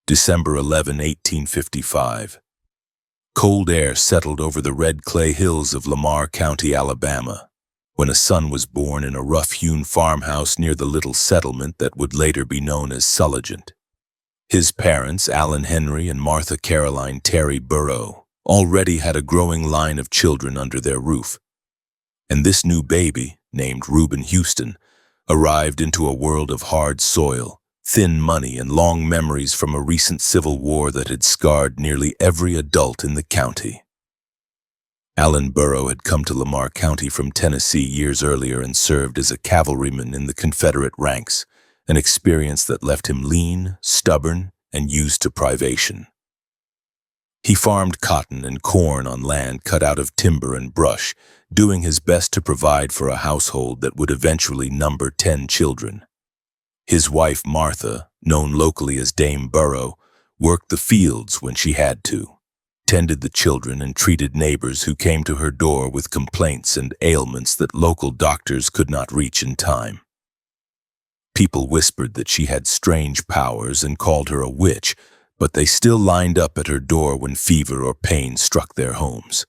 December 11, 1855. Cold air settled over the red clay hills of Lamar County, Alabama, when a son was born in a rough-hewn farmhouse near the little settlement that would later be known as Sulligent. His parents, Allen Henry and Martha Caroline Terry Burrow, already had a growing line of children under their roof. And this new baby, named Reuben Houston, arrived into a world of hard soil, thin money, and long memories from a recent civil war that had scarred nearly every adult in the county. Allen Burrow had come to Lamar County from Tennessee years earlier and served as a cavalryman in the Confederate ranks, an experience that left him lean, stubborn, and used to privation. He farmed cotton and corn on land cut out of timber and brush, doing his best to provide for a household that would eventually number 10 children. His wife, Martha, known locally as Dame Burrow, worked the fields when she had to, tended the children, and treated neighbors who came to her door with complaints and ailments that local doctors could not reach in time. People whispered that she had strange powers and called her a witch, but they still lined up at her door when fever or pain struck their homes.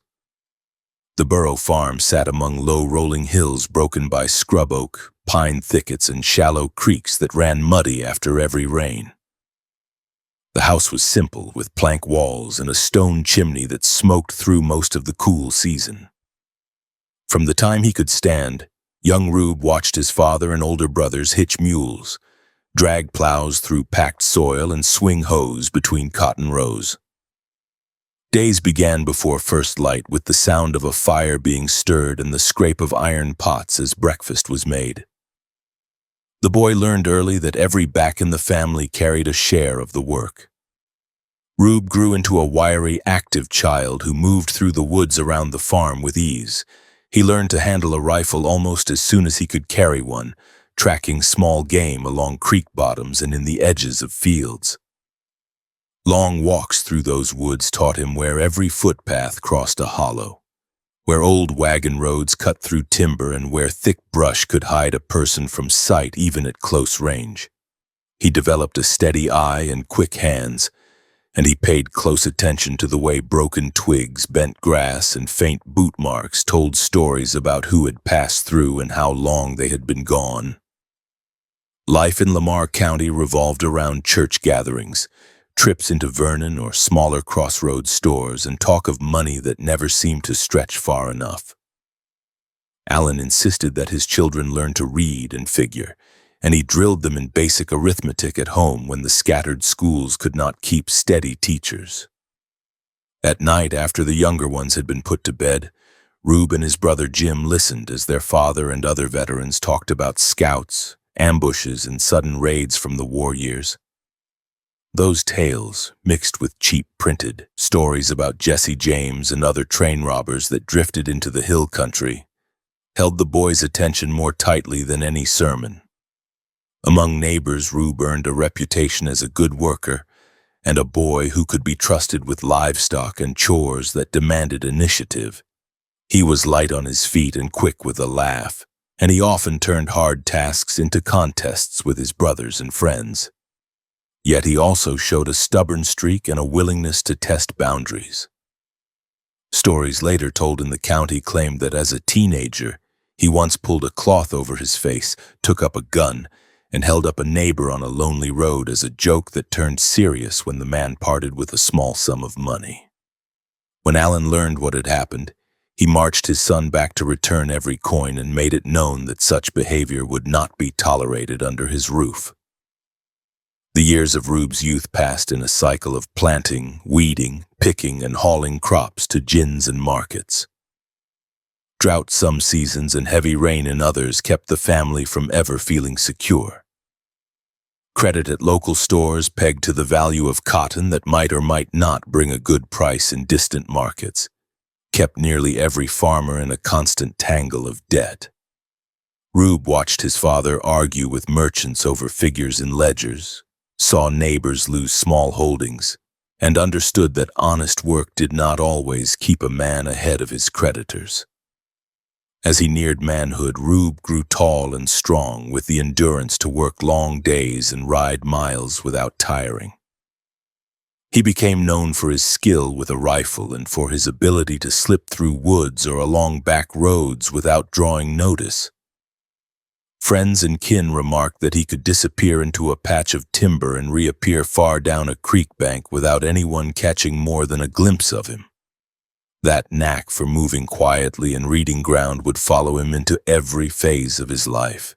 The Burrow farm sat among low rolling hills broken by scrub oak, pine thickets, and shallow creeks that ran muddy after every rain. The house was simple, with plank walls and a stone chimney that smoked through most of the cool season. From the time he could stand, young Rube watched his father and older brothers hitch mules, drag plows through packed soil, and swing hoes between cotton rows. Days began before first light with the sound of a fire being stirred and the scrape of iron pots as breakfast was made. The boy learned early that every back in the family carried a share of the work. Rube grew into a wiry, active child who moved through the woods around the farm with ease. He learned to handle a rifle almost as soon as he could carry one, tracking small game along creek bottoms and in the edges of fields. Long walks through those woods taught him where every footpath crossed a hollow, where old wagon roads cut through timber, and where thick brush could hide a person from sight even at close range. He developed a steady eye and quick hands, and he paid close attention to the way broken twigs, bent grass, and faint boot marks told stories about who had passed through and how long they had been gone. Life in Lamar County revolved around church gatherings, trips into Vernon or smaller crossroads stores, and talk of money that never seemed to stretch far enough. Allen insisted that his children learn to read and figure, and he drilled them in basic arithmetic at home when the scattered schools could not keep steady teachers. At night, after the younger ones had been put to bed, Rube and his brother Jim listened as their father and other veterans talked about scouts, ambushes, and sudden raids from the war years. Those tales, mixed with cheap printed stories about Jesse James and other train robbers that drifted into the hill country, held the boy's attention more tightly than any sermon. Among neighbors, Rube earned a reputation as a good worker and a boy who could be trusted with livestock and chores that demanded initiative. He was light on his feet and quick with a laugh, and he often turned hard tasks into contests with his brothers and friends. Yet he also showed a stubborn streak and a willingness to test boundaries. Stories later told in the county claimed that as a teenager, he once pulled a cloth over his face, took up a gun, and held up a neighbor on a lonely road as a joke that turned serious when the man parted with a small sum of money. When Allen learned what had happened, he marched his son back to return every coin and made it known that such behavior would not be tolerated under his roof. The years of Rube's youth passed in a cycle of planting, weeding, picking, and hauling crops to gins and markets. Drought some seasons and heavy rain in others kept the family from ever feeling secure. Credit at local stores pegged to the value of cotton that might or might not bring a good price in distant markets kept nearly every farmer in a constant tangle of debt. Rube watched his father argue with merchants over figures in ledgers, saw neighbors lose small holdings, and understood that honest work did not always keep a man ahead of his creditors. As he neared manhood, Rube grew tall and strong with the endurance to work long days and ride miles without tiring. He became known for his skill with a rifle and for his ability to slip through woods or along back roads without drawing notice. Friends and kin remarked that he could disappear into a patch of timber and reappear far down a creek bank without anyone catching more than a glimpse of him. That knack for moving quietly and reading ground would follow him into every phase of his life.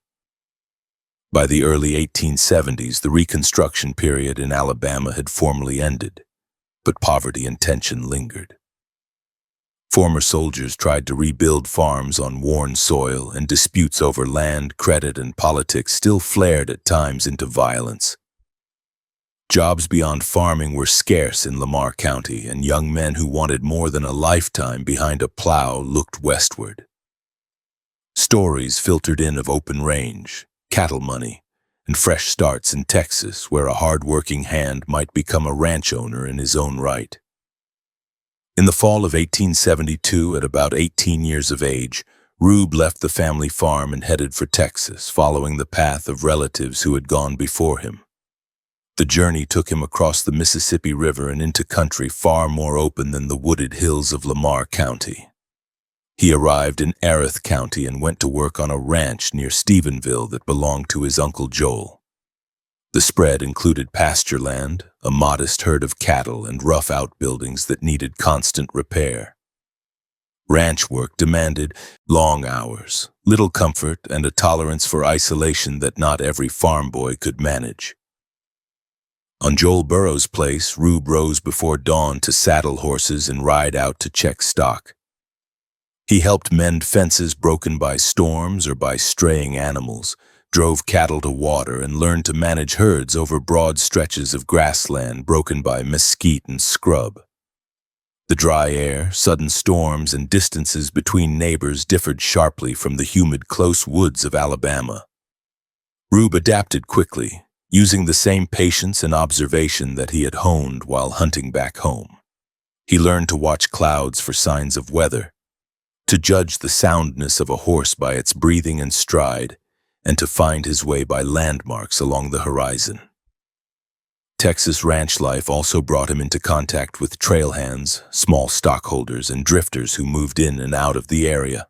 By the early 1870s, the Reconstruction period in Alabama had formally ended, but poverty and tension lingered. Former soldiers tried to rebuild farms on worn soil, and disputes over land, credit, and politics still flared at times into violence. Jobs beyond farming were scarce in Lamar County, and young men who wanted more than a lifetime behind a plow looked westward. Stories filtered in of open range, cattle money, and fresh starts in Texas, where a hard-working hand might become a ranch owner in his own right. In the fall of 1872, at about 18 years of age, Rube left the family farm and headed for Texas, following the path of relatives who had gone before him. The journey took him across the Mississippi River and into country far more open than the wooded hills of Lamar County. He arrived in Erath County and went to work on a ranch near Stephenville that belonged to his Uncle Joel. The spread included pasture land, a modest herd of cattle, and rough outbuildings that needed constant repair. Ranch work demanded long hours, little comfort, and a tolerance for isolation that not every farm boy could manage. On Joel Burrow's place, Rube rose before dawn to saddle horses and ride out to check stock. He helped mend fences broken by storms or by straying animals, drove cattle to water, and learned to manage herds over broad stretches of grassland broken by mesquite and scrub. The dry air, sudden storms, and distances between neighbors differed sharply from the humid, close woods of Alabama. Rube adapted quickly, using the same patience and observation that he had honed while hunting back home. He learned to watch clouds for signs of weather, to judge the soundness of a horse by its breathing and stride, and to find his way by landmarks along the horizon. Texas ranch life also brought him into contact with trail hands, small stockholders, and drifters who moved in and out of the area.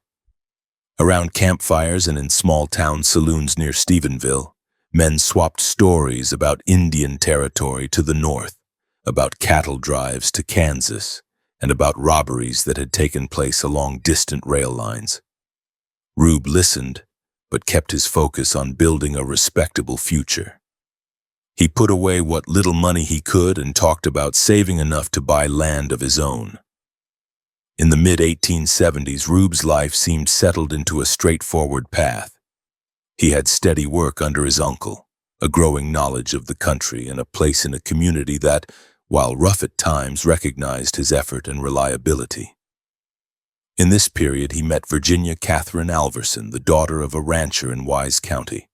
Around campfires and in small-town saloons near Stephenville, men swapped stories about Indian territory to the north, about cattle drives to Kansas, and about robberies that had taken place along distant rail lines. Rube listened, but kept his focus on building a respectable future. He put away what little money he could and talked about saving enough to buy land of his own. In the mid-1870s, Rube's life seemed settled into a straightforward path. He had steady work under his uncle, a growing knowledge of the country, and a place in a community that, while rough at times, recognized his effort and reliability. In this period, he met Virginia Catherine Alverson, the daughter of a rancher in Wise County.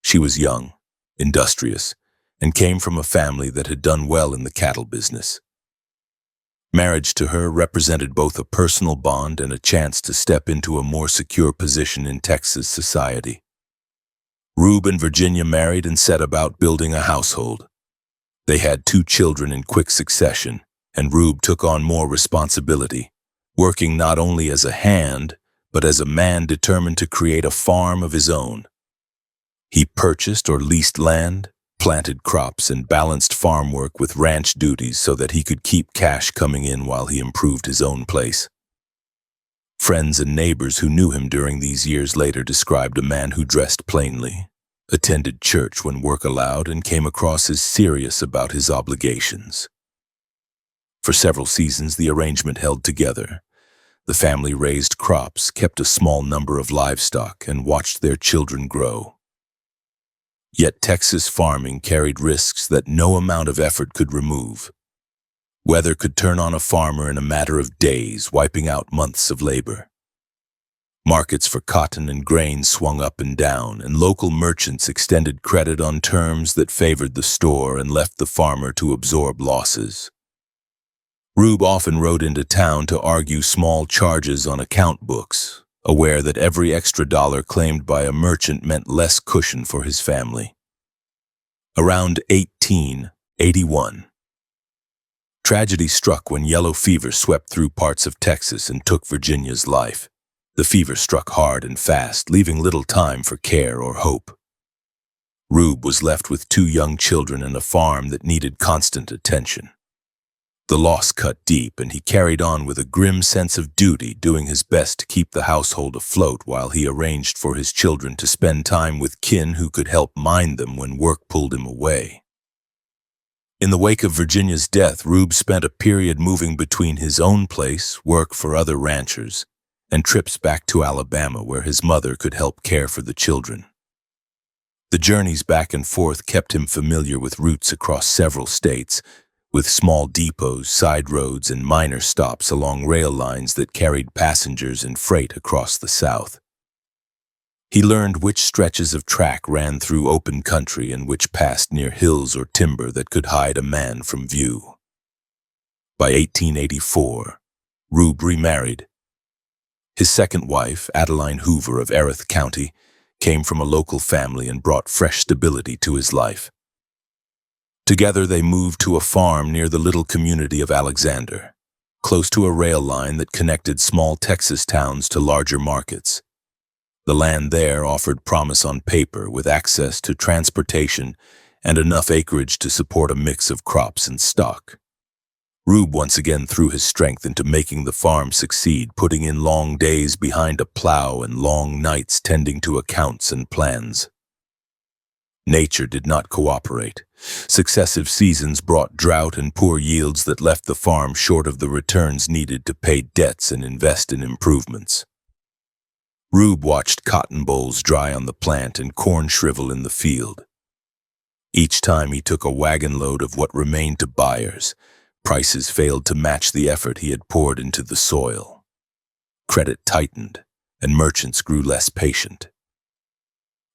She was young, industrious, and came from a family that had done well in the cattle business. Marriage to her represented both a personal bond and a chance to step into a more secure position in Texas society. Rube and Virginia married and set about building a household. They had 2 children in quick succession, and Rube took on more responsibility, working not only as a hand, but as a man determined to create a farm of his own. He purchased or leased land, planted crops, and balanced farm work with ranch duties so that he could keep cash coming in while he improved his own place. Friends and neighbors who knew him during these years later described a man who dressed plainly, attended church when work allowed, and came across as serious about his obligations. For several seasons, the arrangement held together. The family raised crops, kept a small number of livestock, and watched their children grow. Yet Texas farming carried risks that no amount of effort could remove. Weather could turn on a farmer in a matter of days, wiping out months of labor. Markets for cotton and grain swung up and down, and local merchants extended credit on terms that favored the store and left the farmer to absorb losses. Rube often rode into town to argue small charges on account books, aware that every extra dollar claimed by a merchant meant less cushion for his family. Around 1881, Tragedy struck when yellow fever swept through parts of Texas and took Virginia's life. The fever struck hard and fast, leaving little time for care or hope. Rube was left with 2 young children and a farm that needed constant attention. The loss cut deep, and he carried on with a grim sense of duty, doing his best to keep the household afloat while he arranged for his children to spend time with kin who could help mind them when work pulled him away. In the wake of Virginia's death, Rube spent a period moving between his own place, work for other ranchers, and trips back to Alabama where his mother could help care for the children. The journeys back and forth kept him familiar with routes across several states, with small depots, side roads, and minor stops along rail lines that carried passengers and freight across the South. He learned which stretches of track ran through open country and which passed near hills or timber that could hide a man from view. By 1884, Rube remarried. His second wife, Adeline Hoover of Erith County, came from a local family and brought fresh stability to his life. Together they moved to a farm near the little community of Alexander, close to a rail line that connected small Texas towns to larger markets. The land there offered promise on paper, with access to transportation and enough acreage to support a mix of crops and stock. Rube once again threw his strength into making the farm succeed, putting in long days behind a plow and long nights tending to accounts and plans. Nature did not cooperate. Successive seasons brought drought and poor yields that left the farm short of the returns needed to pay debts and invest in improvements. Rube watched cotton bolls dry on the plant and corn shrivel in the field. Each time he took a wagon load of what remained to buyers, prices failed to match the effort he had poured into the soil. Credit tightened, and merchants grew less patient.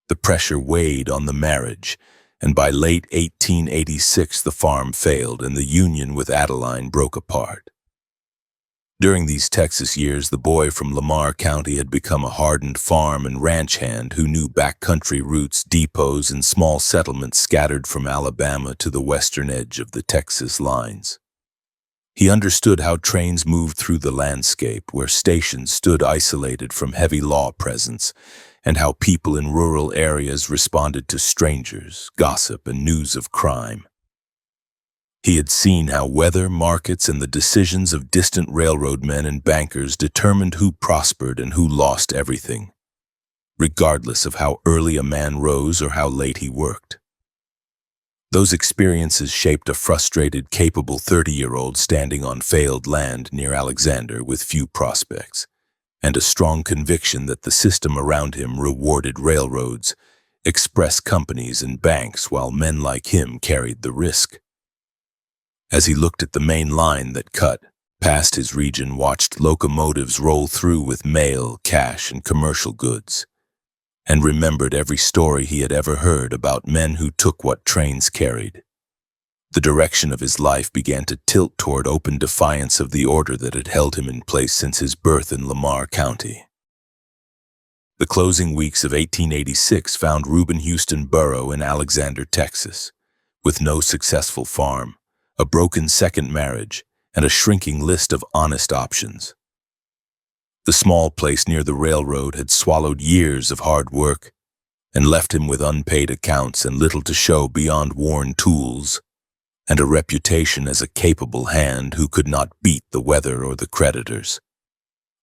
The pressure weighed on the marriage, and by late 1886 the farm failed and the union with Adeline broke apart. During these Texas years, the boy from Lamar County had become a hardened farm and ranch hand who knew backcountry routes, depots, and small settlements scattered from Alabama to the western edge of the Texas lines. He understood how trains moved through the landscape, where stations stood isolated from heavy law presence, and how people in rural areas responded to strangers, gossip, and news of crime. He had seen how weather, markets, and the decisions of distant railroad men and bankers determined who prospered and who lost everything, regardless of how early a man rose or how late he worked. Those experiences shaped a frustrated, capable 30-year-old standing on failed land near Alexander with few prospects, and a strong conviction that the system around him rewarded railroads, express companies, and banks while men like him carried the risk. As he looked at the main line that cut past his region, watched locomotives roll through with mail, cash, and commercial goods, and remembered every story he had ever heard about men who took what trains carried, the direction of his life began to tilt toward open defiance of the order that had held him in place since his birth in Lamar County. The closing weeks of 1886 found Reuben Houston Burrow in Alexander, Texas, with no successful farm, a broken second marriage, and a shrinking list of honest options. The small place near the railroad had swallowed years of hard work and left him with unpaid accounts and little to show beyond worn tools and a reputation as a capable hand who could not beat the weather or the creditors.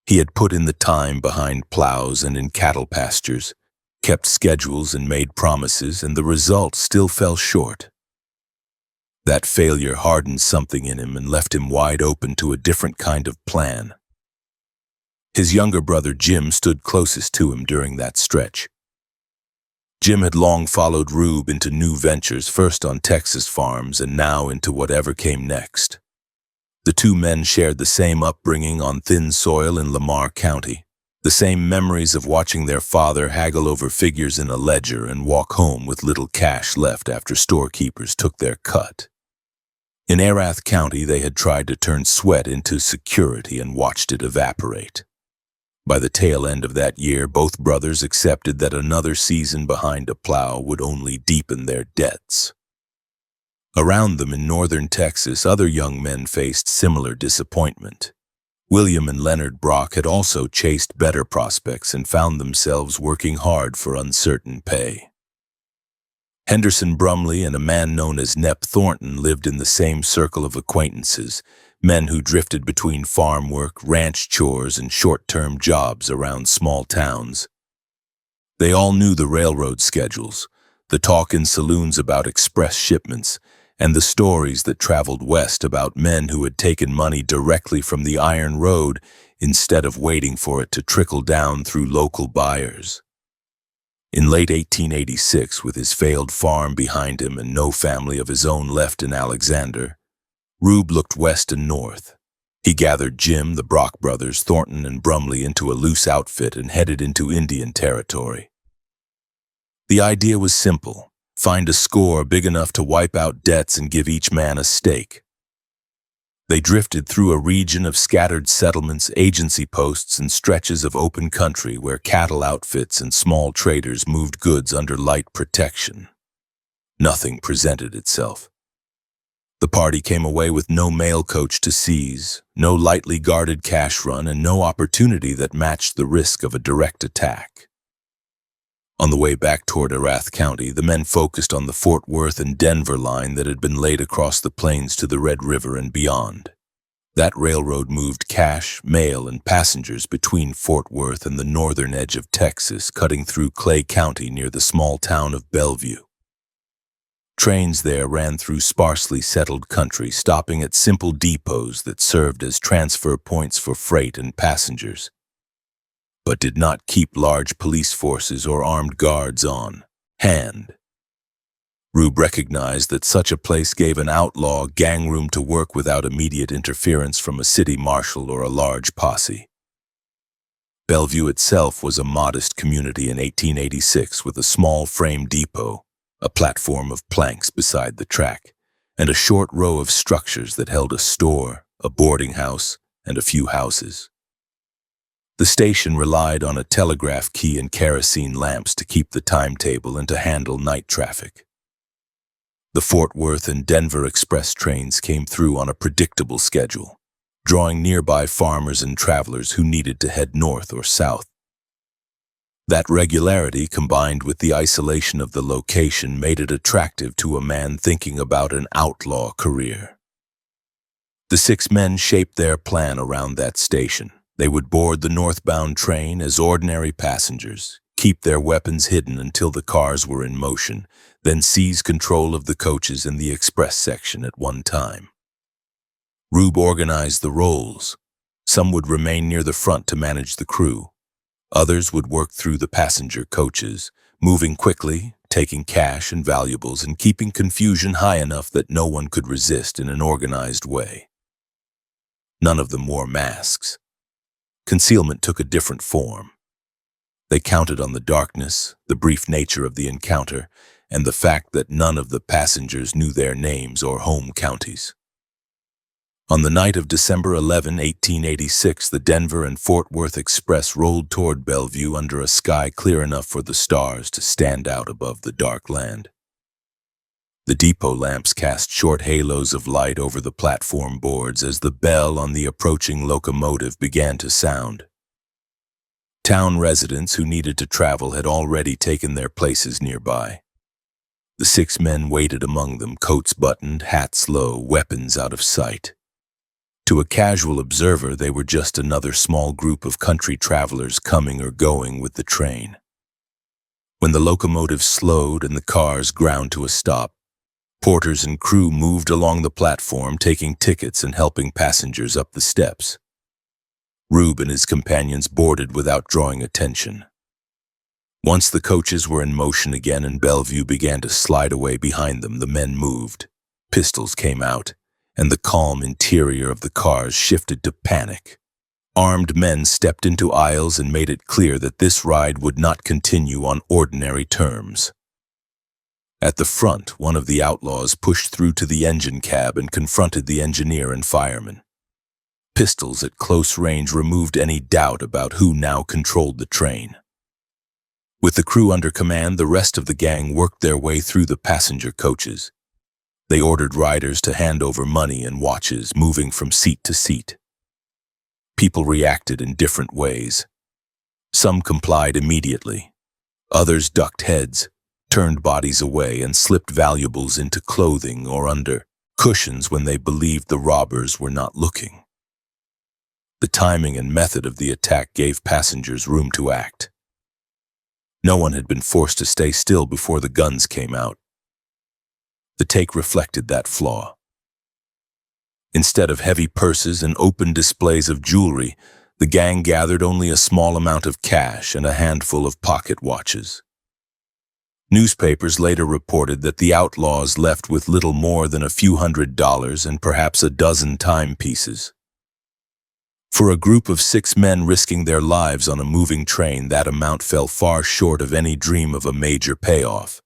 He had put in the time behind plows and in cattle pastures, kept schedules and made promises, and the result still fell short. That failure hardened something in him and left him wide open to a different kind of plan. His younger brother Jim stood closest to him during that stretch. Jim had long followed Rube into new ventures, first on Texas farms and now into whatever came next. The two men shared the same upbringing on thin soil in Lamar County, the same memories of watching their father haggle over figures in a ledger and walk home with little cash left after storekeepers took their cut. In Erith County, they had tried to turn sweat into security and watched it evaporate. By the tail end of that year, both brothers accepted that another season behind a plow would only deepen their debts. Around them in northern Texas, other young men faced similar disappointment. William and Leonard Brock had also chased better prospects and found themselves working hard for uncertain pay. Henderson Brumley and a man known as Nep Thornton lived in the same circle of acquaintances, men who drifted between farm work, ranch chores, and short-term jobs around small towns. They all knew the railroad schedules, the talk in saloons about express shipments, and the stories that traveled west about men who had taken money directly from the Iron Road instead of waiting for it to trickle down through local buyers. In late 1886, with his failed farm behind him and no family of his own left in Alexander, Rube looked west and north. He gathered Jim, the Brock brothers, Thornton, and Brumley into a loose outfit and headed into Indian territory. The idea was simple: find a score big enough to wipe out debts and give each man a stake. They drifted through a region of scattered settlements, agency posts, and stretches of open country where cattle outfits and small traders moved goods under light protection. Nothing presented itself. The party came away with no mail coach to seize, no lightly guarded cash run, and no opportunity that matched the risk of a direct attack. On the way back toward Erath County, the men focused on the Fort Worth and Denver line that had been laid across the plains to the Red River and beyond. That railroad moved cash, mail, and passengers between Fort Worth and the northern edge of Texas, cutting through Clay County near the small town of Bellevue. Trains there ran through sparsely settled country, stopping at simple depots that served as transfer points for freight and passengers, but did not keep large police forces or armed guards on hand. Rube recognized that such a place gave an outlaw gang room to work without immediate interference from a city marshal or a large posse. Bellevue itself was a modest community in 1886 with a small frame depot, a platform of planks beside the track, and a short row of structures that held a store, a boarding house, and a few houses. The station relied on a telegraph key and kerosene lamps to keep the timetable and to handle night traffic. The Fort Worth and Denver express trains came through on a predictable schedule, drawing nearby farmers and travelers who needed to head north or south. That regularity, combined with the isolation of the location, made it attractive to a man thinking about an outlaw career. The 6 men shaped their plan around that station. They would board the northbound train as ordinary passengers, keep their weapons hidden until the cars were in motion, then seize control of the coaches in the express section at one time. Rube organized the roles. Some would remain near the front to manage the crew. Others would work through the passenger coaches, moving quickly, taking cash and valuables, and keeping confusion high enough that no one could resist in an organized way. None of them wore masks. Concealment took a different form. They counted on the darkness, the brief nature of the encounter, and the fact that none of the passengers knew their names or home counties. On the night of December 11, 1886, the Denver and Fort Worth Express rolled toward Bellevue under a sky clear enough for the stars to stand out above the dark land. The depot lamps cast short halos of light over the platform boards as the bell on the approaching locomotive began to sound. Town residents who needed to travel had already taken their places nearby. The 6 men waited among them, coats buttoned, hats low, weapons out of sight. To a casual observer, they were just another small group of country travelers coming or going with the train. When the locomotive slowed and the cars ground to a stop, porters and crew moved along the platform, taking tickets and helping passengers up the steps. Rube and his companions boarded without drawing attention. Once the coaches were in motion again and Bellevue began to slide away behind them, the men moved. Pistols came out, and the calm interior of the cars shifted to panic. Armed men stepped into aisles and made it clear that this ride would not continue on ordinary terms. At the front, one of the outlaws pushed through to the engine cab and confronted the engineer and fireman. Pistols at close range removed any doubt about who now controlled the train. With the crew under command, the rest of the gang worked their way through the passenger coaches. They ordered riders to hand over money and watches, moving from seat to seat. People reacted in different ways. Some complied immediately. Others ducked heads, turned bodies away, and slipped valuables into clothing or under cushions when they believed the robbers were not looking. The timing and method of the attack gave passengers room to act. No one had been forced to stay still before the guns came out. The take reflected that flaw. Instead of heavy purses and open displays of jewelry, the gang gathered only a small amount of cash and a handful of pocket watches. Newspapers later reported that the outlaws left with little more than a few $100s and perhaps a dozen timepieces. For a group of 6 men risking their lives on a moving train, that amount fell far short of any dream of a major payoff.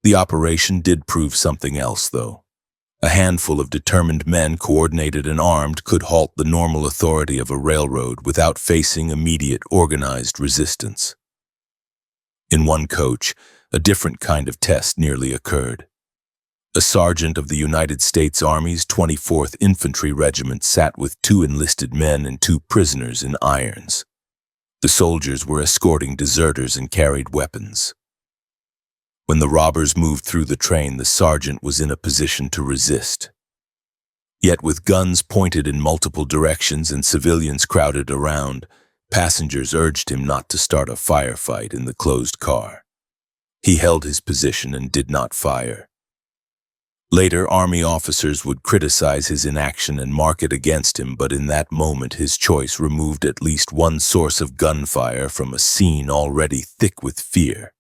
The operation did prove something else, though. A handful of determined men, coordinated and armed, could halt the normal authority of a railroad without facing immediate organized resistance. In one coach, a different kind of test nearly occurred. A sergeant of the United States Army's 24th Infantry Regiment sat with 2 enlisted men and 2 prisoners in irons. The soldiers were escorting deserters and carried weapons. When the robbers moved through the train, the sergeant was in a position to resist. Yet with guns pointed in multiple directions and civilians crowded around, passengers urged him not to start a firefight in the closed car. He held his position and did not fire. Later, Army officers would criticize his inaction and mark it against him, but in that moment his choice removed at least one source of gunfire from a scene already thick with fear.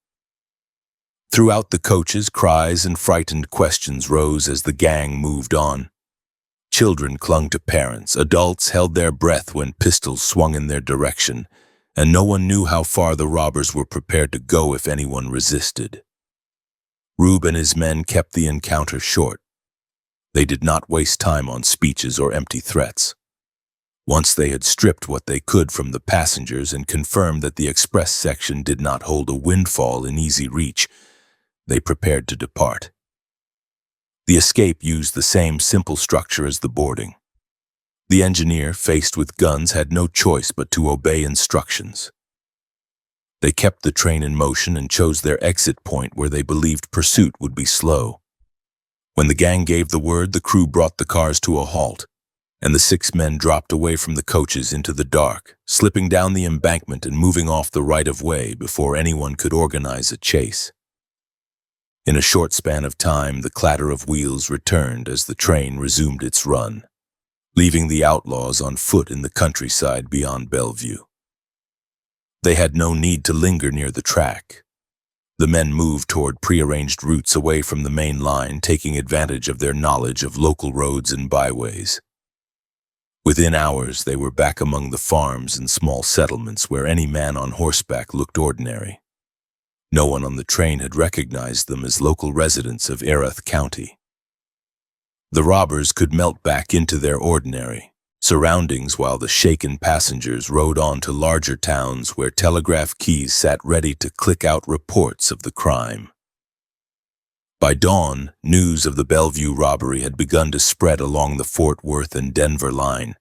Throughout the coaches, cries and frightened questions rose as the gang moved on. Children clung to parents, adults held their breath when pistols swung in their direction, and no one knew how far the robbers were prepared to go if anyone resisted. Rube and his men kept the encounter short. They did not waste time on speeches or empty threats. Once they had stripped what they could from the passengers and confirmed that the express section did not hold a windfall in easy reach, they prepared to depart. The escape used the same simple structure as the boarding. The engineer, faced with guns, had no choice but to obey instructions. They kept the train in motion and chose their exit point where they believed pursuit would be slow. When the gang gave the word, the crew brought the cars to a halt, and the 6 men dropped away from the coaches into the dark, slipping down the embankment and moving off the right-of-way before anyone could organize a chase. In a short span of time, the clatter of wheels returned as the train resumed its run, leaving the outlaws on foot in the countryside beyond Bellevue. They had no need to linger near the track. The men moved toward prearranged routes away from the main line, taking advantage of their knowledge of local roads and byways. Within hours, they were back among the farms and small settlements where any man on horseback looked ordinary. No one on the train had recognized them as local residents of Erath County. The robbers could melt back into their ordinary surroundings while the shaken passengers rode on to larger towns where telegraph keys sat ready to click out reports of the crime. By dawn, news of the Bellevue robbery had begun to spread along the Fort Worth and Denver line.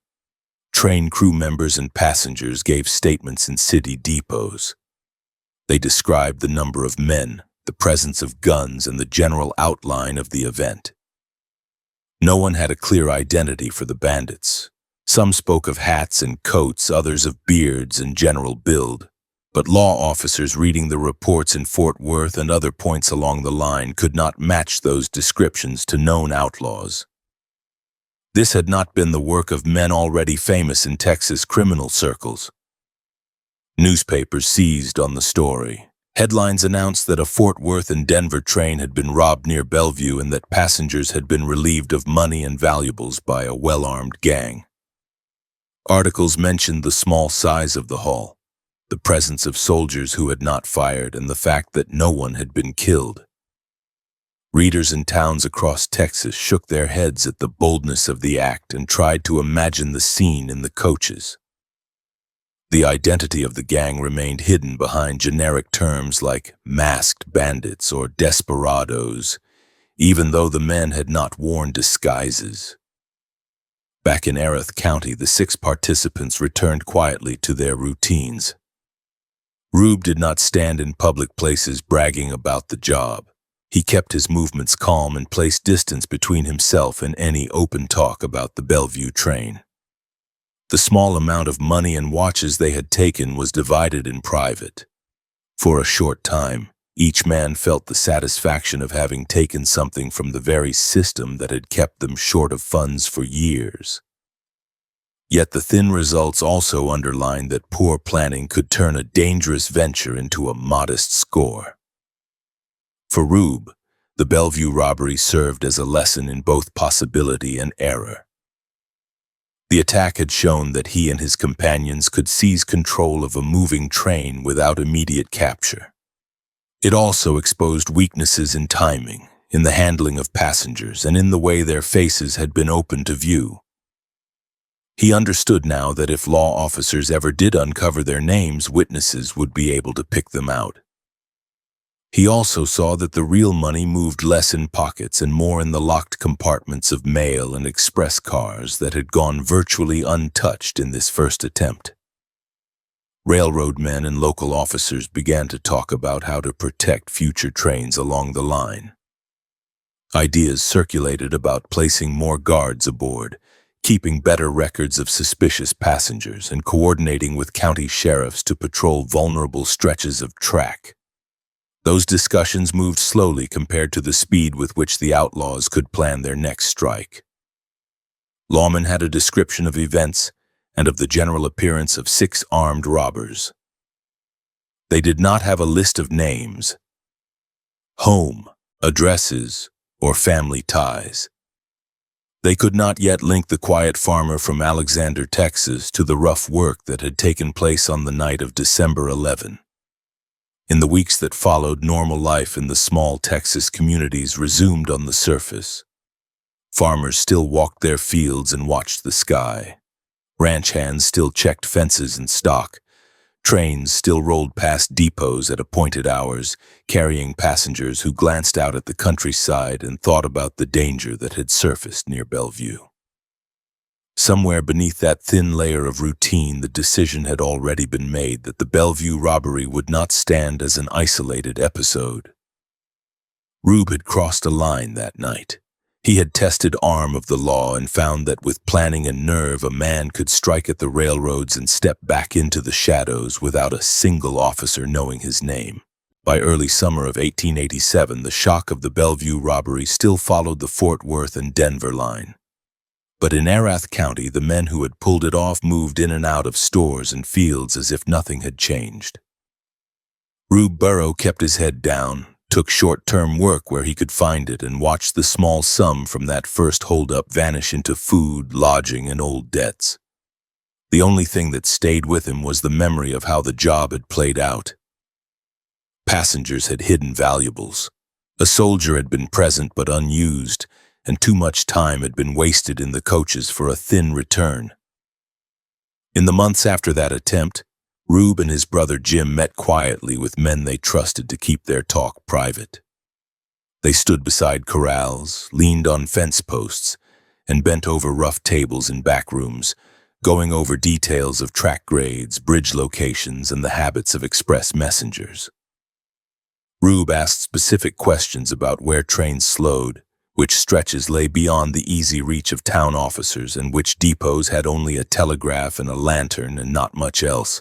Train crew members and passengers gave statements in city depots. They described the number of men, the presence of guns, and the general outline of the event. No one had a clear identity for the bandits. Some spoke of hats and coats, others of beards and general build. But law officers reading the reports in Fort Worth and other points along the line could not match those descriptions to known outlaws. This had not been the work of men already famous in Texas criminal circles. Newspapers seized on the story. Headlines announced that a Fort Worth and Denver train had been robbed near Bellevue and that passengers had been relieved of money and valuables by a well-armed gang. Articles mentioned the small size of the haul, the presence of soldiers who had not fired, and the fact that no one had been killed. Readers in towns across Texas shook their heads at the boldness of the act and tried to imagine the scene in the coaches. The identity of the gang remained hidden behind generic terms like masked bandits or desperados, even though the men had not worn disguises. Back in Erath County, the 6 participants returned quietly to their routines. Rube did not stand in public places bragging about the job. He kept his movements calm and placed distance between himself and any open talk about the Bellevue train. The small amount of money and watches they had taken was divided in private. For a short time, each man felt the satisfaction of having taken something from the very system that had kept them short of funds for years. Yet the thin results also underlined that poor planning could turn a dangerous venture into a modest score. For Rube, the Bellevue robbery served as a lesson in both possibility and error. The attack had shown that he and his companions could seize control of a moving train without immediate capture. It also exposed weaknesses in timing, in the handling of passengers, and in the way their faces had been open to view. He understood now that if law officers ever did uncover their names, witnesses would be able to pick them out. He also saw that the real money moved less in pockets and more in the locked compartments of mail and express cars that had gone virtually untouched in this first attempt. Railroad men and local officers began to talk about how to protect future trains along the line. Ideas circulated about placing more guards aboard, keeping better records of suspicious passengers, and coordinating with county sheriffs to patrol vulnerable stretches of track. Those discussions moved slowly compared to the speed with which the outlaws could plan their next strike. Lawmen had a description of events and of the general appearance of 6 armed robbers. They did not have a list of names, home, addresses, or family ties. They could not yet link the quiet farmer from Alexander, Texas, to the rough work that had taken place on the night of December 11. In the weeks that followed, normal life in the small Texas communities resumed on the surface. Farmers still walked their fields and watched the sky. Ranch hands still checked fences and stock. Trains still rolled past depots at appointed hours, carrying passengers who glanced out at the countryside and thought about the danger that had surfaced near Bellevue. Somewhere beneath that thin layer of routine, the decision had already been made that the Bellevue robbery would not stand as an isolated episode. Rube had crossed a line that night. He had tested arm of the law and found that with planning and nerve, a man could strike at the railroads and step back into the shadows without a single officer knowing his name. By early summer of 1887, the shock of the Bellevue robbery still followed the Fort Worth and Denver line. But in Erath County, the men who had pulled it off moved in and out of stores and fields as if nothing had changed. Rube Burrow kept his head down, took short-term work where he could find it, and watched the small sum from that first hold-up vanish into food, lodging, and old debts. The only thing that stayed with him was the memory of how the job had played out. Passengers had hidden valuables. A soldier had been present but unused, and too much time had been wasted in the coaches for a thin return. In the months after that attempt, Rube and his brother Jim met quietly with men they trusted to keep their talk private. They stood beside corrals, leaned on fence posts, and bent over rough tables in back rooms, going over details of track grades, bridge locations, and the habits of express messengers. Rube asked specific questions about where trains slowed, which stretches lay beyond the easy reach of town officers, and which depots had only a telegraph and a lantern and not much else.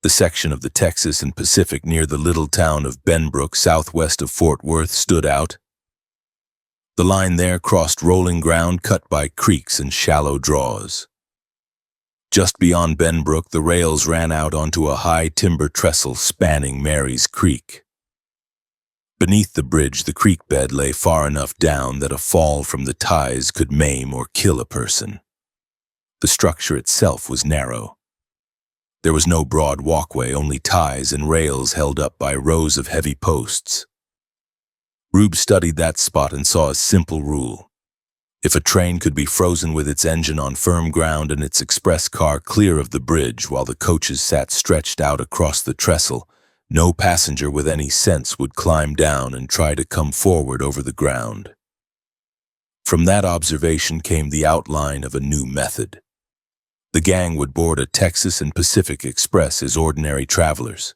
The section of the Texas and Pacific near the little town of Benbrook, southwest of Fort Worth, stood out. The line there crossed rolling ground cut by creeks and shallow draws. Just beyond Benbrook, the rails ran out onto a high timber trestle spanning Mary's Creek. Beneath the bridge, the creek bed lay far enough down that a fall from the ties could maim or kill a person. The structure itself was narrow. There was no broad walkway, only ties and rails held up by rows of heavy posts. Rube studied that spot and saw a simple rule. If a train could be frozen with its engine on firm ground and its express car clear of the bridge while the coaches sat stretched out across the trestle, No passenger with any sense would climb down and try to come forward over the ground. From that observation came the outline of a new method. The gang would board a Texas and Pacific Express as ordinary travelers.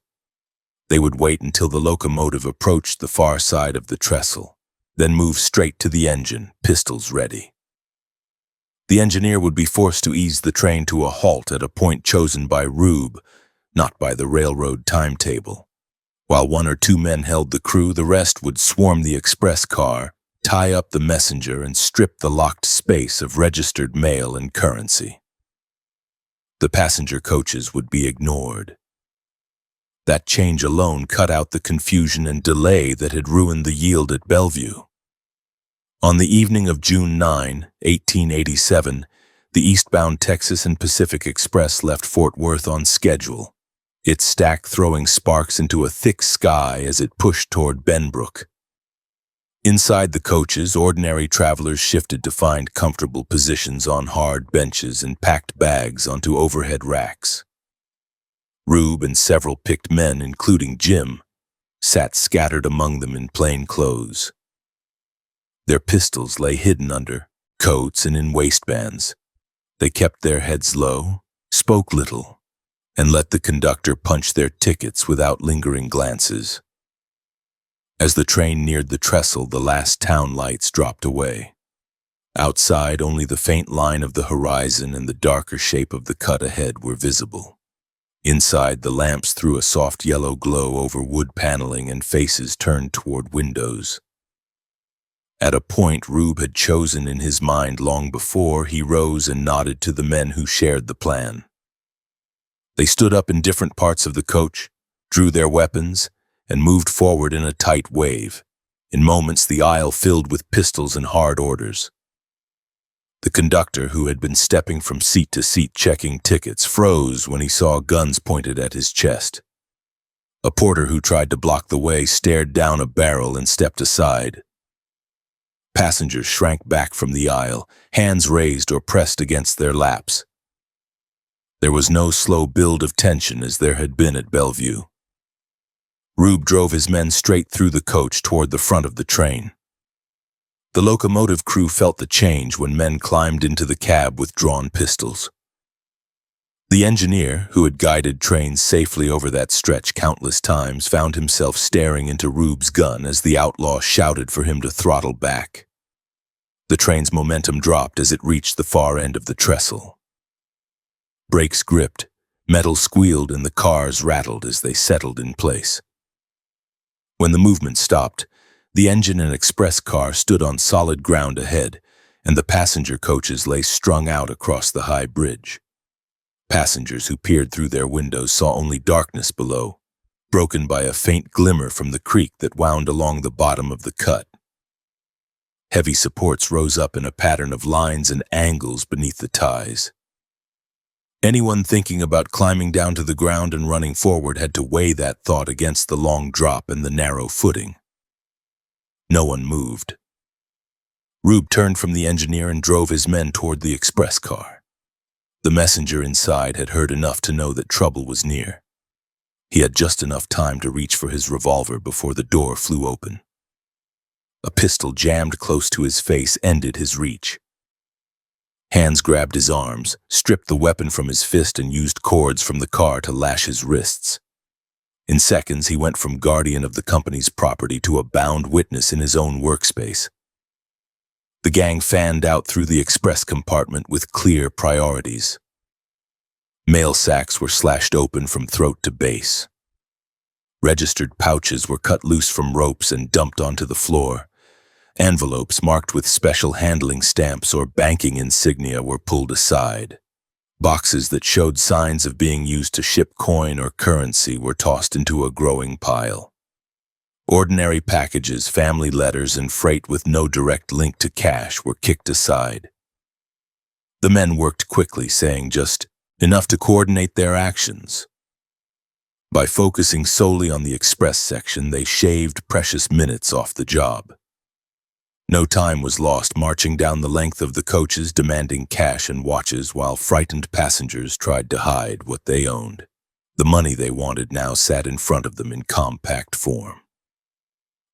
They would wait until the locomotive approached the far side of the trestle, then move straight to the engine, pistols ready. The engineer would be forced to ease the train to a halt at a point chosen by Rube, not by the railroad timetable. While one or two men held the crew, the rest would swarm the express car, tie up the messenger, and strip the locked space of registered mail and currency. The passenger coaches would be ignored. That change alone cut out the confusion and delay that had ruined the yield at Bellevue. On the evening of June 9, 1887, the eastbound Texas and Pacific Express left Fort Worth on schedule, its stack throwing sparks into a thick sky as it pushed toward Benbrook. Inside the coaches, ordinary travelers shifted to find comfortable positions on hard benches and packed bags onto overhead racks. Rube and several picked men, including Jim, sat scattered among them in plain clothes. Their pistols lay hidden under coats and in waistbands. They kept their heads low, spoke little, and let the conductor punch their tickets without lingering glances. As the train neared the trestle, the last town lights dropped away. Outside, only the faint line of the horizon and the darker shape of the cut ahead were visible. Inside, the lamps threw a soft yellow glow over wood paneling and faces turned toward windows. At a point Rube had chosen in his mind long before, he rose and nodded to the men who shared the plan. They stood up in different parts of the coach, drew their weapons, and moved forward in a tight wave. In moments, the aisle filled with pistols and hard orders. The conductor, who had been stepping from seat to seat checking tickets, froze when he saw guns pointed at his chest. A porter who tried to block the way stared down a barrel and stepped aside. Passengers shrank back from the aisle, hands raised or pressed against their laps. There was no slow build of tension as there had been at Bellevue. Rube drove his men straight through the coach toward the front of the train. The locomotive crew felt the change when men climbed into the cab with drawn pistols. The engineer, who had guided trains safely over that stretch countless times, found himself staring into Rube's gun as the outlaw shouted for him to throttle back. The train's momentum dropped as it reached the far end of the trestle. Brakes gripped, metal squealed, and the cars rattled as they settled in place. When the movement stopped, the engine and express car stood on solid ground ahead, and the passenger coaches lay strung out across the high bridge. Passengers who peered through their windows saw only darkness below, broken by a faint glimmer from the creek that wound along the bottom of the cut. Heavy supports rose up in a pattern of lines and angles beneath the ties. Anyone thinking about climbing down to the ground and running forward had to weigh that thought against the long drop and the narrow footing. No one moved. Rube turned from the engineer and drove his men toward the express car. The messenger inside had heard enough to know that trouble was near. He had just enough time to reach for his revolver before the door flew open. A pistol jammed close to his face ended his reach. Hands grabbed his arms, stripped the weapon from his fist, and used cords from the car to lash his wrists. In seconds, he went from guardian of the company's property to a bound witness in his own workspace. The gang fanned out through the express compartment with clear priorities. Mail sacks were slashed open from throat to base. Registered pouches were cut loose from ropes and dumped onto the floor. Envelopes marked with special handling stamps or banking insignia were pulled aside. Boxes that showed signs of being used to ship coin or currency were tossed into a growing pile. Ordinary packages, family letters, and freight with no direct link to cash were kicked aside. The men worked quickly, saying just enough to coordinate their actions. By focusing solely on the express section, they shaved precious minutes off the job. No time was lost marching down the length of the coaches demanding cash and watches while frightened passengers tried to hide what they owned. The money they wanted now sat in front of them in compact form.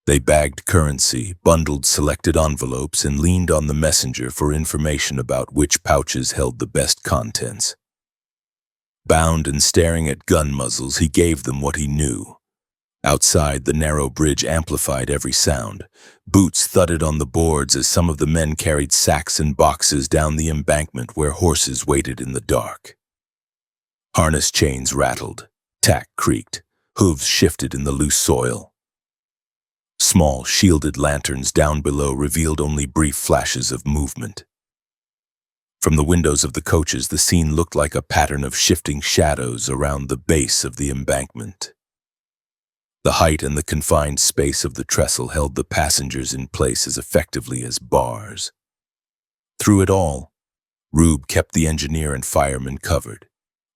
They bagged currency, bundled selected envelopes, and leaned on the messenger for information about which pouches held the best contents. Bound and staring at gun muzzles, he gave them what he knew. Outside, the narrow bridge amplified every sound. Boots thudded on the boards as some of the men carried sacks and boxes down the embankment where horses waited in the dark. Harness chains rattled, tack creaked, hooves shifted in the loose soil. Small, shielded lanterns down below revealed only brief flashes of movement. From the windows of the coaches, the scene looked like a pattern of shifting shadows around the base of the embankment. The height and the confined space of the trestle held the passengers in place as effectively as bars. Through it all, Rube kept the engineer and fireman covered.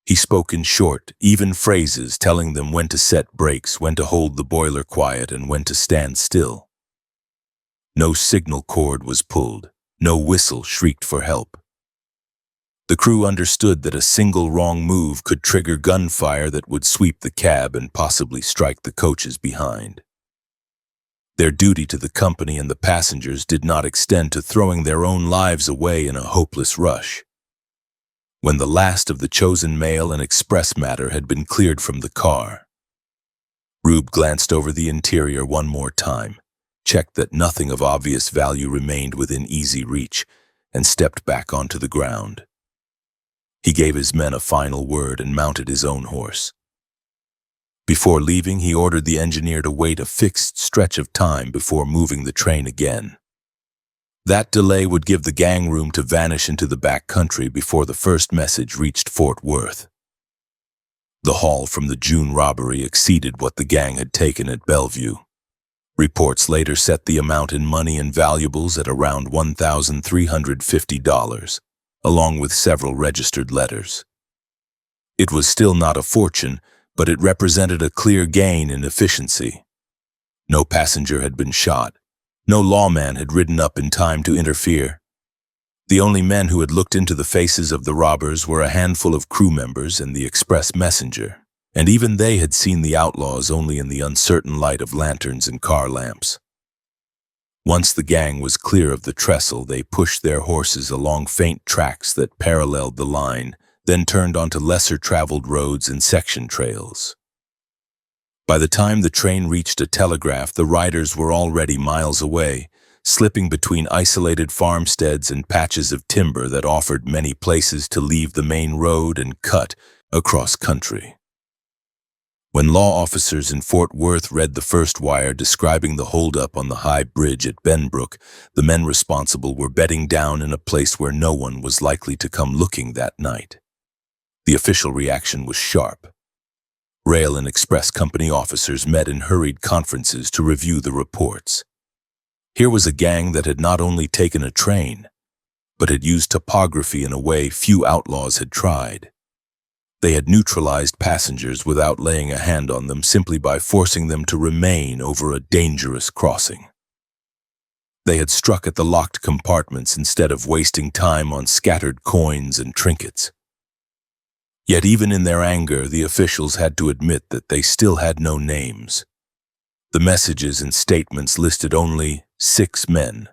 He spoke in short, even phrases, telling them when to set brakes, when to hold the boiler quiet, and when to stand still. No signal cord was pulled, no whistle shrieked for help. The crew understood that a single wrong move could trigger gunfire that would sweep the cab and possibly strike the coaches behind. Their duty to the company and the passengers did not extend to throwing their own lives away in a hopeless rush. When the last of the chosen mail and express matter had been cleared from the car, Rube glanced over the interior one more time, checked that nothing of obvious value remained within easy reach, and stepped back onto the ground. He gave his men a final word and mounted his own horse. Before leaving, he ordered the engineer to wait a fixed stretch of time before moving the train again. That delay would give the gang room to vanish into the back country before the first message reached Fort Worth. The haul from the June robbery exceeded what the gang had taken at Bellevue. Reports later set the amount in money and valuables at around $1,350. Along with several registered letters. It was still not a fortune, but it represented a clear gain in efficiency. No passenger had been shot. No lawman had ridden up in time to interfere. The only men who had looked into the faces of the robbers were a handful of crew members and the express messenger, and even they had seen the outlaws only in the uncertain light of lanterns and car lamps. Once the gang was clear of the trestle, they pushed their horses along faint tracks that paralleled the line, then turned onto lesser-traveled roads and section trails. By the time the train reached a telegraph, the riders were already miles away, slipping between isolated farmsteads and patches of timber that offered many places to leave the main road and cut across country. When law officers in Fort Worth read the first wire describing the holdup on the high bridge at Benbrook, the men responsible were bedding down in a place where no one was likely to come looking that night. The official reaction was sharp. Rail and Express Company officers met in hurried conferences to review the reports. Here was a gang that had not only taken a train, but had used topography in a way few outlaws had tried. They had neutralized passengers without laying a hand on them, simply by forcing them to remain over a dangerous crossing. They had struck at the locked compartments instead of wasting time on scattered coins and trinkets. Yet even in their anger, the officials had to admit that they still had no names. The messages and statements listed only 6 men,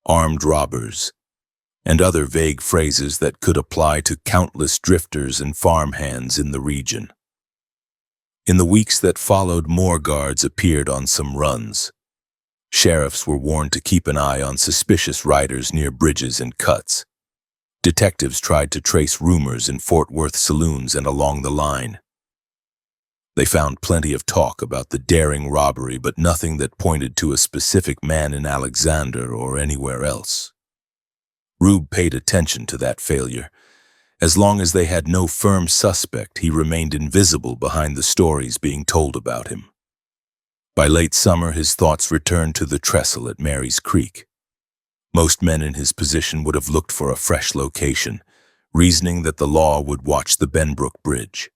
armed robbers, and other vague phrases that could apply to countless drifters and farmhands in the region. In the weeks that followed, more guards appeared on some runs. Sheriffs were warned to keep an eye on suspicious riders near bridges and cuts. Detectives tried to trace rumors in Fort Worth saloons and along the line. They found plenty of talk about the daring robbery, but nothing that pointed to a specific man in Alexander or anywhere else. Rube paid attention to that failure. As long as they had no firm suspect, he remained invisible behind the stories being told about him. By late summer, his thoughts returned to the trestle at Mary's Creek. Most men in his position would have looked for a fresh location, reasoning that the law would watch the Benbrook Bridge.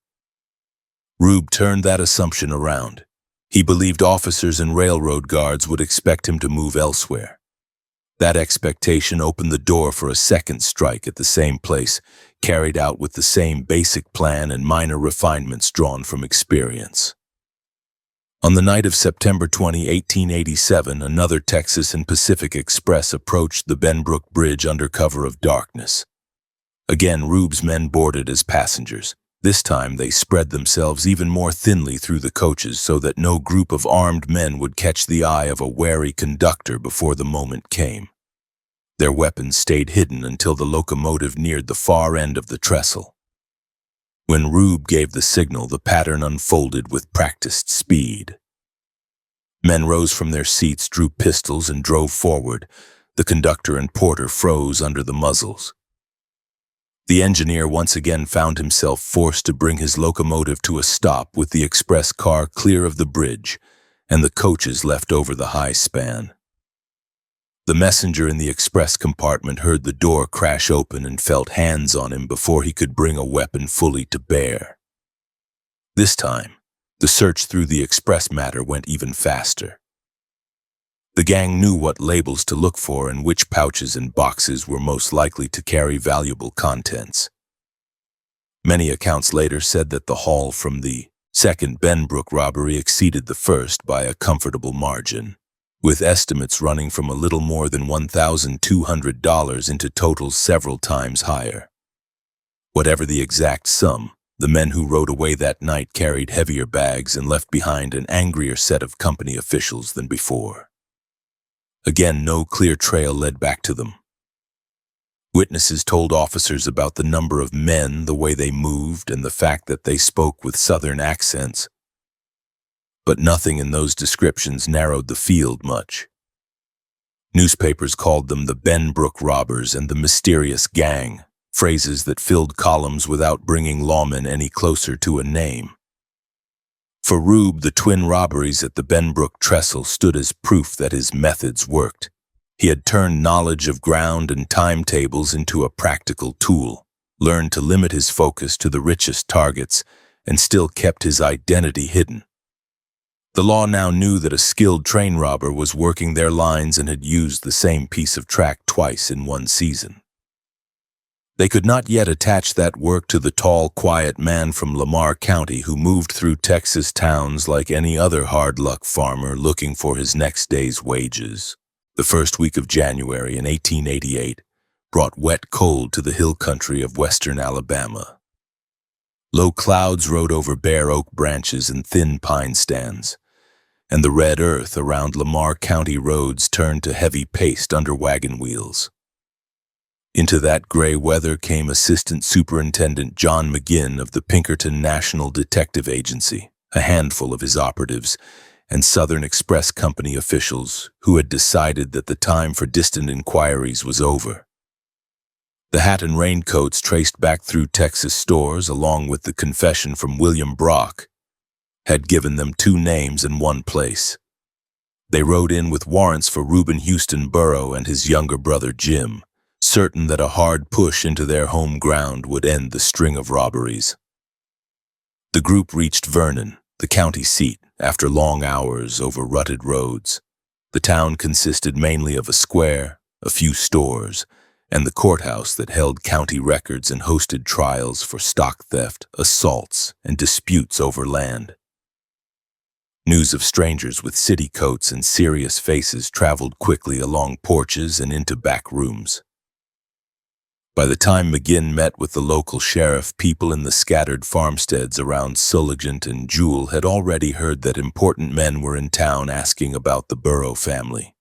Rube turned that assumption around. He believed officers and railroad guards would expect him to move elsewhere. That expectation opened the door for a second strike at the same place, carried out with the same basic plan and minor refinements drawn from experience. On the night of September 20, 1887, another Texas and Pacific Express approached the Benbrook Bridge under cover of darkness. Again, Rube's men boarded as passengers. This time, they spread themselves even more thinly through the coaches so that no group of armed men would catch the eye of a wary conductor before the moment came. Their weapons stayed hidden until the locomotive neared the far end of the trestle. When Rube gave the signal, the pattern unfolded with practiced speed. Men rose from their seats, drew pistols, and drove forward. The conductor and porter froze under the muzzles. The engineer once again found himself forced to bring his locomotive to a stop with the express car clear of the bridge and the coaches left over the high span. The messenger in the express compartment heard the door crash open and felt hands on him before he could bring a weapon fully to bear. This time, the search through the express matter went even faster. The gang knew what labels to look for and which pouches and boxes were most likely to carry valuable contents. Many accounts later said that the haul from the second Benbrook robbery exceeded the first by a comfortable margin, with estimates running from a little more than $1,200 into totals several times higher. Whatever the exact sum, the men who rode away that night carried heavier bags and left behind an angrier set of company officials than before. Again, no clear trail led back to them. Witnesses told officers about the number of men, the way they moved, and the fact that they spoke with Southern accents. But nothing in those descriptions narrowed the field much. Newspapers called them the Benbrook robbers and the mysterious gang, phrases that filled columns without bringing lawmen any closer to a name. For Rube, the twin robberies at the Benbrook trestle stood as proof that his methods worked. He had turned knowledge of ground and timetables into a practical tool, learned to limit his focus to the richest targets, and still kept his identity hidden. The law now knew that a skilled train robber was working their lines and had used the same piece of track twice in one season. They could not yet attach that work to the tall, quiet man from Lamar County who moved through Texas towns like any other hard-luck farmer looking for his next day's wages. The first week of January in 1888 brought wet cold to the hill country of western Alabama. Low clouds rode over bare oak branches and thin pine stands, and the red earth around Lamar County roads turned to heavy paste under wagon wheels. Into that gray weather came Assistant Superintendent John McGinn of the Pinkerton National Detective Agency, a handful of his operatives, and Southern Express Company officials who had decided that the time for distant inquiries was over. The hat and raincoats traced back through Texas stores, along with the confession from William Brock, had given them two names in one place. They rode in with warrants for Reuben Houston Burrow and his younger brother Jim, certain that a hard push into their home ground would end the string of robberies. The group reached Vernon, the county seat, after long hours over rutted roads. The town consisted mainly of a square, a few stores, and the courthouse that held county records and hosted trials for stock theft, assaults, and disputes over land. News of strangers with city coats and serious faces traveled quickly along porches and into back rooms. By the time McGinn met with the local sheriff, people in the scattered farmsteads around Sulligent and Jewel had already heard that important men were in town asking about the Burrow family.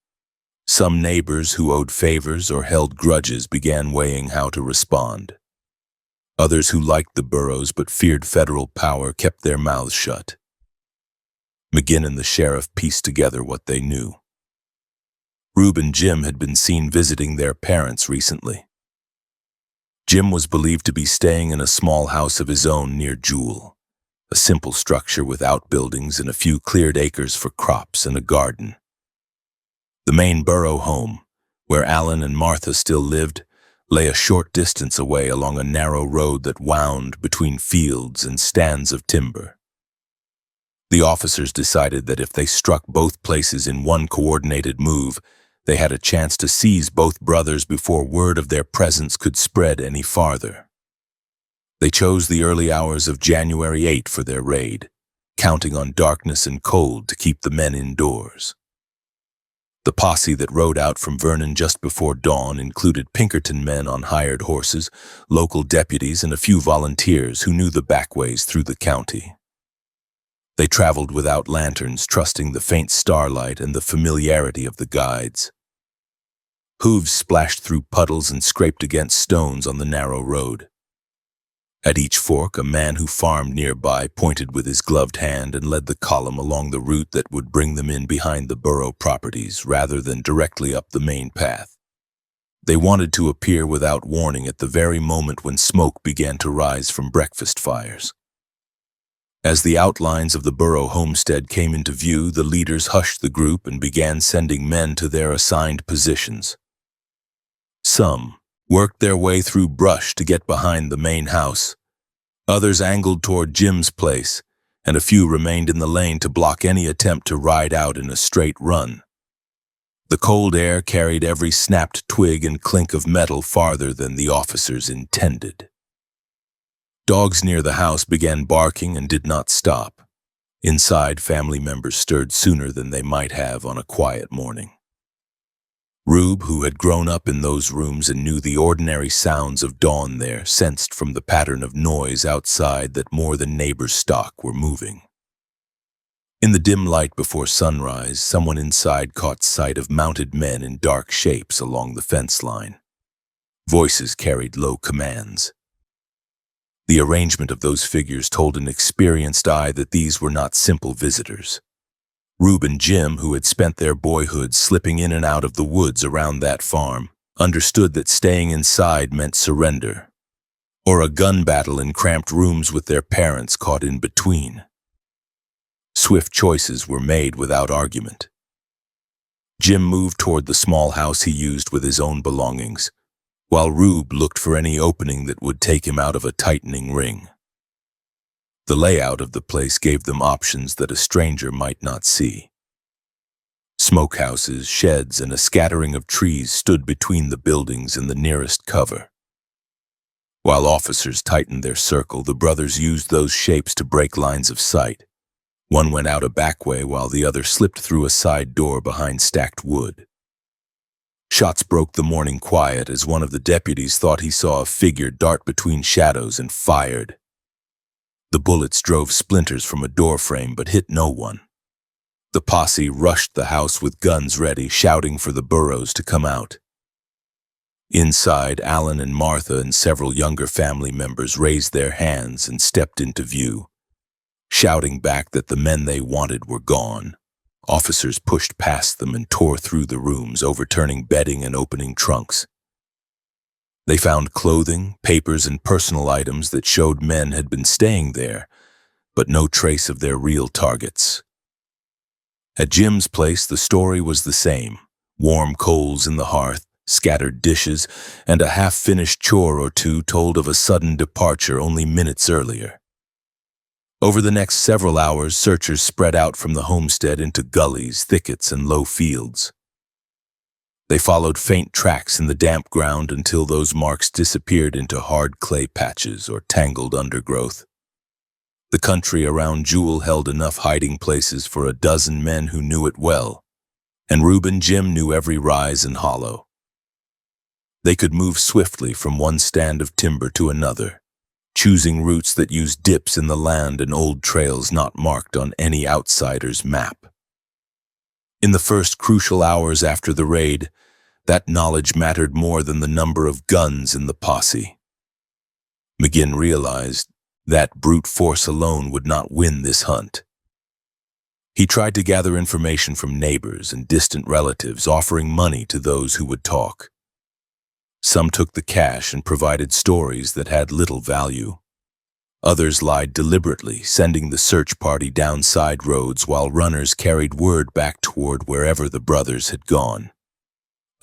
Some neighbors who owed favors or held grudges began weighing how to respond. Others who liked the Burrows but feared federal power kept their mouths shut. McGinn and the sheriff pieced together what they knew. Rube and Jim had been seen visiting their parents recently. Jim was believed to be staying in a small house of his own near Jewel, a simple structure with outbuildings and a few cleared acres for crops and a garden. The main Burrow home, where Alan and Martha still lived, lay a short distance away along a narrow road that wound between fields and stands of timber. The officers decided that if they struck both places in one coordinated move, They had a chance to seize both brothers before word of their presence could spread any farther. They chose the early hours of January 8 for their raid, counting on darkness and cold to keep the men indoors. The posse that rode out from Vernon just before dawn included Pinkerton men on hired horses, local deputies, and a few volunteers who knew the backways through the county. They traveled without lanterns, trusting the faint starlight and the familiarity of the guides. Hooves splashed through puddles and scraped against stones on the narrow road. At each fork, a man who farmed nearby pointed with his gloved hand and led the column along the route that would bring them in behind the Burrow properties rather than directly up the main path. They wanted to appear without warning at the very moment when smoke began to rise from breakfast fires. As the outlines of the Burrow homestead came into view, the leaders hushed the group and began sending men to their assigned positions. Some worked their way through brush to get behind the main house. Others angled toward Jim's place, and a few remained in the lane to block any attempt to ride out in a straight run. The cold air carried every snapped twig and clink of metal farther than the officers intended. Dogs near the house began barking and did not stop. Inside, family members stirred sooner than they might have on a quiet morning. Rube, who had grown up in those rooms and knew the ordinary sounds of dawn there, sensed from the pattern of noise outside that more than neighbors' stock were moving. In the dim light before sunrise, someone inside caught sight of mounted men in dark shapes along the fence line. Voices carried low commands. The arrangement of those figures told an experienced eye that these were not simple visitors. Rube and Jim, who had spent their boyhood slipping in and out of the woods around that farm, understood that staying inside meant surrender, or a gun battle in cramped rooms with their parents caught in between. Swift choices were made without argument. Jim moved toward the small house he used with his own belongings, while Rube looked for any opening that would take him out of a tightening ring. The layout of the place gave them options that a stranger might not see. Smokehouses, sheds, and a scattering of trees stood between the buildings and the nearest cover. While officers tightened their circle, the brothers used those shapes to break lines of sight. One went out a back way while the other slipped through a side door behind stacked wood. Shots broke the morning quiet as one of the deputies thought he saw a figure dart between shadows and fired. The bullets drove splinters from a doorframe but hit no one. The posse rushed the house with guns ready, shouting for the Burrows to come out. Inside, Alan and Martha and several younger family members raised their hands and stepped into view, shouting back that the men they wanted were gone. Officers pushed past them and tore through the rooms, overturning bedding and opening trunks. They found clothing, papers, and personal items that showed men had been staying there, but no trace of their real targets. At Jim's place, the story was the same: warm coals in the hearth, scattered dishes, and a half-finished chore or two told of a sudden departure only minutes earlier. Over the next several hours, searchers spread out from the homestead into gullies, thickets, and low fields. They followed faint tracks in the damp ground until those marks disappeared into hard clay patches or tangled undergrowth. The country around Jewel held enough hiding places for a dozen men who knew it well, and Rube and Jim knew every rise and hollow. They could move swiftly from one stand of timber to another, choosing routes that used dips in the land and old trails not marked on any outsider's map. In the first crucial hours after the raid, that knowledge mattered more than the number of guns in the posse. McGinn realized that brute force alone would not win this hunt. He tried to gather information from neighbors and distant relatives, offering money to those who would talk. Some took the cash and provided stories that had little value. Others lied deliberately, sending the search party down side roads while runners carried word back toward wherever the brothers had gone.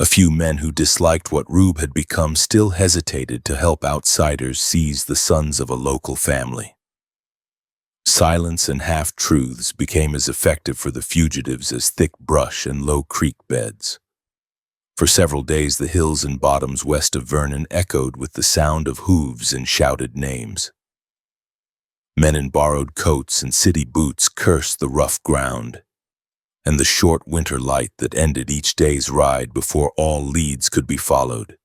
A few men who disliked what Rube had become still hesitated to help outsiders seize the sons of a local family. Silence and half-truths became as effective for the fugitives as thick brush and low creek beds. For several days, the hills and bottoms west of Vernon echoed with the sound of hooves and shouted names. Men in borrowed coats and city boots cursed the rough ground and the short winter light that ended each day's ride before all leads could be followed.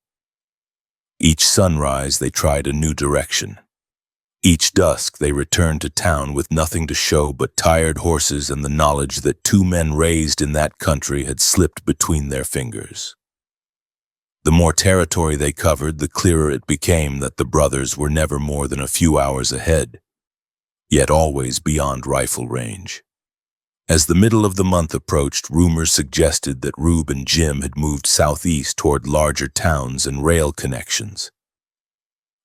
Each sunrise, they tried a new direction. Each dusk, they returned to town with nothing to show but tired horses and the knowledge that two men raised in that country had slipped between their fingers. The more territory they covered, the clearer it became that the brothers were never more than a few hours ahead, yet always beyond rifle range. As the middle of the month approached, rumors suggested that Rube and Jim had moved southeast toward larger towns and rail connections.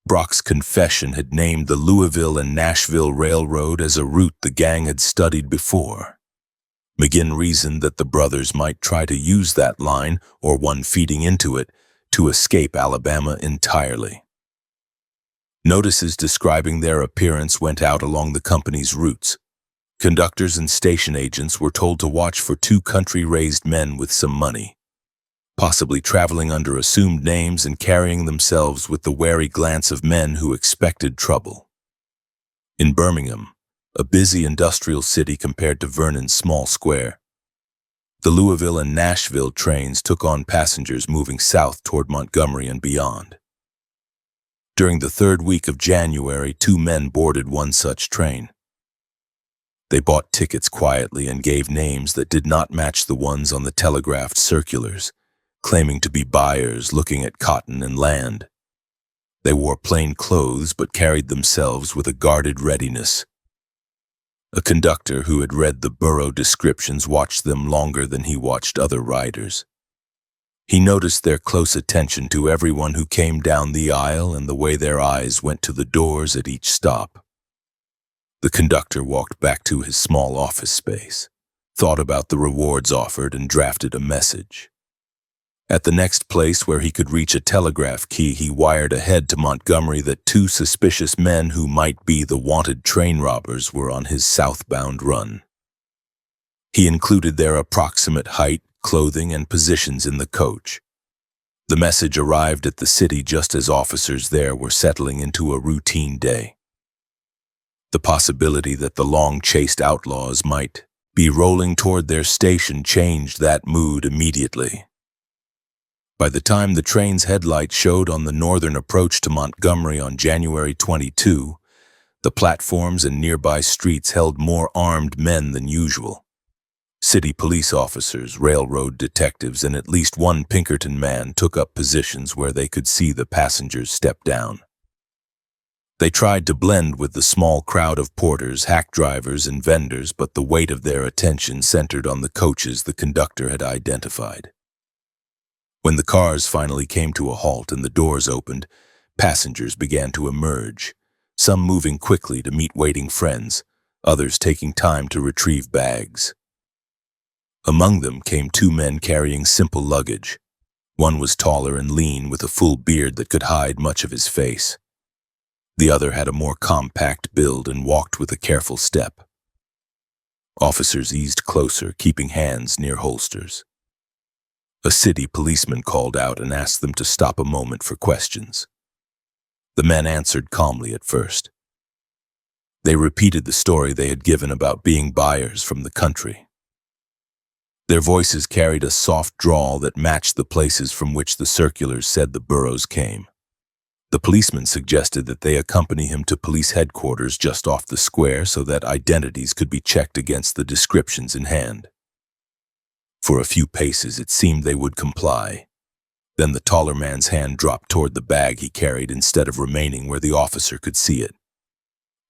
Brock's confession had named the Louisville and Nashville Railroad as a route the gang had studied before. McGinn reasoned that the brothers might try to use that line, or one feeding into it, to escape Alabama entirely. Notices describing their appearance went out along the company's routes. Conductors and station agents were told to watch for two country-raised men with some money, possibly traveling under assumed names and carrying themselves with the wary glance of men who expected trouble. In Birmingham, a busy industrial city compared to Vernon's small square, the Louisville and Nashville trains took on passengers moving south toward Montgomery and beyond. During the third week of January, two men boarded one such train. They bought tickets quietly and gave names that did not match the ones on the telegraphed circulars, claiming to be buyers looking at cotton and land. They wore plain clothes but carried themselves with a guarded readiness. A conductor who had read the Burrow descriptions watched them longer than he watched other riders. He noticed their close attention to everyone who came down the aisle and the way their eyes went to the doors at each stop. The conductor walked back to his small office space, thought about the rewards offered, and drafted a message. At the next place where he could reach a telegraph key, he wired ahead to Montgomery that two suspicious men who might be the wanted train robbers were on his southbound run. He included their approximate height, clothing, and positions in the coach. The message arrived at the city just as officers there were settling into a routine day. The possibility that the long-chased outlaws might be rolling toward their station changed that mood immediately. By the time the train's headlights showed on the northern approach to Montgomery on January 22, the platforms and nearby streets held more armed men than usual. City police officers, railroad detectives, and at least one Pinkerton man took up positions where they could see the passengers step down. They tried to blend with the small crowd of porters, hack drivers, and vendors, but the weight of their attention centered on the coaches the conductor had identified. When the cars finally came to a halt and the doors opened, passengers began to emerge, some moving quickly to meet waiting friends, others taking time to retrieve bags. Among them came two men carrying simple luggage. One was taller and lean, with a full beard that could hide much of his face. The other had a more compact build and walked with a careful step. Officers eased closer, keeping hands near holsters. A city policeman called out and asked them to stop a moment for questions. The men answered calmly at first. They repeated the story they had given about being buyers from the country. Their voices carried a soft drawl that matched the places from which the circulars said the Burrows came. The policeman suggested that they accompany him to police headquarters just off the square so that identities could be checked against the descriptions in hand. For a few paces, it seemed they would comply. Then the taller man's hand dropped toward the bag he carried instead of remaining where the officer could see it.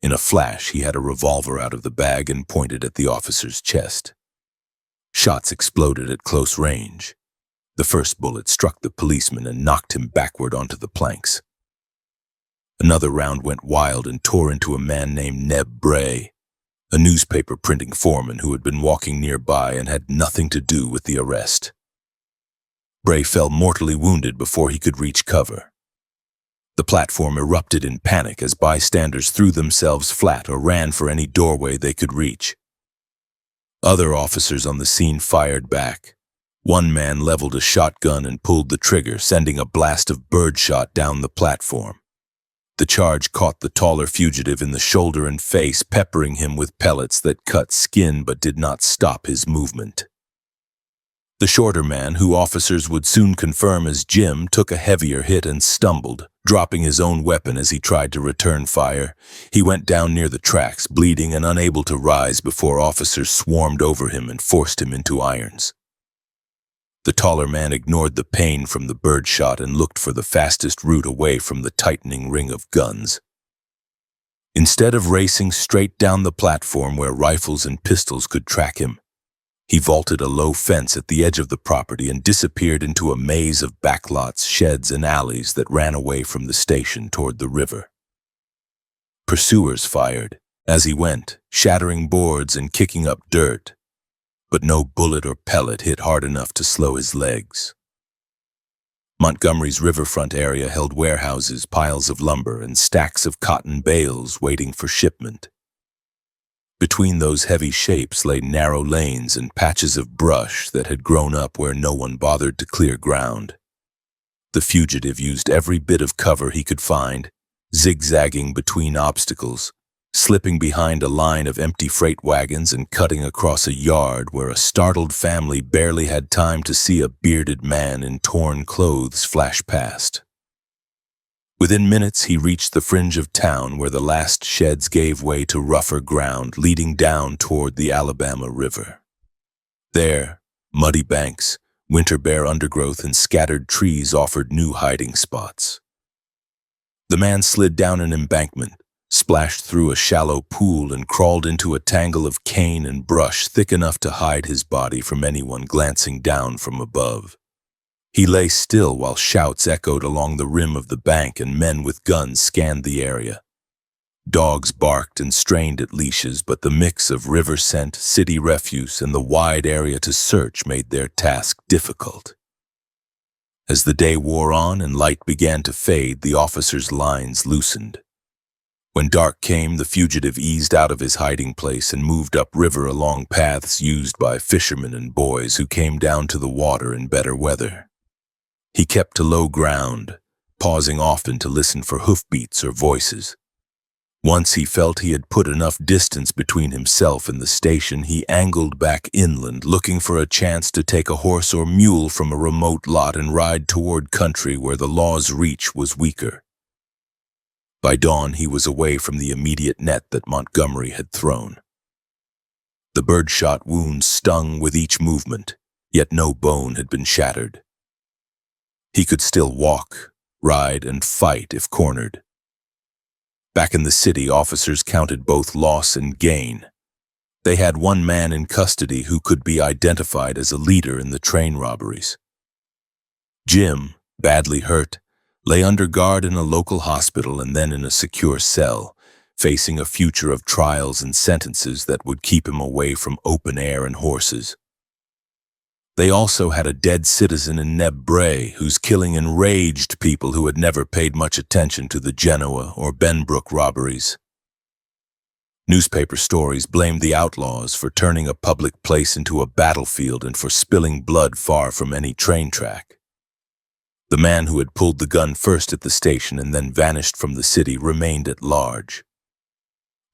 In a flash, he had a revolver out of the bag and pointed at the officer's chest. Shots exploded at close range. The first bullet struck the policeman and knocked him backward onto the planks. Another round went wild and tore into a man named Neb Bray, a newspaper printing foreman who had been walking nearby and had nothing to do with the arrest. Bray fell mortally wounded before he could reach cover. The platform erupted in panic as bystanders threw themselves flat or ran for any doorway they could reach. Other officers on the scene fired back. One man leveled a shotgun and pulled the trigger, sending a blast of birdshot down the platform. The charge caught the taller fugitive in the shoulder and face, peppering him with pellets that cut skin but did not stop his movement. The shorter man, who officers would soon confirm as Jim, took a heavier hit and stumbled, dropping his own weapon as he tried to return fire. He went down near the tracks, bleeding and unable to rise before officers swarmed over him and forced him into irons. The taller man ignored the pain from the birdshot and looked for the fastest route away from the tightening ring of guns. Instead of racing straight down the platform where rifles and pistols could track him, he vaulted a low fence at the edge of the property and disappeared into a maze of backlots, sheds, and alleys that ran away from the station toward the river. Pursuers fired as he went, shattering boards and kicking up dirt, but no bullet or pellet hit hard enough to slow his legs. Montgomery's riverfront area held warehouses, piles of lumber, and stacks of cotton bales waiting for shipment. Between those heavy shapes lay narrow lanes and patches of brush that had grown up where no one bothered to clear ground. The fugitive used every bit of cover he could find, zigzagging between obstacles, slipping behind a line of empty freight wagons and cutting across a yard where a startled family barely had time to see a bearded man in torn clothes flash past. Within minutes, he reached the fringe of town where the last sheds gave way to rougher ground leading down toward the Alabama River. There, muddy banks, winter-bare undergrowth, and scattered trees offered new hiding spots. The man slid down an embankment, splashed through a shallow pool, and crawled into a tangle of cane and brush thick enough to hide his body from anyone glancing down from above. He lay still while shouts echoed along the rim of the bank and men with guns scanned the area. Dogs barked and strained at leashes, but the mix of river scent, city refuse, and the wide area to search made their task difficult. As the day wore on and light began to fade, the officers' lines loosened. When dark came, the fugitive eased out of his hiding place and moved upriver along paths used by fishermen and boys who came down to the water in better weather. He kept to low ground, pausing often to listen for hoofbeats or voices. Once he felt he had put enough distance between himself and the station, he angled back inland, looking for a chance to take a horse or mule from a remote lot and ride toward country where the law's reach was weaker. By dawn, he was away from the immediate net that Montgomery had thrown. The birdshot wounds stung with each movement, yet no bone had been shattered. He could still walk, ride, and fight if cornered. Back in the city, officers counted both loss and gain. They had one man in custody who could be identified as a leader in the train robberies. Jim, badly hurt, lay under guard in a local hospital and then in a secure cell, facing a future of trials and sentences that would keep him away from open air and horses. They also had a dead citizen in Neb Bray whose killing enraged people who had never paid much attention to the Genoa or Benbrook robberies. Newspaper stories blamed the outlaws for turning a public place into a battlefield and for spilling blood far from any train track. The man who had pulled the gun first at the station and then vanished from the city remained at large.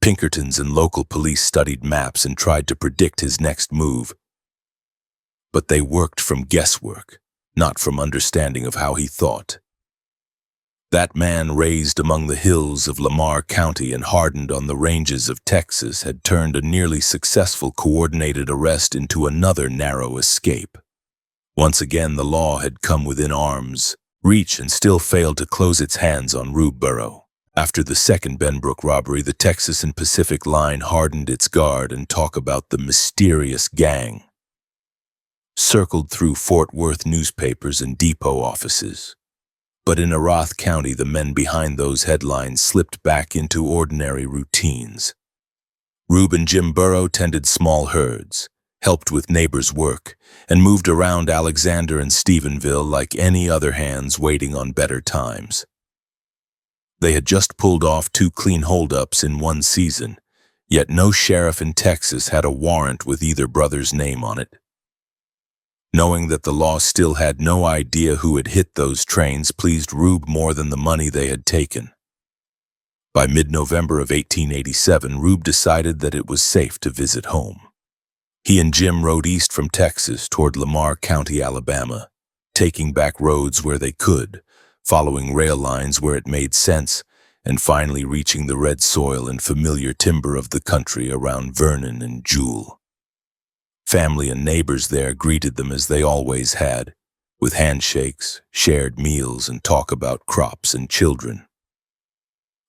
Pinkertons and local police studied maps and tried to predict his next move. But they worked from guesswork, not from understanding of how he thought. That man raised among the hills of Lamar County and hardened on the ranges of Texas had turned a nearly successful coordinated arrest into another narrow escape. Once again, the law had come within arm's reach and still failed to close its hands on Rube Burrow. After the second Benbrook robbery, the Texas and Pacific line hardened its guard, and talk about the mysterious gang circled through Fort Worth newspapers and depot offices. But in Arath County, the men behind those headlines slipped back into ordinary routines. Rube and Jim Burrow tended small herds, helped with neighbors' work, and moved around Alexander and Stephenville like any other hands waiting on better times. They had just pulled off 2 clean holdups in one season, yet no sheriff in Texas had a warrant with either brother's name on it. Knowing that the law still had no idea who had hit those trains pleased Rube more than the money they had taken. By mid-November of 1887, Rube decided that it was safe to visit home. He and Jim rode east from Texas toward Lamar County, Alabama, taking back roads where they could, following rail lines where it made sense, and finally reaching the red soil and familiar timber of the country around Vernon and Jewell. Family and neighbors there greeted them as they always had, with handshakes, shared meals, and talk about crops and children.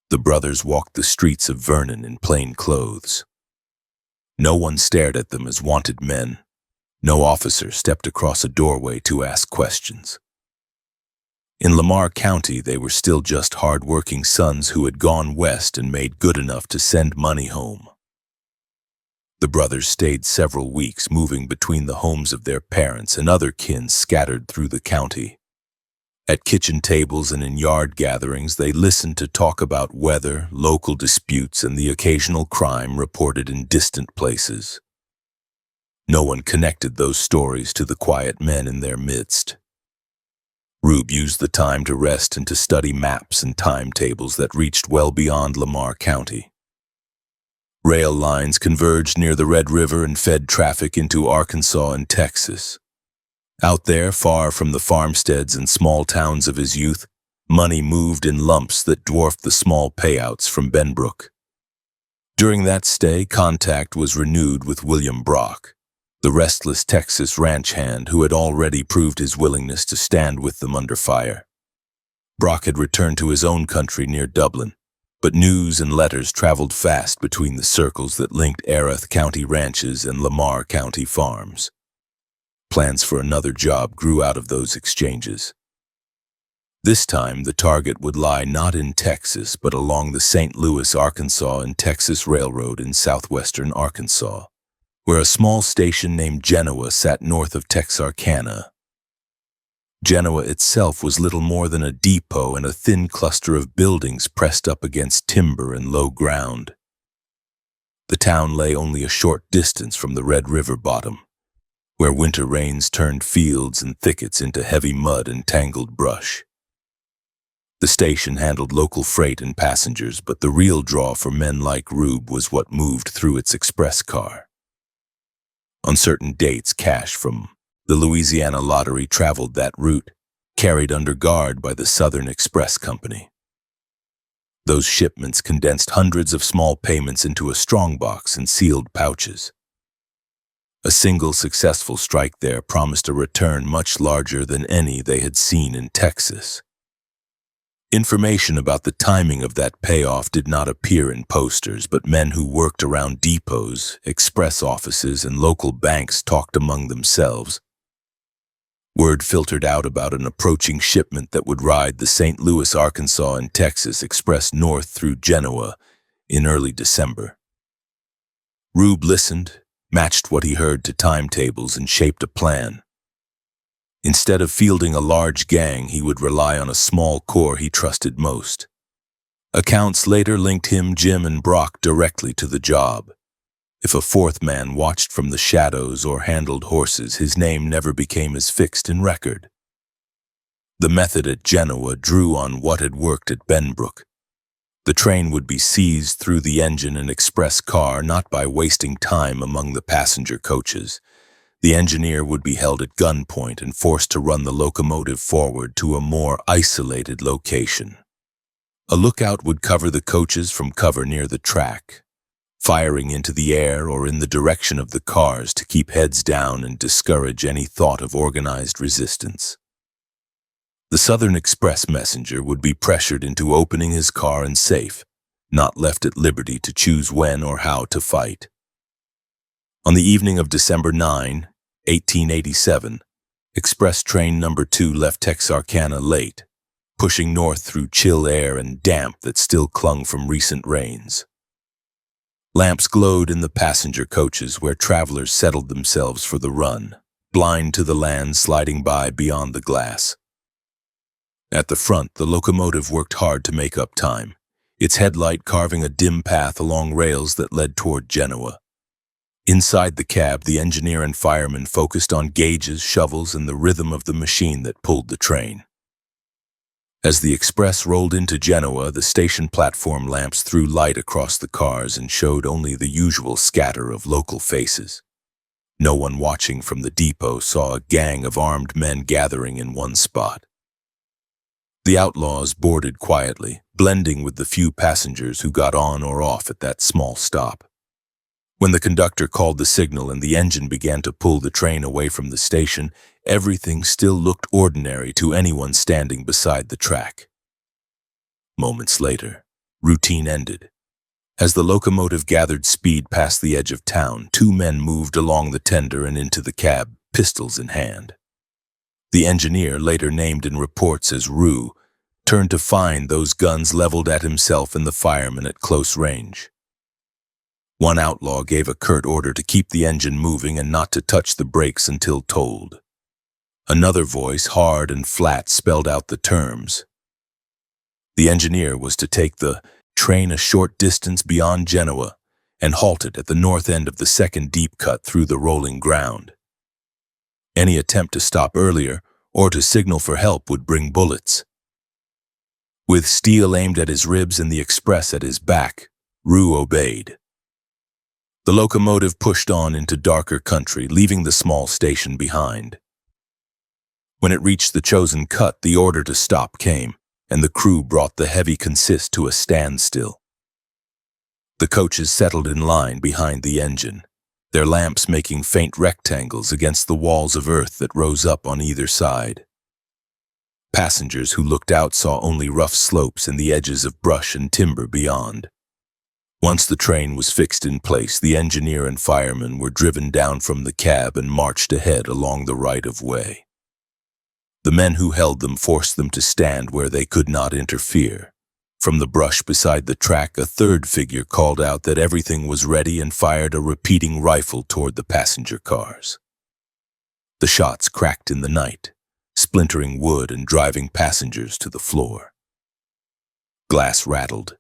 The brothers walked the streets of Vernon in plain clothes. No one stared at them as wanted men. No officer stepped across a doorway to ask questions. In Lamar County, they were still just hard-working sons who had gone west and made good enough to send money home. The brothers stayed several weeks, moving between the homes of their parents and other kin scattered through the county. At kitchen tables and in yard gatherings, they listened to talk about weather, local disputes, and the occasional crime reported in distant places. No one connected those stories to the quiet men in their midst. Rube used the time to rest and to study maps and timetables that reached well beyond Lamar County. Rail lines converged near the Red River and fed traffic into Arkansas and Texas. Out there, far from the farmsteads and small towns of his youth, money moved in lumps that dwarfed the small payouts from Benbrook. During that stay, contact was renewed with William Brock, the restless Texas ranch hand who had already proved his willingness to stand with them under fire. Brock had returned to his own country near Dublin, but news and letters traveled fast between the circles that linked Erath County ranches and Lamar County farms. Plans for another job grew out of those exchanges. This time, the target would lie not in Texas, but along the St. Louis, Arkansas and Texas Railroad in southwestern Arkansas, where a small station named Genoa sat north of Texarkana. Genoa itself was little more than a depot and a thin cluster of buildings pressed up against timber and low ground. The town lay only a short distance from the Red River bottom, where winter rains turned fields and thickets into heavy mud and tangled brush. The station handled local freight and passengers, but the real draw for men like Rube was what moved through its express car. On certain dates, cash from the Louisiana Lottery traveled that route, carried under guard by the Southern Express Company. Those shipments condensed hundreds of small payments into a strongbox and sealed pouches. A single successful strike there promised a return much larger than any they had seen in Texas. Information about the timing of that payoff did not appear in posters, but men who worked around depots, express offices, and local banks talked among themselves. Word filtered out about an approaching shipment that would ride the St. Louis, Arkansas and Texas Express north through Genoa in early December. Rube listened, matched what he heard to timetables, and shaped a plan. Instead of fielding a large gang, he would rely on a small corps he trusted most. Accounts later linked him, Jim, and Brock directly to the job. If a fourth man watched from the shadows or handled horses, his name never became as fixed in record. The method at Genoa drew on what had worked at Benbrook. The train would be seized through the engine and express car, not by wasting time among the passenger coaches. The engineer would be held at gunpoint and forced to run the locomotive forward to a more isolated location. A lookout would cover the coaches from cover near the track, firing into the air or in the direction of the cars to keep heads down and discourage any thought of organized resistance. The Southern Express messenger would be pressured into opening his car and safe, not left at liberty to choose when or how to fight. On the evening of December 9, 1887, Express Train No. 2 left Texarkana late, pushing north through chill air and damp that still clung from recent rains. Lamps glowed in the passenger coaches where travelers settled themselves for the run, blind to the land sliding by beyond the glass. At the front, the locomotive worked hard to make up time, its headlight carving a dim path along rails that led toward Genoa. Inside the cab, the engineer and fireman focused on gauges, shovels, and the rhythm of the machine that pulled the train. As the express rolled into Genoa, the station platform lamps threw light across the cars and showed only the usual scatter of local faces. No one watching from the depot saw a gang of armed men gathering in one spot. The outlaws boarded quietly, blending with the few passengers who got on or off at that small stop. When the conductor called the signal and the engine began to pull the train away from the station, everything still looked ordinary to anyone standing beside the track. Moments later, routine ended. As the locomotive gathered speed past the edge of town, two men moved along the tender and into the cab, pistols in hand. The engineer, later named in reports as Rue, turned to find those guns leveled at himself and the fireman at close range. One outlaw gave a curt order to keep the engine moving and not to touch the brakes until told. Another voice, hard and flat, spelled out the terms. The engineer was to take the train a short distance beyond Genoa and halt it at the north end of the second deep cut through the rolling ground. Any attempt to stop earlier or to signal for help would bring bullets. With steel aimed at his ribs and the express at his back, Rue obeyed. The locomotive pushed on into darker country, leaving the small station behind. When it reached the chosen cut, the order to stop came, and the crew brought the heavy consist to a standstill. The coaches settled in line behind the engine, their lamps making faint rectangles against the walls of earth that rose up on either side. Passengers who looked out saw only rough slopes and the edges of brush and timber beyond. Once the train was fixed in place, the engineer and fireman were driven down from the cab and marched ahead along the right-of-way. The men who held them forced them to stand where they could not interfere. From the brush beside the track, a third figure called out that everything was ready and fired a repeating rifle toward the passenger cars. The shots cracked in the night, splintering wood and driving passengers to the floor. Glass rattled.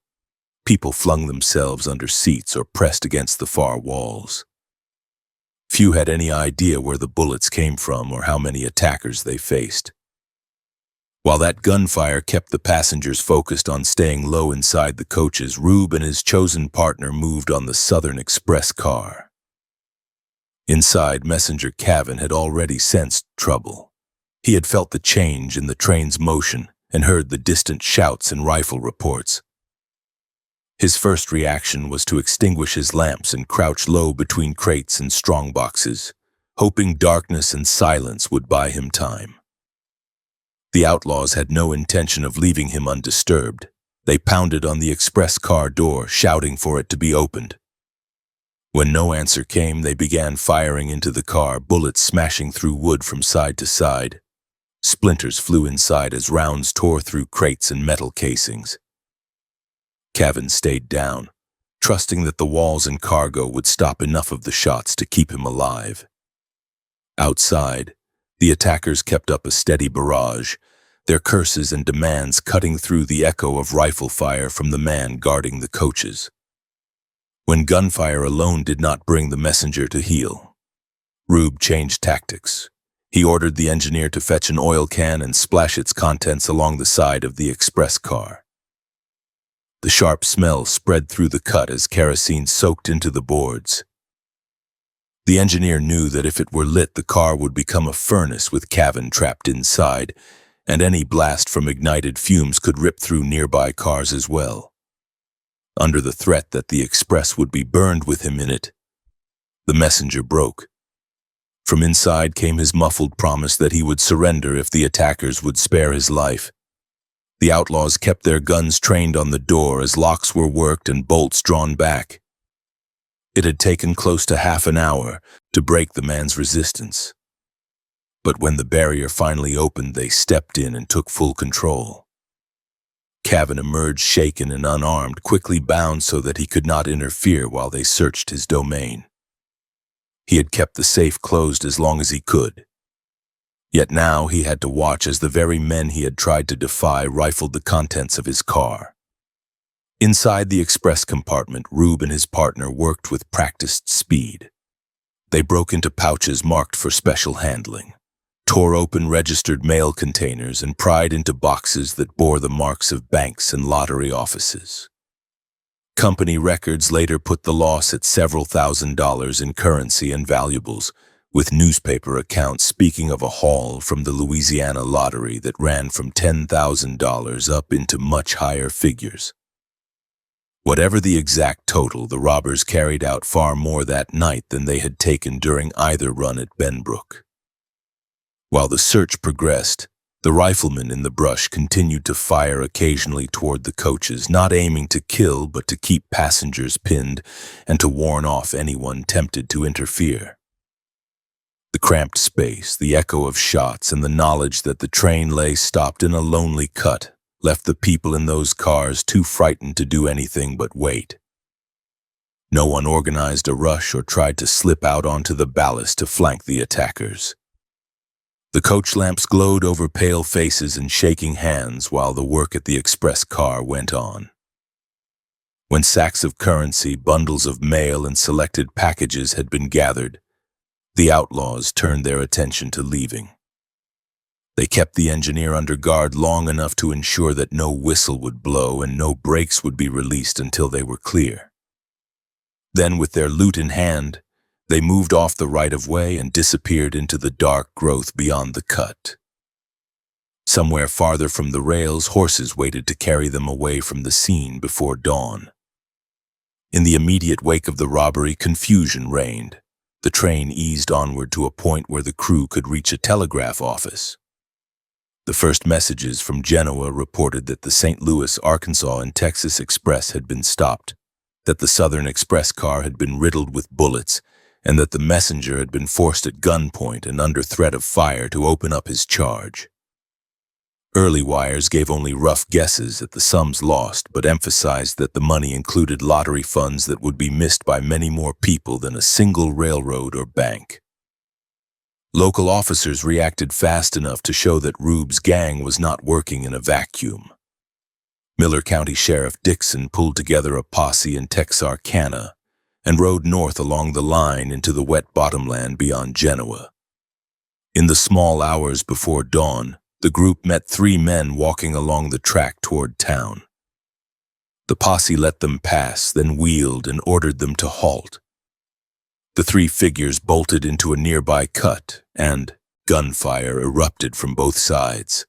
People flung themselves under seats or pressed against the far walls. Few had any idea where the bullets came from or how many attackers they faced. While that gunfire kept the passengers focused on staying low inside the coaches, Rube and his chosen partner moved on the Southern Express car. Inside, Messenger Cavan had already sensed trouble. He had felt the change in the train's motion and heard the distant shouts and rifle reports. His first reaction was to extinguish his lamps and crouch low between crates and strongboxes, hoping darkness and silence would buy him time. The outlaws had no intention of leaving him undisturbed. They pounded on the express car door, shouting for it to be opened. When no answer came, they began firing into the car, bullets smashing through wood from side to side. Splinters flew inside as rounds tore through crates and metal casings. Cavan stayed down, trusting that the walls and cargo would stop enough of the shots to keep him alive. Outside, the attackers kept up a steady barrage, their curses and demands cutting through the echo of rifle fire from the man guarding the coaches. When gunfire alone did not bring the messenger to heel, Rube changed tactics. He ordered the engineer to fetch an oil can and splash its contents along the side of the express car. The sharp smell spread through the cut as kerosene soaked into the boards. The engineer knew that if it were lit, the car would become a furnace with Cavan trapped inside, and any blast from ignited fumes could rip through nearby cars as well. Under the threat that the express would be burned with him in it, the messenger broke. From inside came his muffled promise that he would surrender if the attackers would spare his life. The outlaws kept their guns trained on the door as locks were worked and bolts drawn back. It had taken close to half an hour to break the man's resistance. But when the barrier finally opened, they stepped in and took full control. Cavan emerged shaken and unarmed, quickly bound so that he could not interfere while they searched his domain. He had kept the safe closed as long as he could. Yet now he had to watch as the very men he had tried to defy rifled the contents of his car. Inside the express compartment, Rube and his partner worked with practiced speed. They broke into pouches marked for special handling, tore open registered mail containers, and pried into boxes that bore the marks of banks and lottery offices. Company records later put the loss at several $1,000s in currency and valuables, with newspaper accounts speaking of a haul from the Louisiana lottery that ran from $10,000 up into much higher figures. Whatever the exact total, the robbers carried out far more that night than they had taken during either run at Benbrook. While the search progressed, the riflemen in the brush continued to fire occasionally toward the coaches, not aiming to kill but to keep passengers pinned and to warn off anyone tempted to interfere. The cramped space, the echo of shots, and the knowledge that the train lay stopped in a lonely cut left the people in those cars too frightened to do anything but wait. No one organized a rush or tried to slip out onto the ballast to flank the attackers. The coach lamps glowed over pale faces and shaking hands while the work at the express car went on. When sacks of currency, bundles of mail, and selected packages had been gathered, the outlaws turned their attention to leaving. They kept the engineer under guard long enough to ensure that no whistle would blow and no brakes would be released until they were clear. Then, with their loot in hand, they moved off the right-of-way and disappeared into the dark growth beyond the cut. Somewhere farther from the rails, horses waited to carry them away from the scene before dawn. In the immediate wake of the robbery, confusion reigned. The train eased onward to a point where the crew could reach a telegraph office. The first messages from Genoa reported that the St. Louis, Arkansas, and Texas Express had been stopped, that the Southern Express car had been riddled with bullets, and that the messenger had been forced at gunpoint and under threat of fire to open up his charge. Early wires gave only rough guesses at the sums lost, but emphasized that the money included lottery funds that would be missed by many more people than a single railroad or bank. Local officers reacted fast enough to show that Rube's gang was not working in a vacuum. Miller County Sheriff Dixon pulled together a posse in Texarkana and rode north along the line into the wet bottomland beyond Genoa. In the small hours before dawn, the group met 3 men walking along the track toward town. The posse let them pass, then wheeled and ordered them to halt. The 3 figures bolted into a nearby cut, and gunfire erupted from both sides.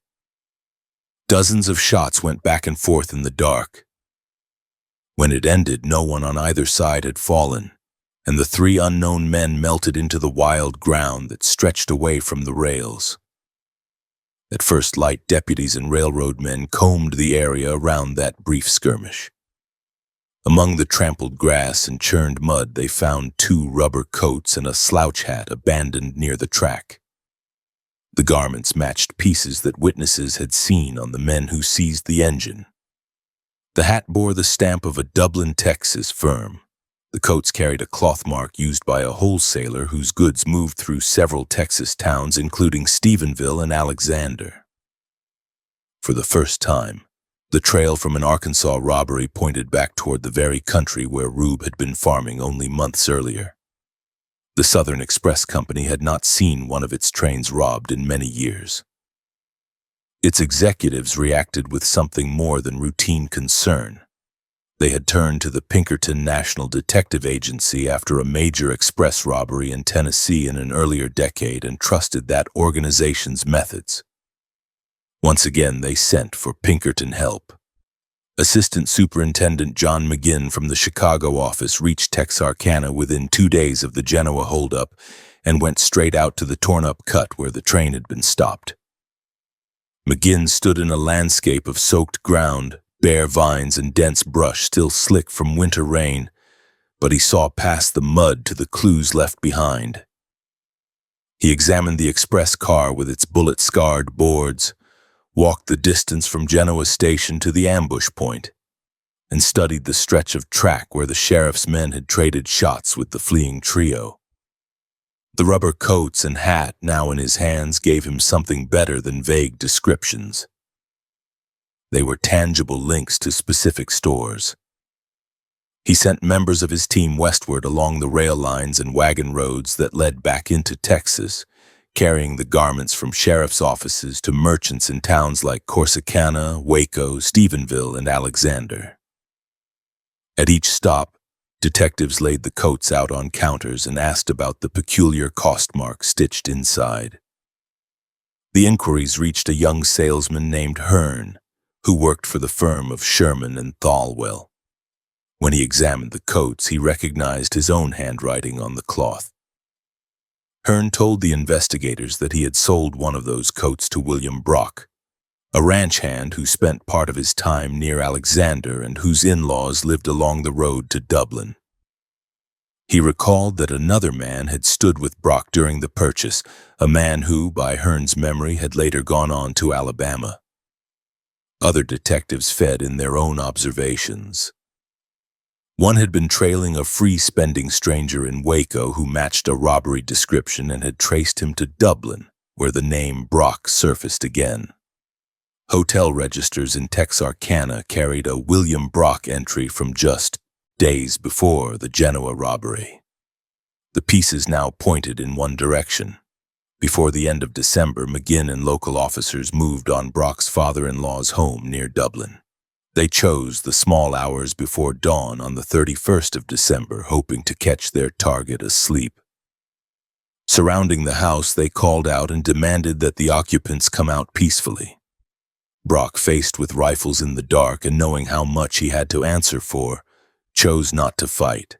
Dozens of shots went back and forth in the dark. When it ended, no one on either side had fallen, and the 3 unknown men melted into the wild ground that stretched away from the rails. At first light, deputies and railroad men combed the area around that brief skirmish. Among the trampled grass and churned mud, they found 2 rubber coats and a slouch hat abandoned near the track. The garments matched pieces that witnesses had seen on the men who seized the engine. The hat bore the stamp of a Dublin, Texas firm. The coats carried a cloth mark used by a wholesaler whose goods moved through several Texas towns, including Stephenville and Alexander. For the first time, the trail from an Arkansas robbery pointed back toward the very country where Rube had been farming only months earlier. The Southern Express Company had not seen one of its trains robbed in many years. Its executives reacted with something more than routine concern. They had turned to the Pinkerton National Detective Agency after a major express robbery in Tennessee in an earlier decade and trusted that organization's methods. Once again, they sent for Pinkerton help. Assistant Superintendent John McGinn from the Chicago office reached Texarkana within 2 days of the Genoa holdup and went straight out to the torn-up cut where the train had been stopped. McGinn stood in a landscape of soaked ground, bare vines and dense brush still slick from winter rain, but he saw past the mud to the clues left behind. He examined the express car with its bullet-scarred boards, walked the distance from Genoa Station to the ambush point, and studied the stretch of track where the sheriff's men had traded shots with the fleeing trio. The rubber coats and hat now in his hands gave him something better than vague descriptions. They were tangible links to specific stores. He sent members of his team westward along the rail lines and wagon roads that led back into Texas, carrying the garments from sheriff's offices to merchants in towns like Corsicana, Waco, Stephenville, and Alexander. At each stop, detectives laid the coats out on counters and asked about the peculiar cost mark stitched inside. The inquiries reached a young salesman named Hearn, who worked for the firm of Sherman and Thalwell. When he examined the coats, he recognized his own handwriting on the cloth. Hearn told the investigators that he had sold one of those coats to William Brock, a ranch hand who spent part of his time near Alexander and whose in-laws lived along the road to Dublin. He recalled that another man had stood with Brock during the purchase, a man who, by Hearn's memory, had later gone on to Alabama. Other detectives fed in their own observations. One had been trailing a free-spending stranger in Waco who matched a robbery description and had traced him to Dublin, where the name Brock surfaced again. Hotel registers in Texarkana carried a William Brock entry from just days before the Genoa robbery. The pieces now pointed in one direction. Before the end of December, McGinn and local officers moved on Brock's father-in-law's home near Dublin. They chose the small hours before dawn on the 31st of December, hoping to catch their target asleep. Surrounding the house, they called out and demanded that the occupants come out peacefully. Brock, faced with rifles in the dark and knowing how much he had to answer for, chose not to fight.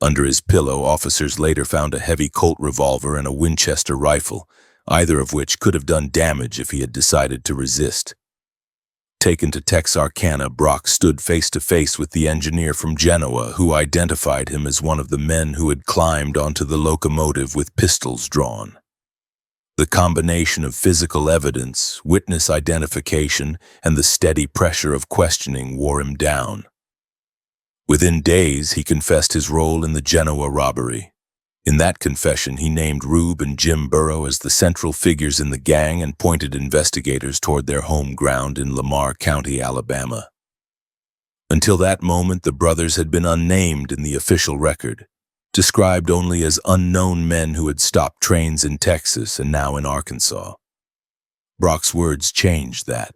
Under his pillow, officers later found a heavy Colt revolver and a Winchester rifle, either of which could have done damage if he had decided to resist. Taken to Texarkana, Brock stood face to face with the engineer from Genoa, who identified him as one of the men who had climbed onto the locomotive with pistols drawn. The combination of physical evidence, witness identification, and the steady pressure of questioning wore him down. Within days, he confessed his role in the Genoa robbery. In that confession, he named Rube and Jim Burrow as the central figures in the gang and pointed investigators toward their home ground in Lamar County, Alabama. Until that moment, the brothers had been unnamed in the official record, described only as unknown men who had stopped trains in Texas and now in Arkansas. Brock's words changed that.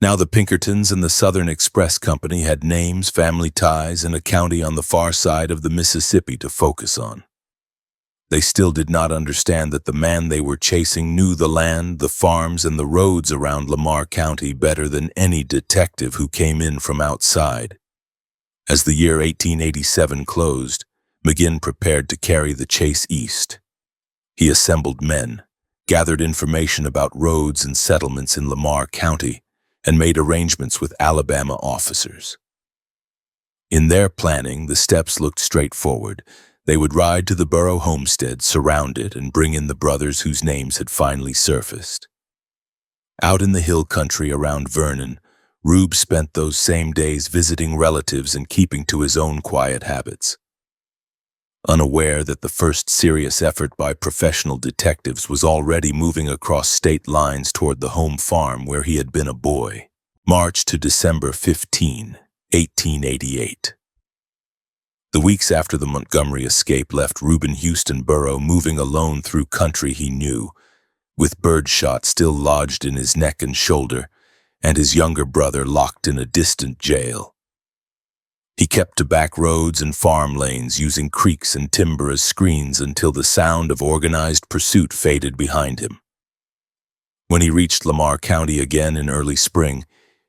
Now the Pinkertons and the Southern Express Company had names, family ties, and a county on the far side of the Mississippi to focus on. They still did not understand that the man they were chasing knew the land, the farms, and the roads around Lamar County better than any detective who came in from outside. As the year 1887 closed, McGinn prepared to carry the chase east. He assembled men, gathered information about roads and settlements in Lamar County, and made arrangements with Alabama officers. In their planning, the steps looked straightforward. They would ride to the Burrow homestead, surround it, and bring in the brothers whose names had finally surfaced. Out in the hill country around Vernon, Rube spent those same days visiting relatives and keeping to his own quiet habits. Unaware that the first serious effort by professional detectives was already moving across state lines toward the home farm where he had been a boy. March to December 15, 1888. The weeks after the Montgomery escape left Reuben Houston Burrow moving alone through country he knew, with birdshot still lodged in his neck and shoulder, and his younger brother locked in a distant jail. He kept to back roads and farm lanes, using creeks and timber as screens until the sound of organized pursuit faded behind him. When he reached Lamar County again in early spring,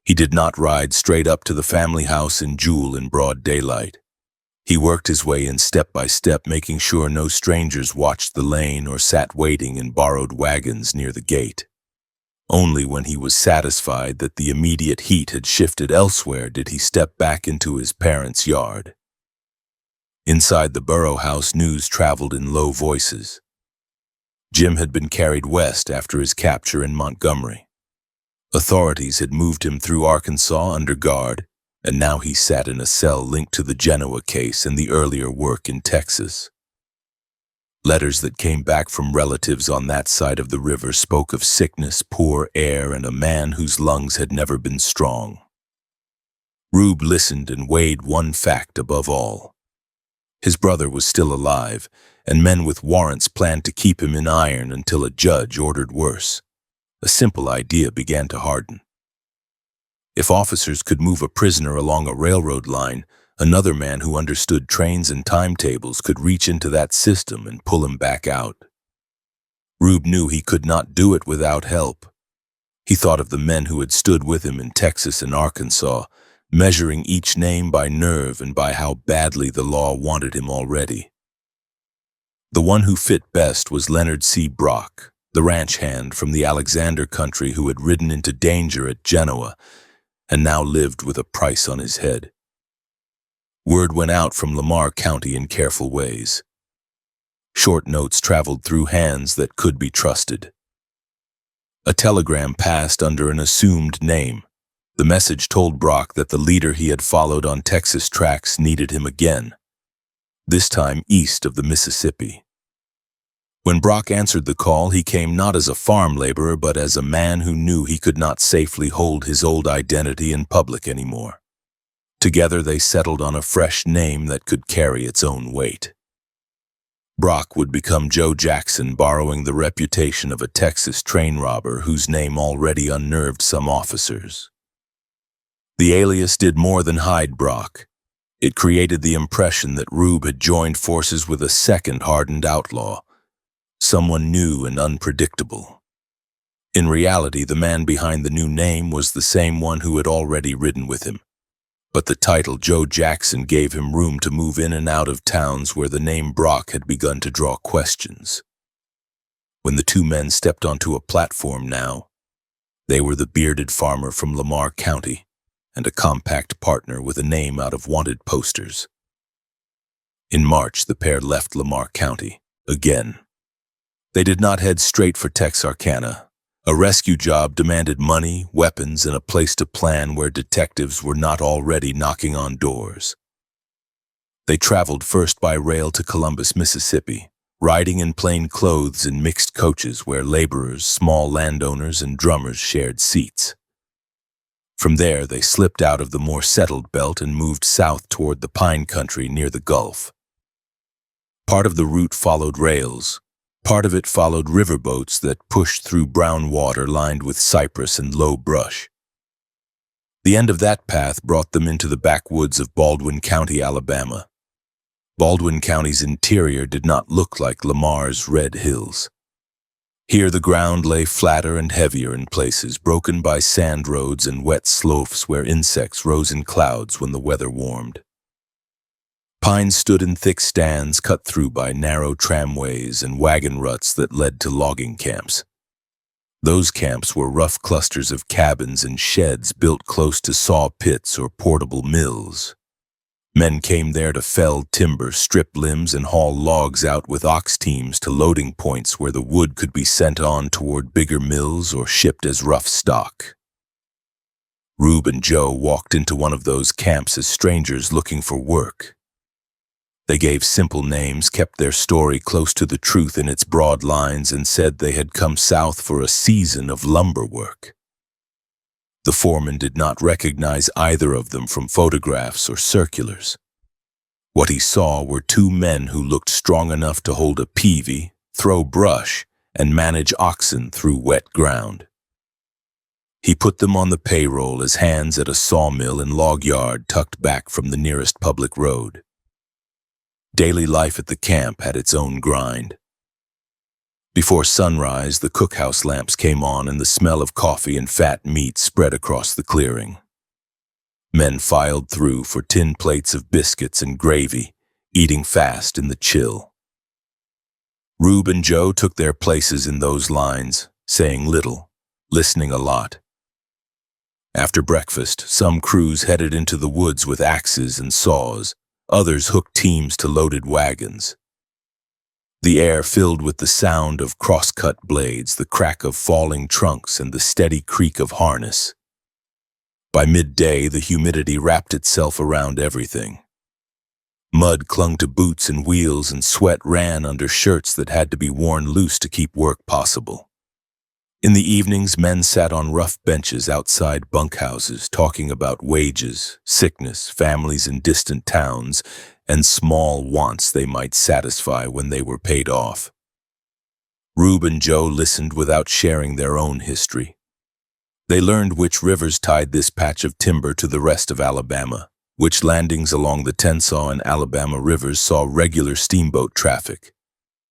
he did not ride straight up to the family house in Jewel in broad daylight. He worked his way in step by step, making sure no strangers watched the lane or sat waiting in borrowed wagons near the gate. Only when he was satisfied that the immediate heat had shifted elsewhere did he step back into his parents' yard. Inside the Burrow house, news traveled in low voices. Jim had been carried west after his capture in Montgomery. Authorities had moved him through Arkansas under guard, and now he sat in a cell linked to the Genoa case and the earlier work in Texas. Letters that came back from relatives on that side of the river spoke of sickness, poor air, and a man whose lungs had never been strong. Rube listened and weighed one fact above all. His brother was still alive, and men with warrants planned to keep him in iron until a judge ordered worse. A simple idea began to harden. If officers could move a prisoner along a railroad line, another man who understood trains and timetables could reach into that system and pull him back out. Rube knew he could not do it without help. He thought of the men who had stood with him in Texas and Arkansas, measuring each name by nerve and by how badly the law wanted him already. The one who fit best was Leonard C. Brock, the ranch hand from the Alexander country who had ridden into danger at Genoa and now lived with a price on his head. Word went out from Lamar County in careful ways. Short notes traveled through hands that could be trusted. A telegram passed under an assumed name. The message told Brock that the leader he had followed on Texas tracks needed him again, this time east of the Mississippi. When Brock answered the call, he came not as a farm laborer, but as a man who knew he could not safely hold his old identity in public anymore. Together they settled on a fresh name that could carry its own weight. Brock would become Joe Jackson, borrowing the reputation of a Texas train robber whose name already unnerved some officers. The alias did more than hide Brock. It created the impression that Rube had joined forces with a second hardened outlaw, someone new and unpredictable. In reality, the man behind the new name was the same one who had already ridden with him, but the title Joe Jackson gave him room to move in and out of towns where the name Brock had begun to draw questions. When the two men stepped onto a platform now, they were the bearded farmer from Lamar County and a compact partner with a name out of wanted posters. In March, the pair left Lamar County again. They did not head straight for Texarkana. A rescue job demanded money, weapons, and a place to plan where detectives were not already knocking on doors. They traveled first by rail to Columbus, Mississippi, riding in plain clothes in mixed coaches where laborers, small landowners, and drummers shared seats. From there, they slipped out of the more settled belt and moved south toward the pine country near the Gulf. Part of the route followed rails. Part of it followed riverboats that pushed through brown water lined with cypress and low brush. The end of that path brought them into the backwoods of Baldwin County, Alabama. Baldwin County's interior did not look like Lamar's red hills. Here the ground lay flatter and heavier in places, broken by sand roads and wet sloughs where insects rose in clouds when the weather warmed. Pines stood in thick stands cut through by narrow tramways and wagon ruts that led to logging camps. Those camps were rough clusters of cabins and sheds built close to saw pits or portable mills. Men came there to fell timber, strip limbs, and haul logs out with ox teams to loading points where the wood could be sent on toward bigger mills or shipped as rough stock. Rube and Joe walked into one of those camps as strangers looking for work. They gave simple names, kept their story close to the truth in its broad lines, and said they had come south for a season of lumber work. The foreman did not recognize either of them from photographs or circulars. What he saw were two men who looked strong enough to hold a peavey, throw brush, and manage oxen through wet ground. He put them on the payroll as hands at a sawmill and log yard tucked back from the nearest public road. Daily life at the camp had its own grind. Before sunrise, the cookhouse lamps came on and the smell of coffee and fat meat spread across the clearing. Men filed through for tin plates of biscuits and gravy, eating fast in the chill. Rube and Joe took their places in those lines, saying little, listening a lot. After breakfast, some crews headed into the woods with axes and saws. Others hooked teams to loaded wagons. The air filled with the sound of cross-cut blades, the crack of falling trunks, and the steady creak of harness. By midday, the humidity wrapped itself around everything. Mud clung to boots and wheels, and sweat ran under shirts that had to be worn loose to keep work possible. In the evenings, men sat on rough benches outside bunkhouses, talking about wages, sickness, families in distant towns, and small wants they might satisfy when they were paid off. Rube and Joe listened without sharing their own history. They learned which rivers tied this patch of timber to the rest of Alabama, which landings along the Tensaw and Alabama rivers saw regular steamboat traffic,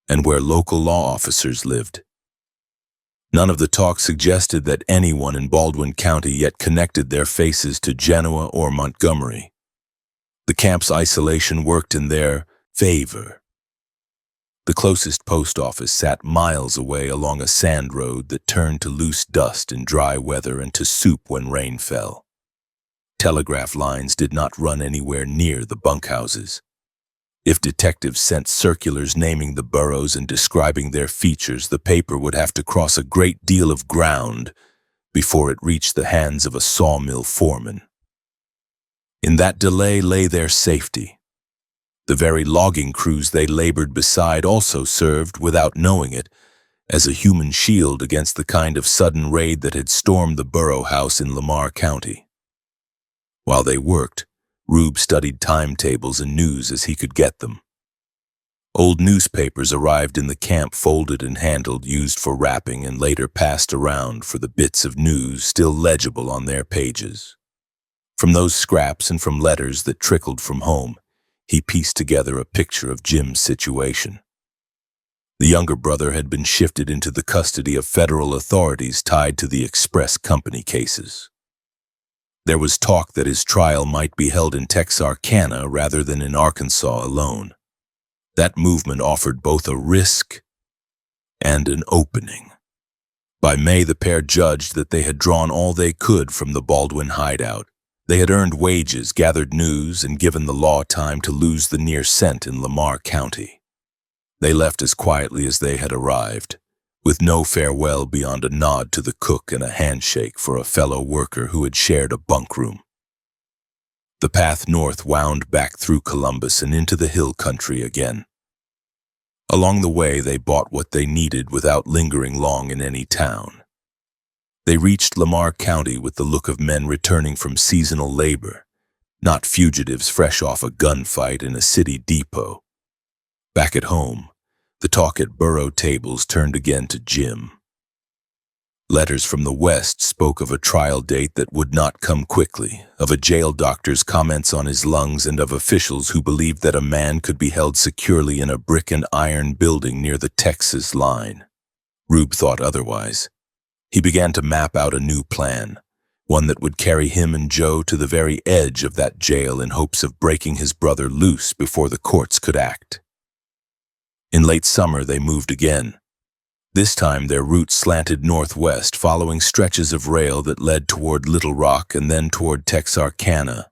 and where local law officers lived. None of the talk suggested that anyone in Baldwin County yet connected their faces to Genoa or Montgomery. The camp's isolation worked in their favor. The closest post office sat miles away along a sand road that turned to loose dust in dry weather and to soup when rain fell. Telegraph lines did not run anywhere near the bunkhouses. If detectives sent circulars naming the boroughs and describing their features, the paper would have to cross a great deal of ground before it reached the hands of a sawmill foreman. In that delay lay their safety. The very logging crews they labored beside also served, without knowing it, as a human shield against the kind of sudden raid that had stormed the Burrow house in Lamar County. While they worked, Rube studied timetables and news as he could get them. Old newspapers arrived in the camp folded and handled, used for wrapping, and later passed around for the bits of news still legible on their pages. From those scraps and from letters that trickled from home, he pieced together a picture of Jim's situation. The younger brother had been shifted into the custody of federal authorities tied to the express company cases. There was talk that his trial might be held in Texarkana rather than in Arkansas alone. That movement offered both a risk and an opening. By May, the pair judged that they had drawn all they could from the Baldwin hideout. They had earned wages, gathered news, and given the law time to lose the near cent in Lamar County. They left as quietly as they had arrived, with no farewell beyond a nod to the cook and a handshake for a fellow worker who had shared a bunk room. The path north wound back through Columbus and into the hill country again. Along the way, they bought what they needed without lingering long in any town. They reached Lamar County with the look of men returning from seasonal labor, not fugitives fresh off a gunfight in a city depot. Back at home, the talk at Burrow tables turned again to Jim. Letters from the West spoke of a trial date that would not come quickly, of a jail doctor's comments on his lungs, and of officials who believed that a man could be held securely in a brick and iron building near the Texas line. Rube thought otherwise. He began to map out a new plan, one that would carry him and Joe to the very edge of that jail in hopes of breaking his brother loose before the courts could act. In late summer, they moved again. This time, their route slanted northwest, following stretches of rail that led toward Little Rock and then toward Texarkana.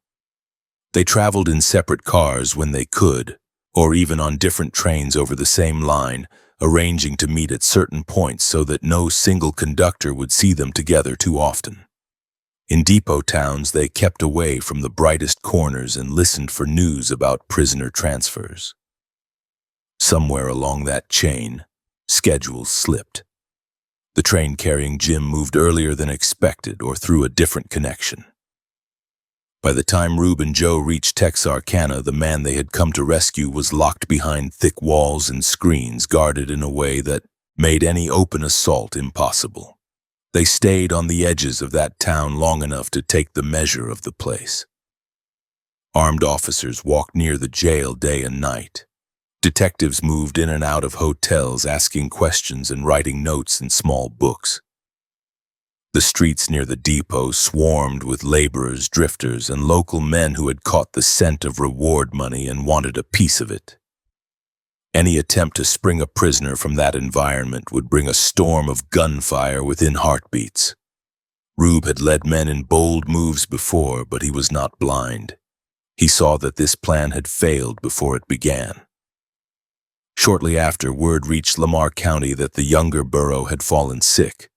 They traveled in separate cars when they could, or even on different trains over the same line, arranging to meet at certain points so that no single conductor would see them together too often. In depot towns, they kept away from the brightest corners and listened for news about prisoner transfers. Somewhere along that chain, schedules slipped. The train carrying Jim moved earlier than expected or through a different connection. By the time Rube and Joe reached Texarkana, the man they had come to rescue was locked behind thick walls and screens, guarded in a way that made any open assault impossible. They stayed on the edges of that town long enough to take the measure of the place. Armed officers walked near the jail day and night. Detectives moved in and out of hotels, asking questions and writing notes in small books. The streets near the depot swarmed with laborers, drifters, and local men who had caught the scent of reward money and wanted a piece of it. Any attempt to spring a prisoner from that environment would bring a storm of gunfire within heartbeats. Rube had led men in bold moves before, but he was not blind. He saw that this plan had failed before it began. Shortly after, word reached Lamar County that the younger Burrow had fallen sick.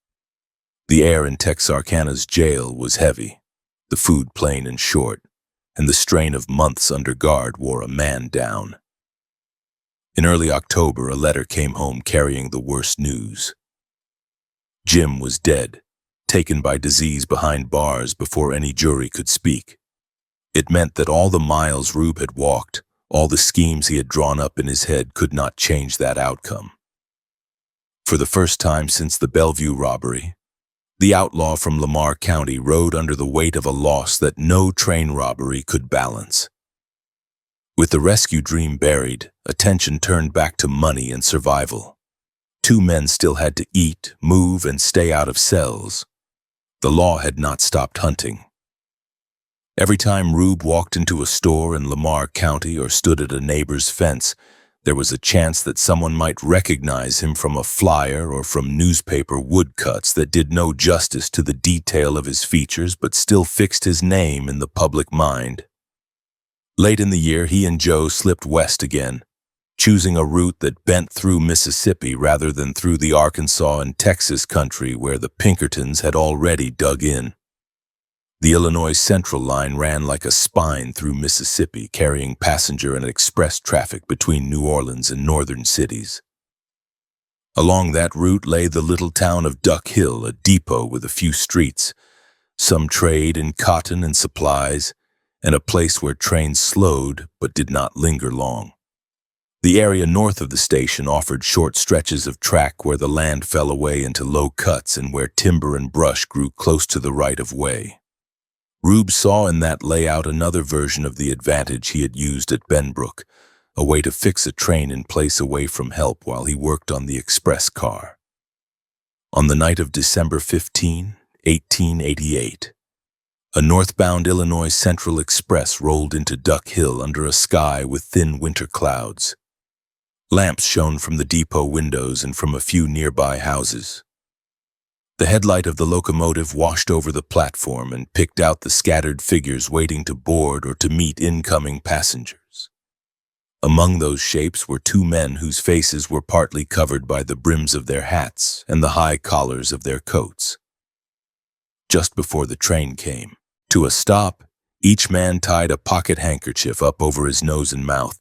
The air in Texarkana's jail was heavy, the food plain and short, and the strain of months under guard wore a man down. In early October, a letter came home carrying the worst news. Jim was dead, taken by disease behind bars before any jury could speak. It meant that all the miles Rube had walked, all the schemes he had drawn up in his head could not change that outcome. For the first time since the Bellevue robbery, the outlaw from Lamar County rode under the weight of a loss that no train robbery could balance. With the rescue dream buried, attention turned back to money and survival. Two men still had to eat, move, and stay out of cells. The law had not stopped hunting. Every time Rube walked into a store in Lamar County or stood at a neighbor's fence, there was a chance that someone might recognize him from a flyer or from newspaper woodcuts that did no justice to the detail of his features but still fixed his name in the public mind. Late in the year, he and Joe slipped west again, choosing a route that bent through Mississippi rather than through the Arkansas and Texas country where the Pinkertons had already dug in. The Illinois Central line ran like a spine through Mississippi, carrying passenger and express traffic between New Orleans and northern cities. Along that route lay the little town of Duck Hill, a depot with a few streets, some trade in cotton and supplies, and a place where trains slowed but did not linger long. The area north of the station offered short stretches of track where the land fell away into low cuts and where timber and brush grew close to the right-of-way. Rube saw in that layout another version of the advantage he had used at Benbrook, a way to fix a train in place away from help while he worked on the express car. On the night of December 15, 1888, a northbound Illinois Central Express rolled into Duck Hill under a sky with thin winter clouds. Lamps shone from the depot windows and from a few nearby houses. The headlight of the locomotive washed over the platform and picked out the scattered figures waiting to board or to meet incoming passengers. Among those shapes were two men whose faces were partly covered by the brims of their hats and the high collars of their coats. Just before the train came to a stop, each man tied a pocket handkerchief up over his nose and mouth,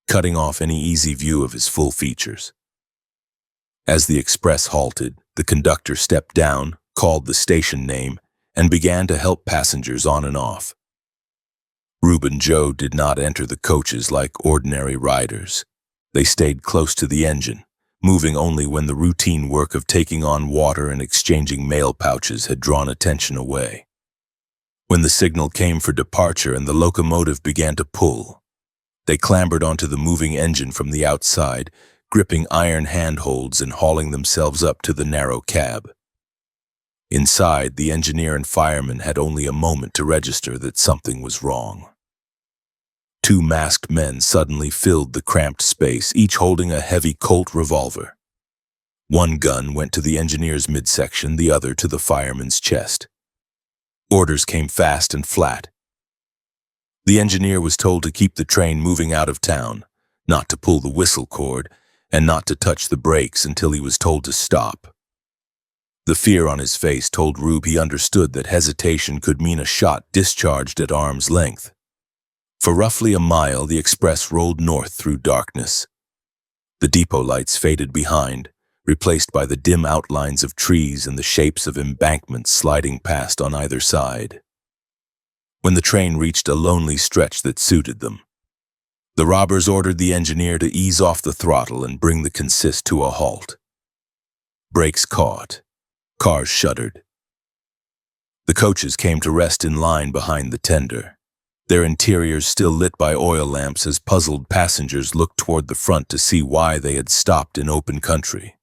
cutting off any easy view of his full features. As the express halted, the conductor stepped down, called the station name, and began to help passengers on and off. Rube and Joe did not enter the coaches like ordinary riders. They stayed close to the engine, moving only when the routine work of taking on water and exchanging mail pouches had drawn attention away. When the signal came for departure and the locomotive began to pull, they clambered onto the moving engine from the outside, gripping iron handholds and hauling themselves up to the narrow cab. Inside, the engineer and fireman had only a moment to register that something was wrong. Two masked men suddenly filled the cramped space, each holding a heavy Colt revolver. One gun went to the engineer's midsection, the other to the fireman's chest. Orders came fast and flat. The engineer was told to keep the train moving out of town, not to pull the whistle cord, and not to touch the brakes until he was told to stop. The fear on his face told Rube he understood that hesitation could mean a shot discharged at arm's length. For roughly a mile, the express rolled north through darkness. The depot lights faded behind, replaced by the dim outlines of trees and the shapes of embankments sliding past on either side. When the train reached a lonely stretch that suited them, the robbers ordered the engineer to ease off the throttle and bring the consist to a halt. Brakes caught. Cars shuddered. The coaches came to rest in line behind the tender, their interiors still lit by oil lamps as puzzled passengers looked toward the front to see why they had stopped in open country.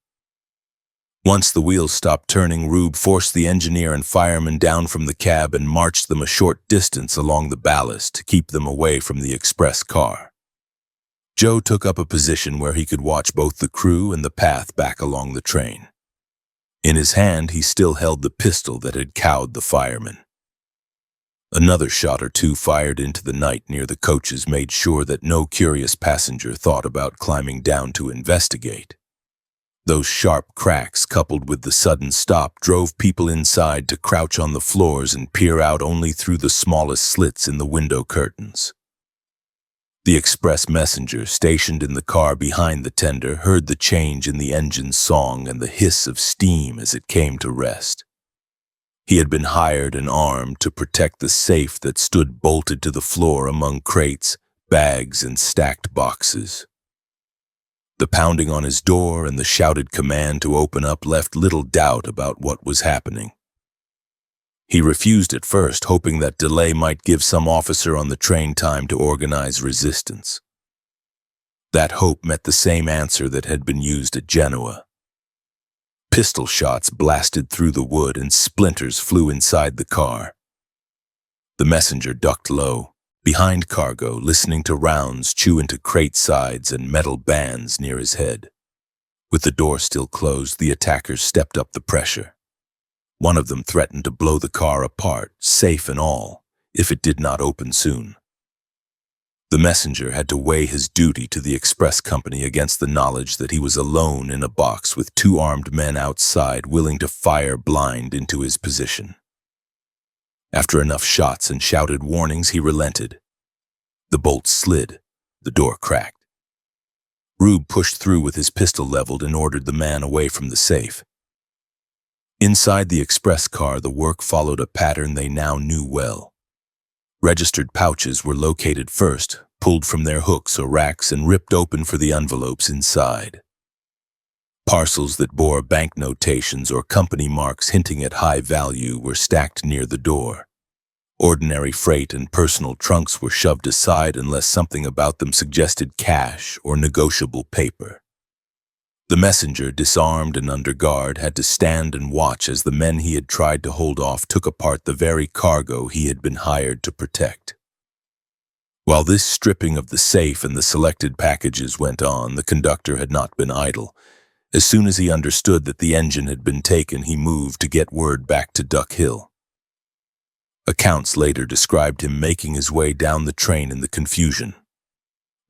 Once the wheels stopped turning, Rube forced the engineer and fireman down from the cab and marched them a short distance along the ballast to keep them away from the express car. Joe took up a position where he could watch both the crew and the path back along the train. In his hand, he still held the pistol that had cowed the fireman. Another shot or two fired into the night near the coaches made sure that no curious passenger thought about climbing down to investigate. Those sharp cracks, coupled with the sudden stop, drove people inside to crouch on the floors and peer out only through the smallest slits in the window curtains. The express messenger stationed in the car behind the tender heard the change in the engine's song and the hiss of steam as it came to rest. He had been hired and armed to protect the safe that stood bolted to the floor among crates, bags, and stacked boxes. The pounding on his door and the shouted command to open up left little doubt about what was happening. He refused at first, hoping that delay might give some officer on the train time to organize resistance. That hope met the same answer that had been used at Genoa. Pistol shots blasted through the wood and splinters flew inside the car. The messenger ducked low, behind cargo, listening to rounds chew into crate sides and metal bands near his head. With the door still closed, the attackers stepped up the pressure. One of them threatened to blow the car apart, safe and all, if it did not open soon. The messenger had to weigh his duty to the express company against the knowledge that he was alone in a box with two armed men outside willing to fire blind into his position. After enough shots and shouted warnings, he relented. The bolt slid, the door cracked. Rube pushed through with his pistol leveled and ordered the man away from the safe. Inside the express car, the work followed a pattern they now knew well. Registered pouches were located first, pulled from their hooks or racks and ripped open for the envelopes inside. Parcels that bore bank notations or company marks hinting at high value were stacked near the door. Ordinary freight and personal trunks were shoved aside unless something about them suggested cash or negotiable paper. The messenger, disarmed and under guard, had to stand and watch as the men he had tried to hold off took apart the very cargo he had been hired to protect. While this stripping of the safe and the selected packages went on, the conductor had not been idle. As soon as he understood that the engine had been taken, he moved to get word back to Duck Hill. Accounts later described him making his way down the train in the confusion,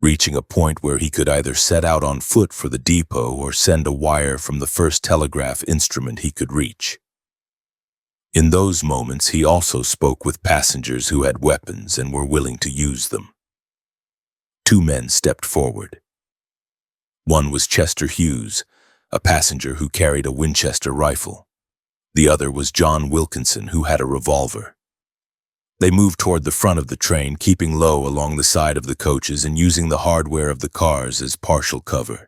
reaching a point where he could either set out on foot for the depot or send a wire from the first telegraph instrument he could reach. In those moments, he also spoke with passengers who had weapons and were willing to use them. Two men stepped forward. One was Chester Hughes, a passenger who carried a Winchester rifle. The other was John Wilkinson, who had a revolver. They moved toward the front of the train, keeping low along the side of the coaches and using the hardware of the cars as partial cover.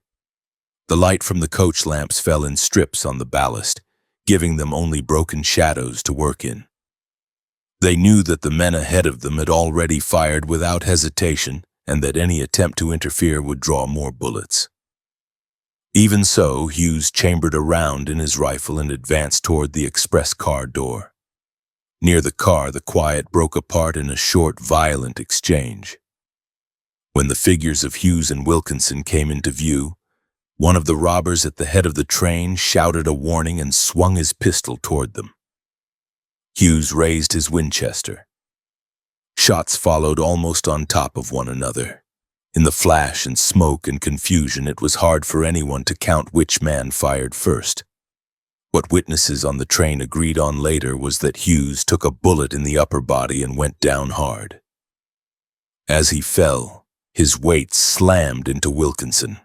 The light from the coach lamps fell in strips on the ballast, giving them only broken shadows to work in. They knew that the men ahead of them had already fired without hesitation and that any attempt to interfere would draw more bullets. Even so, Hughes chambered a round in his rifle and advanced toward the express car door. Near the car, the quiet broke apart in a short, violent exchange. When the figures of Hughes and Wilkinson came into view, one of the robbers at the head of the train shouted a warning and swung his pistol toward them. Hughes raised his Winchester. Shots followed almost on top of one another. In the flash and smoke and confusion, it was hard for anyone to count which man fired first. What witnesses on the train agreed on later was that Hughes took a bullet in the upper body and went down hard. As he fell, his weight slammed into Wilkinson.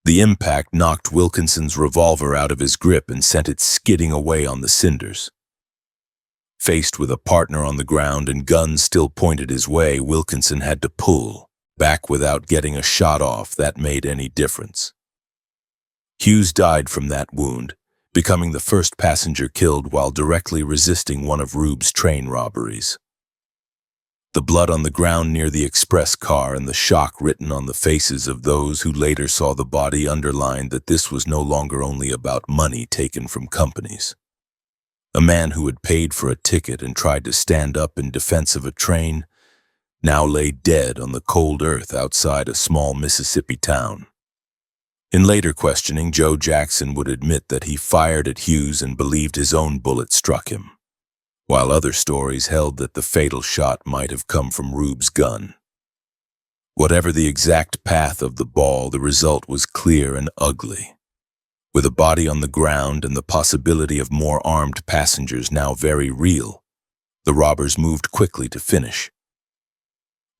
The impact knocked Wilkinson's revolver out of his grip and sent it skidding away on the cinders. Faced with a partner on the ground and guns still pointed his way, Wilkinson had to pull back without getting a shot off that made any difference. Hughes died from that wound, becoming the first passenger killed while directly resisting one of Rube's train robberies. The blood on the ground near the express car and the shock written on the faces of those who later saw the body underlined that this was no longer only about money taken from companies. A man who had paid for a ticket and tried to stand up in defense of a train now lay dead on the cold earth outside a small Mississippi town. In later questioning, Joe Jackson would admit that he fired at Hughes and believed his own bullet struck him, while other stories held that the fatal shot might have come from Rube's gun. Whatever the exact path of the ball, the result was clear and ugly. With a body on the ground and the possibility of more armed passengers now very real, the robbers moved quickly to finish.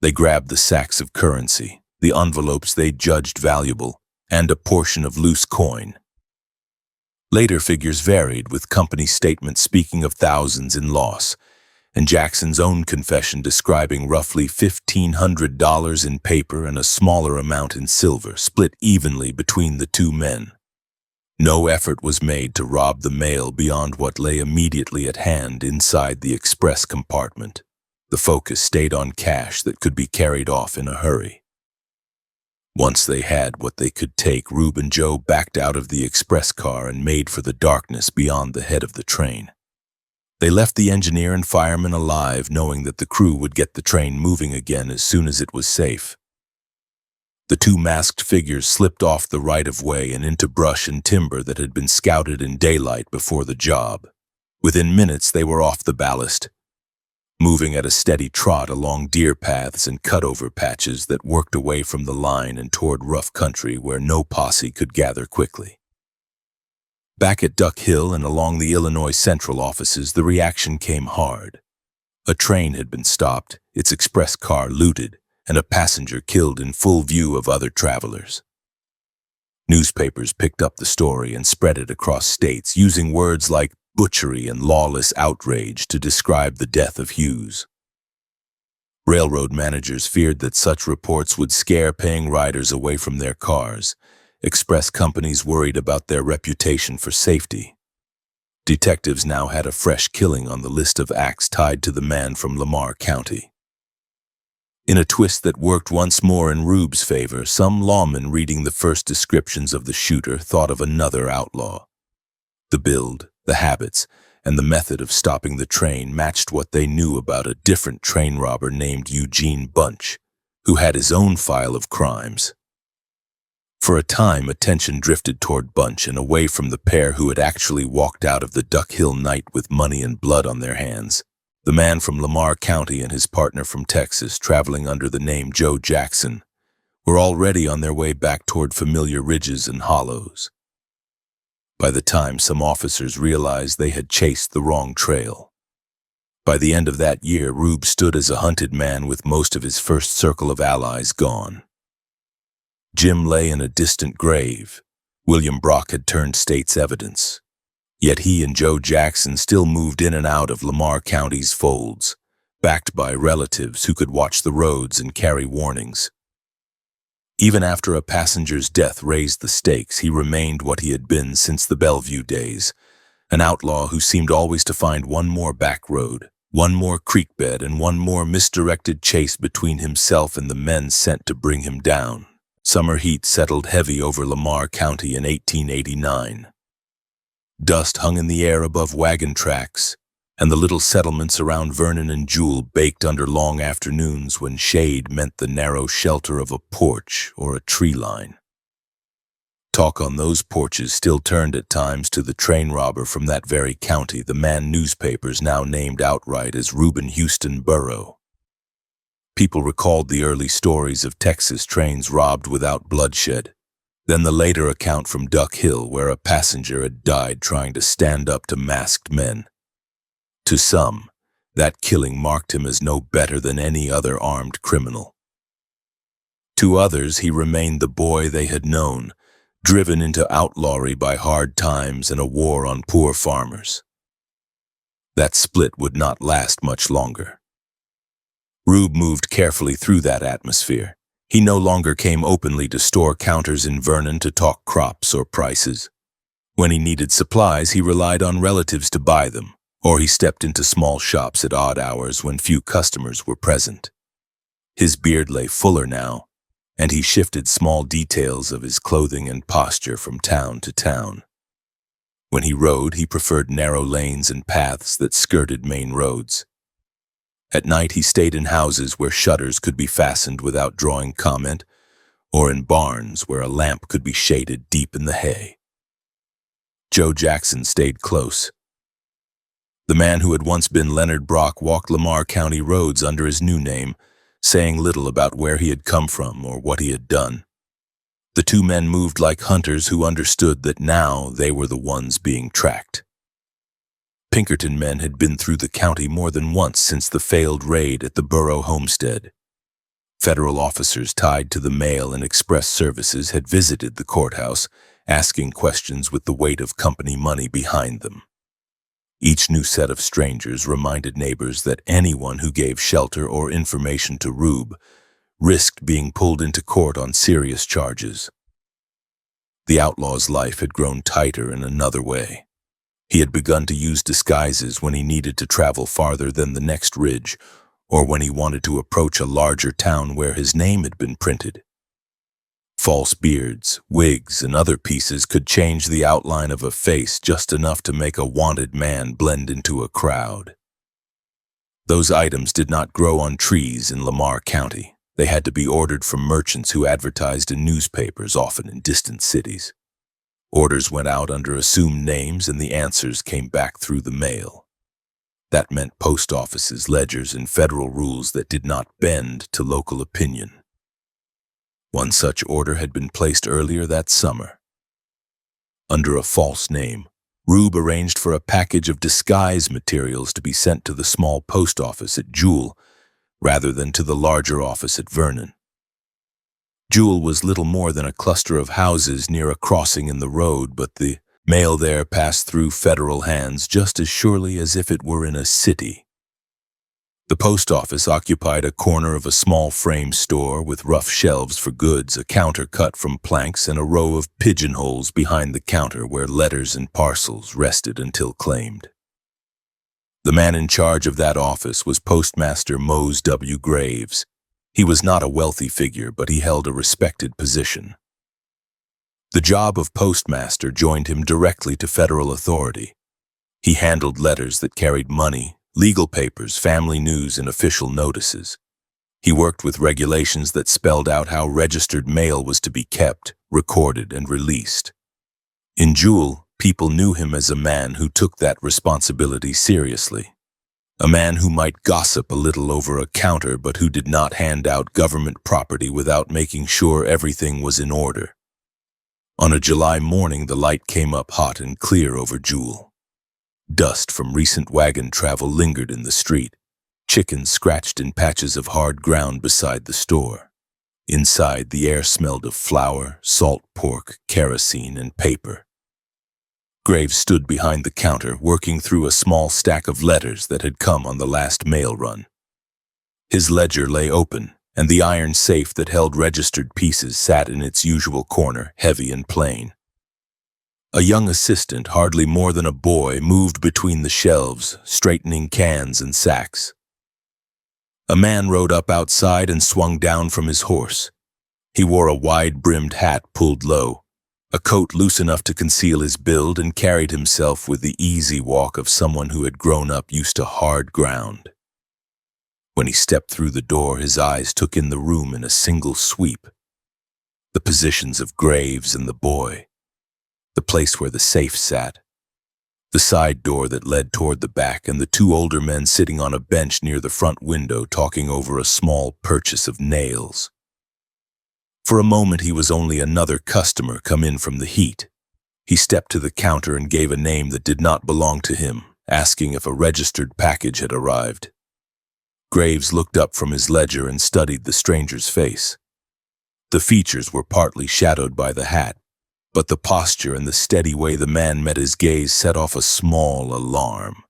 They grabbed the sacks of currency, the envelopes they judged valuable, and a portion of loose coin. Later figures varied, with company statements speaking of thousands in loss, and Jackson's own confession describing roughly $1,500 in paper and a smaller amount in silver, split evenly between the two men. No effort was made to rob the mail beyond what lay immediately at hand inside the express compartment. The focus stayed on cash that could be carried off in a hurry. Once they had what they could take, Rube and Joe backed out of the express car and made for the darkness beyond the head of the train. They left the engineer and fireman alive, knowing that the crew would get the train moving again as soon as it was safe. The two masked figures slipped off the right-of-way and into brush and timber that had been scouted in daylight before the job. Within minutes, they were off the ballast, moving at a steady trot along deer paths and cutover patches that worked away from the line and toward rough country where no posse could gather quickly. Back at Duck Hill and along the Illinois Central offices, the reaction came hard. A train had been stopped, its express car looted, and a passenger killed in full view of other travelers. Newspapers picked up the story and spread it across states, using words like butchery and lawless outrage to describe the death of Hughes. Railroad managers feared that such reports would scare paying riders away from their cars. Express companies worried about their reputation for safety. Detectives now had a fresh killing on the list of acts tied to the man from Lamar County. In a twist that worked once more in Rube's favor, some lawmen reading the first descriptions of the shooter thought of another outlaw. The build, the habits, and the method of stopping the train matched what they knew about a different train robber named Eugene Bunch, who had his own file of crimes. For a time, attention drifted toward Bunch and away from the pair who had actually walked out of the Duck Hill night with money and blood on their hands. The man from Lamar County and his partner from Texas, traveling under the name Joe Jackson, were already on their way back toward familiar ridges and hollows. By the time some officers realized they had chased the wrong trail. By the end of that year, Rube stood as a hunted man with most of his first circle of allies gone. Jim lay in a distant grave. William Brock had turned state's evidence. Yet he and Joe Jackson still moved in and out of Lamar County's folds, backed by relatives who could watch the roads and carry warnings. Even after a passenger's death raised the stakes, he remained what he had been since the Bellevue days, an outlaw who seemed always to find one more back road, one more creek bed, and one more misdirected chase between himself and the men sent to bring him down. Summer heat settled heavy over Lamar County in 1889. Dust hung in the air above wagon tracks, and the little settlements around Vernon and Jewel baked under long afternoons when shade meant the narrow shelter of a porch or a tree line. Talk on those porches still turned at times to the train robber from that very county, the man newspapers now named outright as Reuben Houston Burrow. People recalled the early stories of Texas trains robbed without bloodshed, then the later account from Duck Hill where a passenger had died trying to stand up to masked men. To some, that killing marked him as no better than any other armed criminal. To others, he remained the boy they had known, driven into outlawry by hard times and a war on poor farmers. That split would not last much longer. Rube moved carefully through that atmosphere. He no longer came openly to store counters in Vernon to talk crops or prices. When he needed supplies, he relied on relatives to buy them, or he stepped into small shops at odd hours when few customers were present. His beard lay fuller now, and he shifted small details of his clothing and posture from town to town. When he rode, he preferred narrow lanes and paths that skirted main roads. At night, he stayed in houses where shutters could be fastened without drawing comment, or in barns where a lamp could be shaded deep in the hay. Joe Jackson stayed close. The man who had once been Leonard Brock walked Lamar County roads under his new name, saying little about where he had come from or what he had done. The two men moved like hunters who understood that now they were the ones being tracked. Pinkerton men had been through the county more than once since the failed raid at the Burrow homestead. Federal officers tied to the mail and express services had visited the courthouse, asking questions with the weight of company money behind them. Each new set of strangers reminded neighbors that anyone who gave shelter or information to Rube risked being pulled into court on serious charges. The outlaw's life had grown tighter in another way. He had begun to use disguises when he needed to travel farther than the next ridge, or when he wanted to approach a larger town where his name had been printed. False beards, wigs, and other pieces could change the outline of a face just enough to make a wanted man blend into a crowd. Those items did not grow on trees in Lamar County. They had to be ordered from merchants who advertised in newspapers, often in distant cities. Orders went out under assumed names and the answers came back through the mail. That meant post offices, ledgers, and federal rules that did not bend to local opinion. One such order had been placed earlier that summer. Under a false name, Rube arranged for a package of disguise materials to be sent to the small post office at Jewel, rather than to the larger office at Vernon. Jewel was little more than a cluster of houses near a crossing in the road, but the mail there passed through federal hands just as surely as if it were in a city. The post office occupied a corner of a small frame store with rough shelves for goods, a counter cut from planks, and a row of pigeonholes behind the counter where letters and parcels rested until claimed. The man in charge of that office was Postmaster Mose W. Graves. He was not a wealthy figure, but he held a respected position. The job of postmaster joined him directly to federal authority. He handled letters that carried money, legal papers, family news, and official notices. He worked with regulations that spelled out how registered mail was to be kept, recorded, and released. In Jewel, people knew him as a man who took that responsibility seriously. A man who might gossip a little over a counter but who did not hand out government property without making sure everything was in order. On a July morning, the light came up hot and clear over Jewel. Dust from recent wagon travel lingered in the street. Chickens scratched in patches of hard ground beside the store. Inside, the air smelled of flour, salt pork, kerosene, and paper. Graves stood behind the counter, working through a small stack of letters that had come on the last mail run. His ledger lay open, and the iron safe that held registered pieces sat in its usual corner, heavy and plain. A young assistant, hardly more than a boy, moved between the shelves, straightening cans and sacks. A man rode up outside and swung down from his horse. He wore a wide-brimmed hat pulled low, a coat loose enough to conceal his build, and carried himself with the easy walk of someone who had grown up used to hard ground. When he stepped through the door, his eyes took in the room in a single sweep. The positions of Graves and the boy, the place where the safe sat, the side door that led toward the back, and the two older men sitting on a bench near the front window talking over a small purchase of nails. For a moment he was only another customer come in from the heat. He stepped to the counter and gave a name that did not belong to him, asking if a registered package had arrived. Graves looked up from his ledger and studied the stranger's face. The features were partly shadowed by the hat, but the posture and the steady way the man met his gaze set off a small alarm.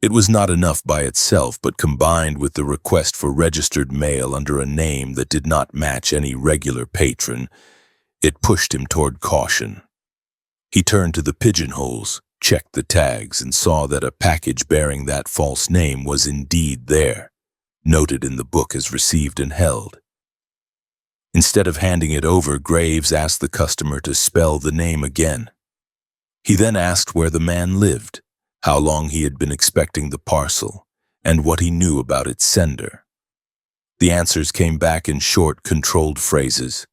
It was not enough by itself, but combined with the request for registered mail under a name that did not match any regular patron, it pushed him toward caution. He turned to the pigeonholes, checked the tags, and saw that a package bearing that false name was indeed there, noted in the book as received and held. Instead of handing it over, Graves asked the customer to spell the name again. He then asked where the man lived, how long he had been expecting the parcel, and what he knew about its sender. The answers came back in short, controlled phrases.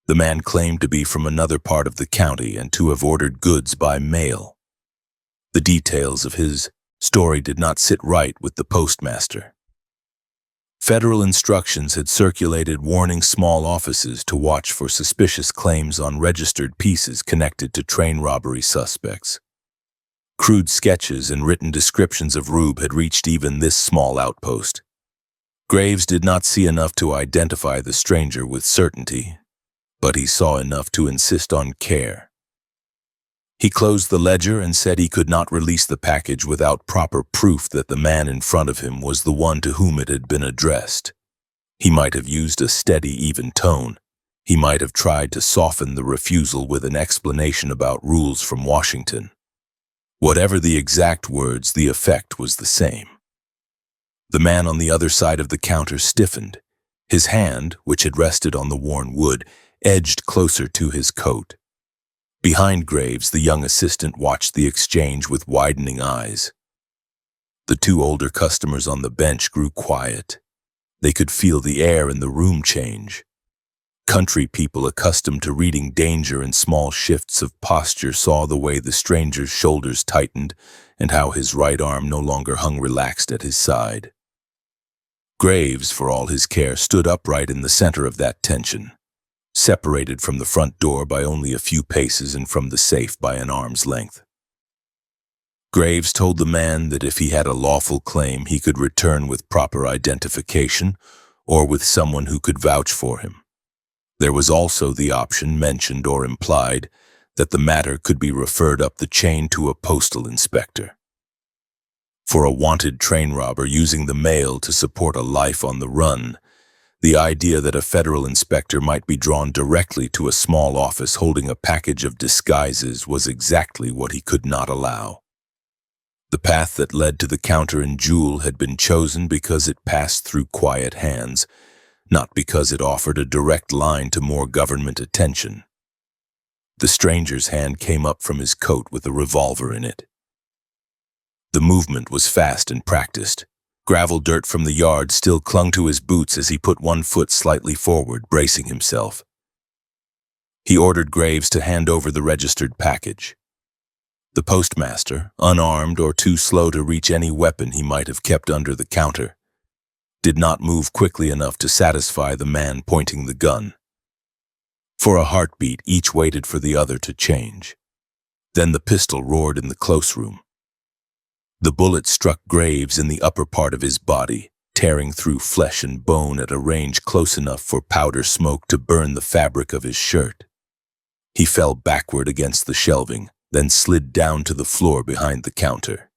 The man claimed to be from another part of the county and to have ordered goods by mail. The details of his story did not sit right with the postmaster. Federal instructions had circulated warning small offices to watch for suspicious claims on registered pieces connected to train robbery suspects. Crude sketches and written descriptions of Rube had reached even this small outpost. Graves did not see enough to identify the stranger with certainty, but he saw enough to insist on care. He closed the ledger and said he could not release the package without proper proof that the man in front of him was the one to whom it had been addressed. He might have used a steady, even tone. He might have tried to soften the refusal with an explanation about rules from Washington. Whatever the exact words, the effect was the same. The man on the other side of the counter stiffened. His hand, which had rested on the worn wood, edged closer to his coat. Behind Graves, the young assistant watched the exchange with widening eyes. The two older customers on the bench grew quiet. They could feel the air in the room change. Country people accustomed to reading danger in small shifts of posture saw the way the stranger's shoulders tightened and how his right arm no longer hung relaxed at his side. Graves, for all his care, stood upright in the center of that tension, separated from the front door by only a few paces and from the safe by an arm's length. Graves told the man that if he had a lawful claim, he could return with proper identification or with someone who could vouch for him. There was also the option, mentioned or implied, that the matter could be referred up the chain to a postal inspector. For a wanted train robber using the mail to support a life on the run, the idea that a federal inspector might be drawn directly to a small office holding a package of disguises was exactly what he could not allow. The path that led to the counter in Jewel had been chosen because it passed through quiet hands, not because it offered a direct line to more government attention. The stranger's hand came up from his coat with a revolver in it. The movement was fast and practiced. Gravel dirt from the yard still clung to his boots as he put one foot slightly forward, bracing himself. He ordered Graves to hand over the registered package. The postmaster, unarmed or too slow to reach any weapon he might have kept under the counter, did not move quickly enough to satisfy the man pointing the gun. For a heartbeat, each waited for the other to change. Then the pistol roared in the close room. The bullet struck Graves in the upper part of his body, tearing through flesh and bone at a range close enough for powder smoke to burn the fabric of his shirt. He fell backward against the shelving, then slid down to the floor behind the counter.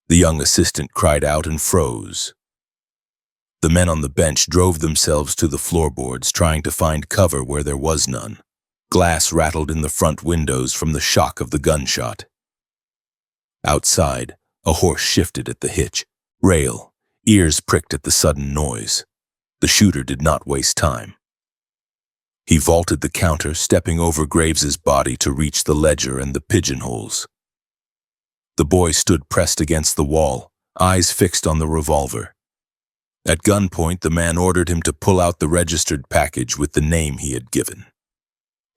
The young assistant cried out and froze. The men on the bench drove themselves to the floorboards, trying to find cover where there was none. Glass rattled in the front windows from the shock of the gunshot. Outside, a horse shifted at the hitch, rail, ears pricked at the sudden noise. The shooter did not waste time. He vaulted the counter, stepping over Graves's body to reach the ledger and the pigeonholes. The boy stood pressed against the wall, eyes fixed on the revolver. At gunpoint, the man ordered him to pull out the registered package with the name he had given.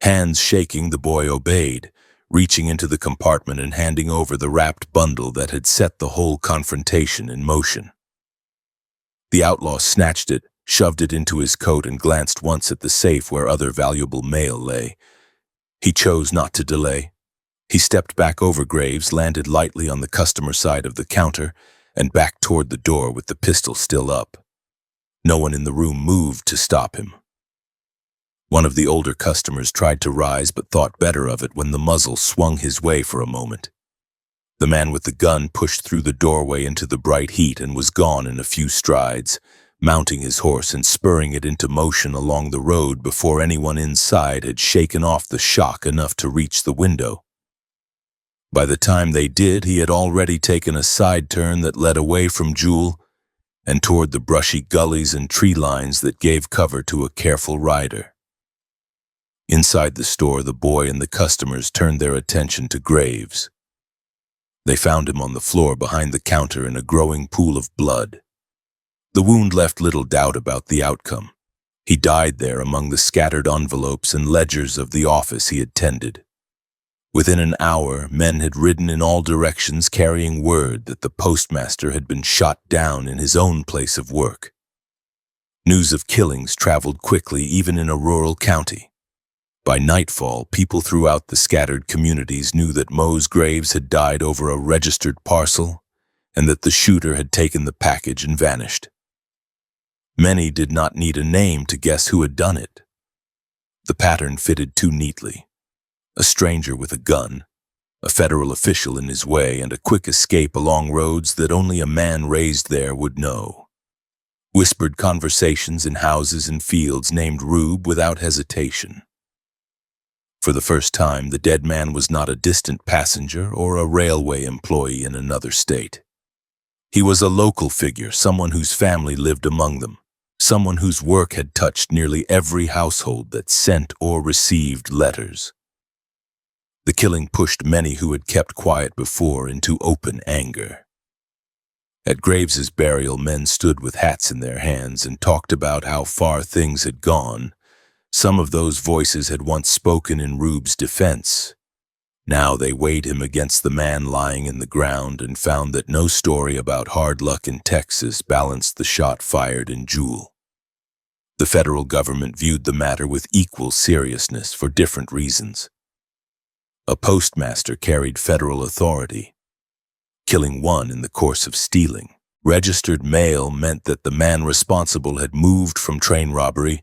Hands shaking, the boy obeyed, reaching into the compartment and handing over the wrapped bundle that had set the whole confrontation in motion. The outlaw snatched it, shoved it into his coat, and glanced once at the safe where other valuable mail lay. He chose not to delay. He stepped back over Graves, landed lightly on the customer side of the counter, and backed toward the door with the pistol still up. No one in the room moved to stop him. One of the older customers tried to rise but thought better of it when the muzzle swung his way for a moment. The man with the gun pushed through the doorway into the bright heat and was gone in a few strides, mounting his horse and spurring it into motion along the road before anyone inside had shaken off the shock enough to reach the window. By the time they did, he had already taken a side turn that led away from Jewel and toward the brushy gullies and tree lines that gave cover to a careful rider. Inside the store, the boy and the customers turned their attention to Graves. They found him on the floor behind the counter in a growing pool of blood. The wound left little doubt about the outcome. He died there among the scattered envelopes and ledgers of the office he had tended. Within an hour, men had ridden in all directions carrying word that the postmaster had been shot down in his own place of work. News of killings traveled quickly even in a rural county. By nightfall, people throughout the scattered communities knew that Mose Graves had died over a registered parcel and that the shooter had taken the package and vanished. Many did not need a name to guess who had done it. The pattern fitted too neatly. A stranger with a gun, a federal official in his way, and a quick escape along roads that only a man raised there would know. Whispered conversations in houses and fields named Rube without hesitation. For the first time, the dead man was not a distant passenger or a railway employee in another state. He was a local figure, someone whose family lived among them, someone whose work had touched nearly every household that sent or received letters. The killing pushed many who had kept quiet before into open anger. At Graves's burial, men stood with hats in their hands and talked about how far things had gone. Some of those voices had once spoken in Rube's defense. Now they weighed him against the man lying in the ground and found that no story about hard luck in Texas balanced the shot fired in Jewel. The federal government viewed the matter with equal seriousness for different reasons. A postmaster carried federal authority. Killing one in the course of stealing registered mail meant that the man responsible had moved from train robbery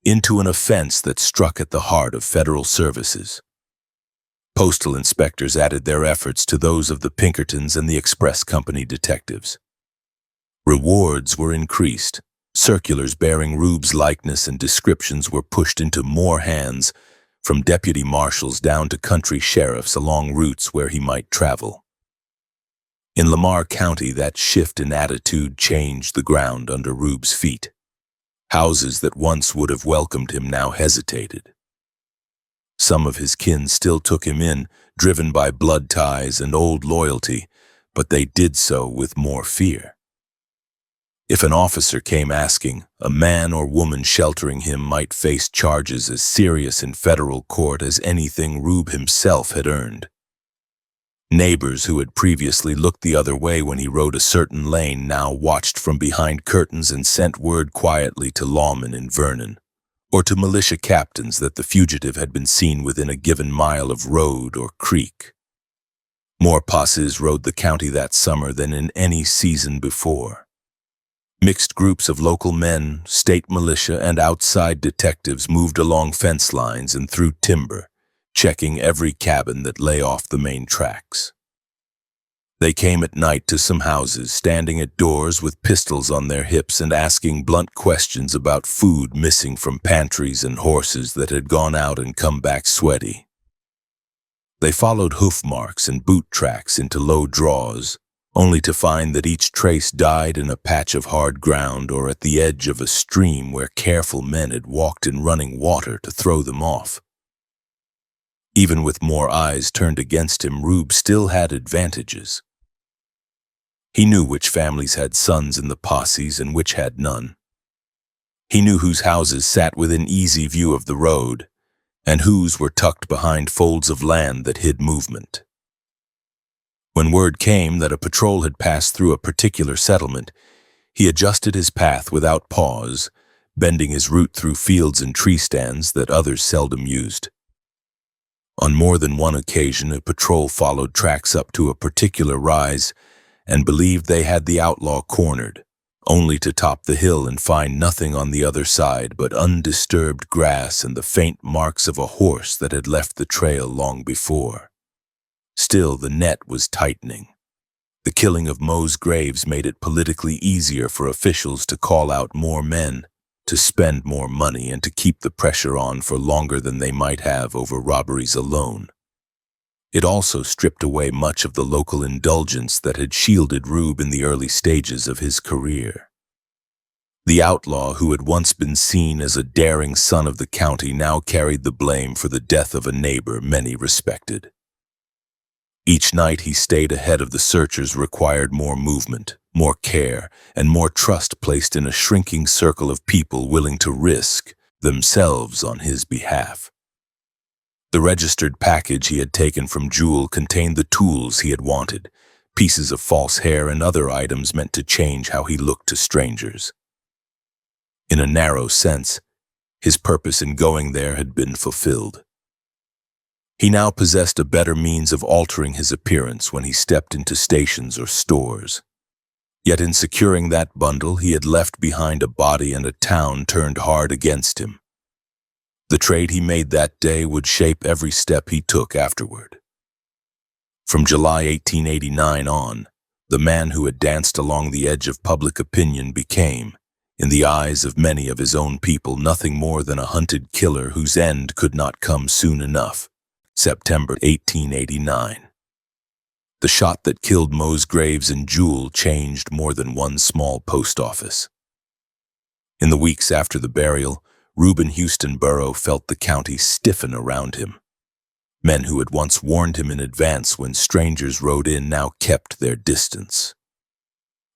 into an offense that struck at the heart of federal services. Postal inspectors added their efforts to those of the Pinkertons and the Express Company detectives. Rewards were increased. Circulars bearing Rube's likeness and descriptions were pushed into more hands, from deputy marshals down to country sheriffs along routes where he might travel. In Lamar County, that shift in attitude changed the ground under Rube's feet. Houses that once would have welcomed him now hesitated. Some of his kin still took him in, driven by blood ties and old loyalty, but they did so with more fear. If an officer came asking, a man or woman sheltering him might face charges as serious in federal court as anything Rube himself had earned. Neighbors who had previously looked the other way when he rode a certain lane now watched from behind curtains and sent word quietly to lawmen in Vernon, or to militia captains that the fugitive had been seen within a given mile of road or creek. More posses rode the county that summer than in any season before. Mixed groups of local men, state militia, and outside detectives moved along fence lines and through timber, checking every cabin that lay off the main tracks. They came at night to some houses, standing at doors with pistols on their hips and asking blunt questions about food missing from pantries and horses that had gone out and come back sweaty. They followed hoof marks and boot tracks into low draws, only to find that each trace died in a patch of hard ground or at the edge of a stream where careful men had walked in running water to throw them off. Even with more eyes turned against him, Rube still had advantages. He knew which families had sons in the posses and which had none. He knew whose houses sat within easy view of the road, and whose were tucked behind folds of land that hid movement. When word came that a patrol had passed through a particular settlement, he adjusted his path without pause, bending his route through fields and tree stands that others seldom used. On more than one occasion, a patrol followed tracks up to a particular rise and believed they had the outlaw cornered, only to top the hill and find nothing on the other side but undisturbed grass and the faint marks of a horse that had left the trail long before. Still, the net was tightening. The killing of Mose Graves made it politically easier for officials to call out more men, to spend more money, and to keep the pressure on for longer than they might have over robberies alone. It also stripped away much of the local indulgence that had shielded Rube in the early stages of his career. The outlaw who had once been seen as a daring son of the county now carried the blame for the death of a neighbor many respected. Each night he stayed ahead of the searchers required more movement, more care, and more trust placed in a shrinking circle of people willing to risk themselves on his behalf. The registered package he had taken from Jewel contained the tools he had wanted, pieces of false hair and other items meant to change how he looked to strangers. In a narrow sense, his purpose in going there had been fulfilled. He now possessed a better means of altering his appearance when he stepped into stations or stores. Yet in securing that bundle, he had left behind a body and a town turned hard against him. The trade he made that day would shape every step he took afterward. From July 1889 on, the man who had danced along the edge of public opinion became, in the eyes of many of his own people, nothing more than a hunted killer whose end could not come soon enough. September 1889. The shot that killed Mose Graves and Jewel changed more than one small post office. In the weeks after the burial, Reuben Houston Burrow felt the county stiffen around him. Men who had once warned him in advance when strangers rode in now kept their distance.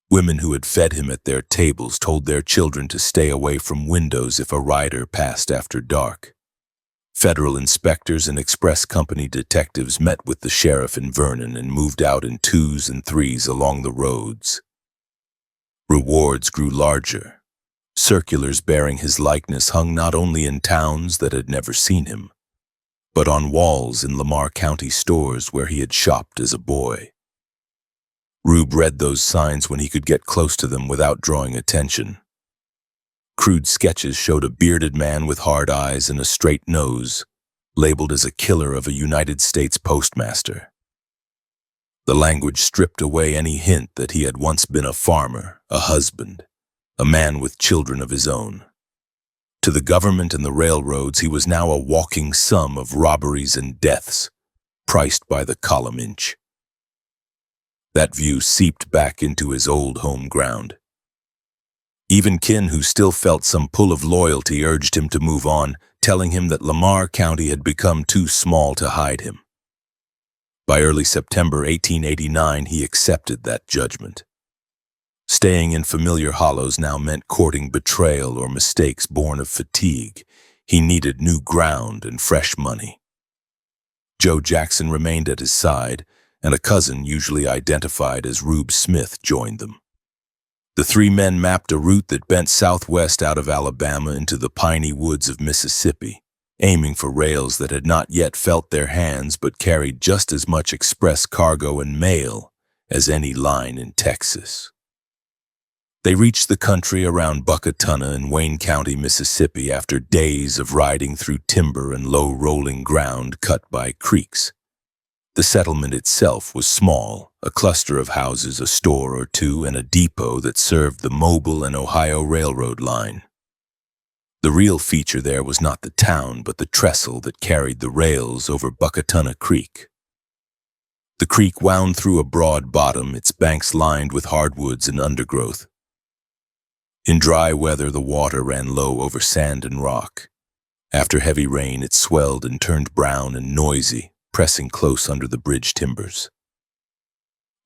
Women who had fed him at their tables told their children to stay away from windows if a rider passed after dark. Federal inspectors and express company detectives met with the sheriff in Vernon and moved out in 2s and 3s along the roads. Rewards grew larger. Circulars bearing his likeness hung not only in towns that had never seen him, but on walls in Lamar County stores where he had shopped as a boy. Rube read those signs when he could get close to them without drawing attention. Crude sketches showed a bearded man with hard eyes and a straight nose, labeled as a killer of a United States postmaster. The language stripped away any hint that he had once been a farmer, a husband, a man with children of his own. To the government and the railroads, he was now a walking sum of robberies and deaths, priced by the column inch. That view seeped back into his old home ground. Even kin who still felt some pull of loyalty urged him to move on, telling him that Lamar County had become too small to hide him. By early September 1889, he accepted that judgment. Staying in familiar hollows now meant courting betrayal or mistakes born of fatigue. He needed new ground and fresh money. Joe Jackson remained at his side, and a cousin, usually identified as Rube Smith, joined them. The three men mapped a route that bent southwest out of Alabama into the piney woods of Mississippi, aiming for rails that had not yet felt their hands but carried just as much express cargo and mail as any line in Texas. They reached the country around Buckatuna in Wayne County, Mississippi, after days of riding through timber and low rolling ground cut by creeks. The settlement itself was small, a cluster of houses, a store or two, and a depot that served the Mobile and Ohio Railroad line. The real feature there was not the town, but the trestle that carried the rails over Buckatuna Creek. The creek wound through a broad bottom, its banks lined with hardwoods and undergrowth. In dry weather, the water ran low over sand and rock. After heavy rain, it swelled and turned brown and noisy, pressing close under the bridge timbers.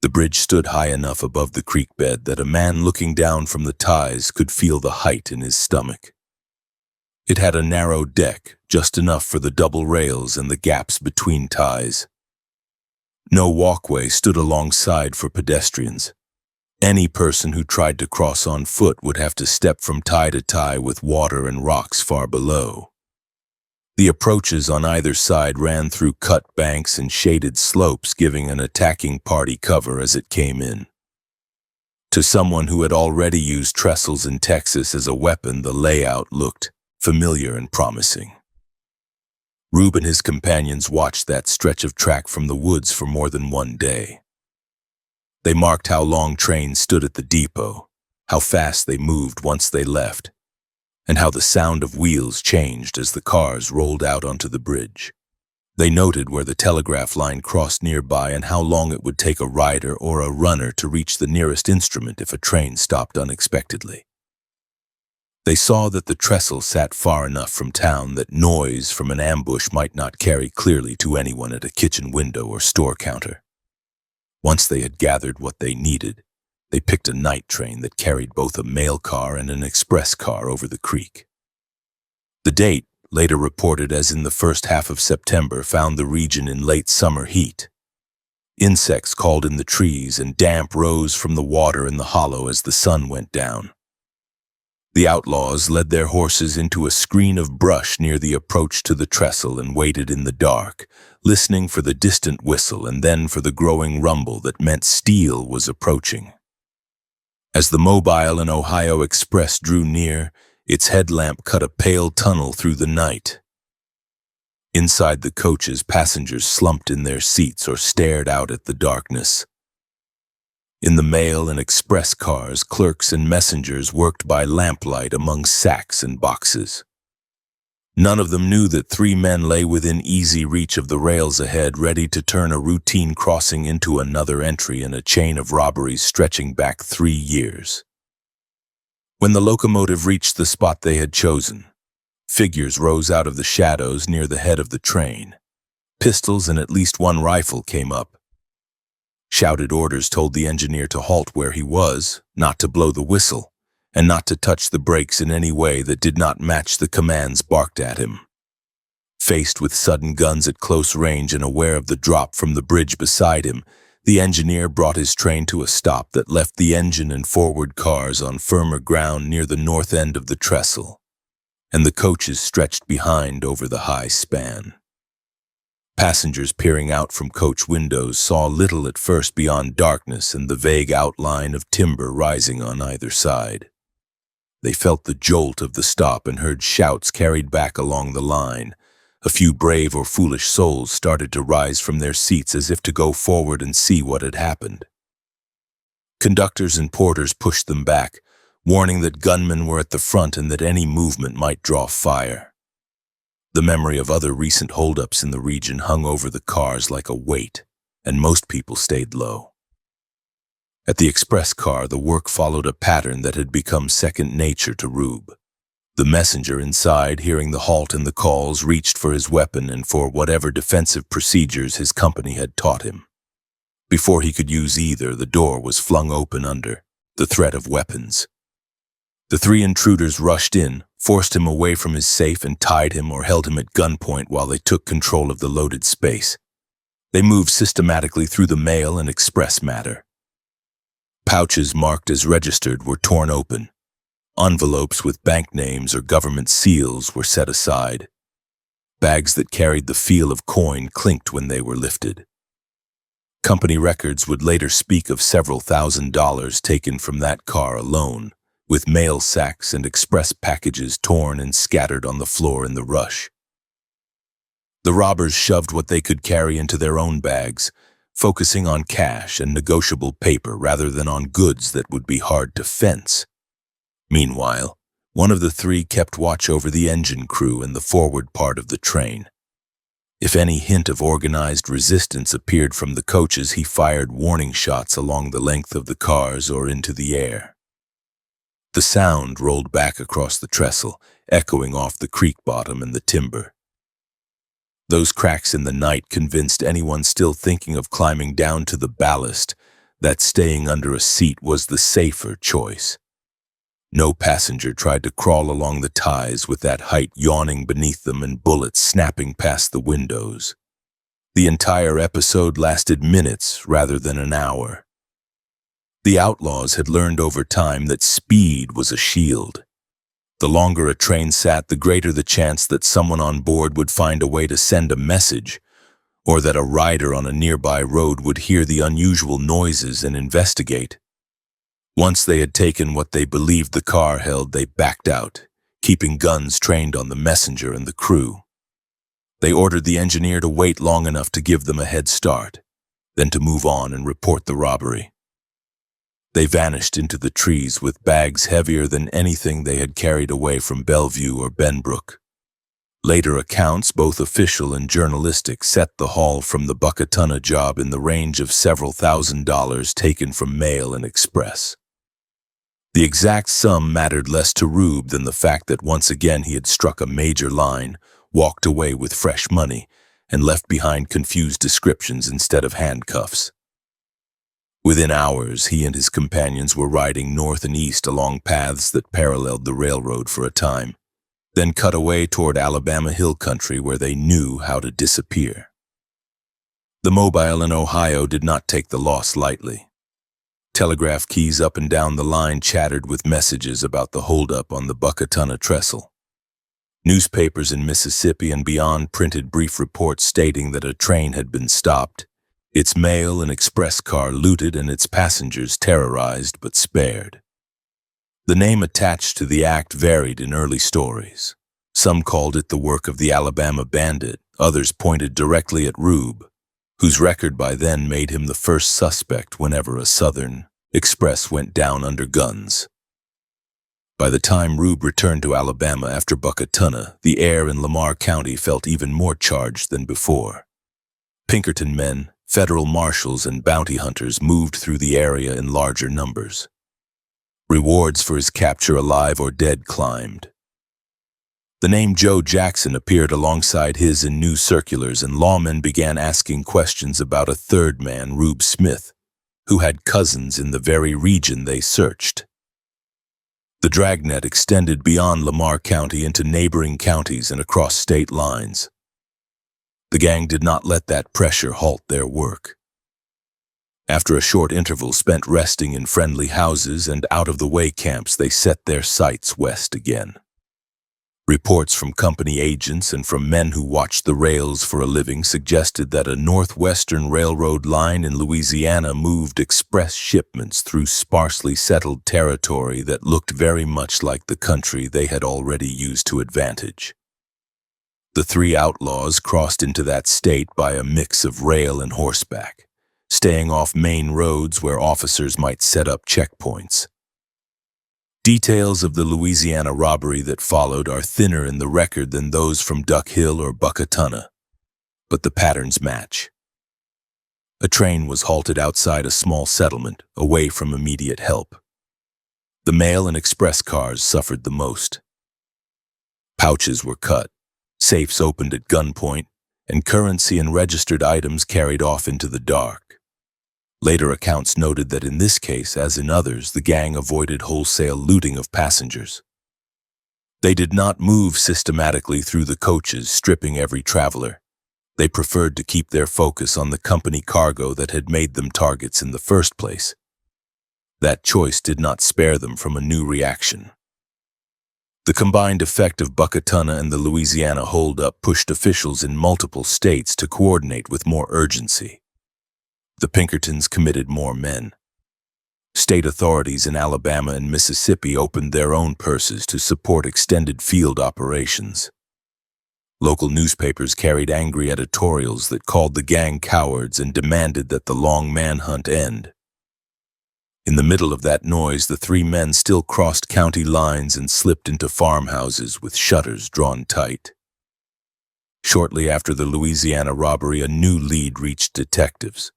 The bridge stood high enough above the creek bed that a man looking down from the ties could feel the height in his stomach. It had a narrow deck, just enough for the double rails and the gaps between ties. No walkway stood alongside for pedestrians. Any person who tried to cross on foot would have to step from tie to tie with water and rocks far below. The approaches on either side ran through cut banks and shaded slopes, giving an attacking party cover as it came in. To someone who had already used trestles in Texas as a weapon, the layout looked familiar and promising. Rube and his companions watched that stretch of track from the woods for more than one day. They marked how long trains stood at the depot, how fast they moved once they left, and how the sound of wheels changed as the cars rolled out onto the bridge. They noted where the telegraph line crossed nearby and how long it would take a rider or a runner to reach the nearest instrument if a train stopped unexpectedly. They saw that the trestle sat far enough from town that noise from an ambush might not carry clearly to anyone at a kitchen window or store counter. Once they had gathered what they needed, they picked a night train that carried both a mail car and an express car over the creek. The date, later reported as in the first half of September, found the region in late summer heat. Insects called in the trees and damp rose from the water in the hollow as the sun went down. The outlaws led their horses into a screen of brush near the approach to the trestle and waited in the dark, listening for the distant whistle and then for the growing rumble that meant steel was approaching. As the Mobile and Ohio Express drew near, its headlamp cut a pale tunnel through the night. Inside the coaches, passengers slumped in their seats or stared out at the darkness. In the mail and express cars, clerks and messengers worked by lamplight among sacks and boxes. None of them knew that 3 men lay within easy reach of the rails ahead, ready to turn a routine crossing into another entry in a chain of robberies stretching back 3 years. When the locomotive reached the spot they had chosen, figures rose out of the shadows near the head of the train. Pistols and at least 1 rifle came up. Shouted orders told the engineer to halt where he was, not to blow the whistle, and not to touch the brakes in any way that did not match the commands barked at him. Faced with sudden guns at close range and aware of the drop from the bridge beside him, the engineer brought his train to a stop that left the engine and forward cars on firmer ground near the north end of the trestle, and the coaches stretched behind over the high span. Passengers peering out from coach windows saw little at first beyond darkness and the vague outline of timber rising on either side. They felt the jolt of the stop and heard shouts carried back along the line. A few brave or foolish souls started to rise from their seats as if to go forward and see what had happened. Conductors and porters pushed them back, warning that gunmen were at the front and that any movement might draw fire. The memory of other recent holdups in the region hung over the cars like a weight, and most people stayed low. At the express car, the work followed a pattern that had become second nature to Rube. The messenger inside, hearing the halt and the calls, reached for his weapon and for whatever defensive procedures his company had taught him. Before he could use either, the door was flung open under the threat of weapons. The 3 intruders rushed in, forced him away from his safe and tied him or held him at gunpoint while they took control of the loaded space. They moved systematically through the mail and express matter. Pouches marked as registered were torn open. Envelopes with bank names or government seals were set aside. Bags that carried the feel of coin clinked when they were lifted. Company records would later speak of several $1,000s taken from that car alone, with mail sacks and express packages torn and scattered on the floor in the rush. The robbers shoved what they could carry into their own bags, focusing on cash and negotiable paper rather than on goods that would be hard to fence. Meanwhile, one of the 3 kept watch over the engine crew and the forward part of the train. If any hint of organized resistance appeared from the coaches, he fired warning shots along the length of the cars or into the air. The sound rolled back across the trestle, echoing off the creek bottom and the timber. Those cracks in the night convinced anyone still thinking of climbing down to the ballast that staying under a seat was the safer choice. No passenger tried to crawl along the ties with that height yawning beneath them and bullets snapping past the windows. The entire episode lasted minutes rather than an hour. The outlaws had learned over time that speed was a shield. The longer a train sat, the greater the chance that someone on board would find a way to send a message, or that a rider on a nearby road would hear the unusual noises and investigate. Once they had taken what they believed the car held, they backed out, keeping guns trained on the messenger and the crew. They ordered the engineer to wait long enough to give them a head start, then to move on and report the robbery. They vanished into the trees with bags heavier than anything they had carried away from Bellevue or Benbrook. Later accounts, both official and journalistic, set the haul from the Buckatuna job in the range of several $1,000s taken from mail and express. The exact sum mattered less to Rube than the fact that once again he had struck a major line, walked away with fresh money, and left behind confused descriptions instead of handcuffs. Within hours, he and his companions were riding north and east along paths that paralleled the railroad for a time, then cut away toward Alabama hill country where they knew how to disappear. The Mobile in Ohio did not take the loss lightly. Telegraph keys up and down the line chattered with messages about the holdup on the Buckatuna trestle. Newspapers in Mississippi and beyond printed brief reports stating that a train had been stopped, its mail and express car looted and its passengers terrorized but spared. The name attached to the act varied in early stories. Some called it the work of the Alabama bandit, others pointed directly at Rube, whose record by then made him the first suspect whenever a Southern express went down under guns. By the time Rube returned to Alabama after Buckatuna, the air in Lamar County felt even more charged than before. Pinkerton men, federal marshals, and bounty hunters moved through the area in larger numbers. Rewards for his capture, alive or dead, climbed. The name Joe Jackson appeared alongside his in news circulars, and lawmen began asking questions about a third man, Rube Smith, who had cousins in the very region they searched. The dragnet extended beyond Lamar County into neighboring counties and across state lines. The gang did not let that pressure halt their work. After a short interval spent resting in friendly houses and out-of-the-way camps, they set their sights west again. Reports from company agents and from men who watched the rails for a living suggested that a northwestern railroad line in Louisiana moved express shipments through sparsely settled territory that looked very much like the country they had already used to advantage. The three outlaws crossed into that state by a mix of rail and horseback, staying off main roads where officers might set up checkpoints. Details of the Louisiana robbery that followed are thinner in the record than those from Duck Hill or Buckatuna, but the patterns match. A train was halted outside a small settlement, away from immediate help. The mail and express cars suffered the most. Pouches were cut, safes opened at gunpoint, and currency and registered items carried off into the dark. Later accounts noted that in this case, as in others, the gang avoided wholesale looting of passengers. They did not move systematically through the coaches, stripping every traveler. They preferred to keep their focus on the company cargo that had made them targets in the first place. That choice did not spare them from a new reaction. The combined effect of Buckatuna and the Louisiana holdup pushed officials in multiple states to coordinate with more urgency. The Pinkertons committed more men. State authorities in Alabama and Mississippi opened their own purses to support extended field operations. Local newspapers carried angry editorials that called the gang cowards and demanded that the long manhunt end. In the middle of that noise, the three men still crossed county lines and slipped into farmhouses with shutters drawn tight. Shortly after the Louisiana robbery, a new lead reached detectives.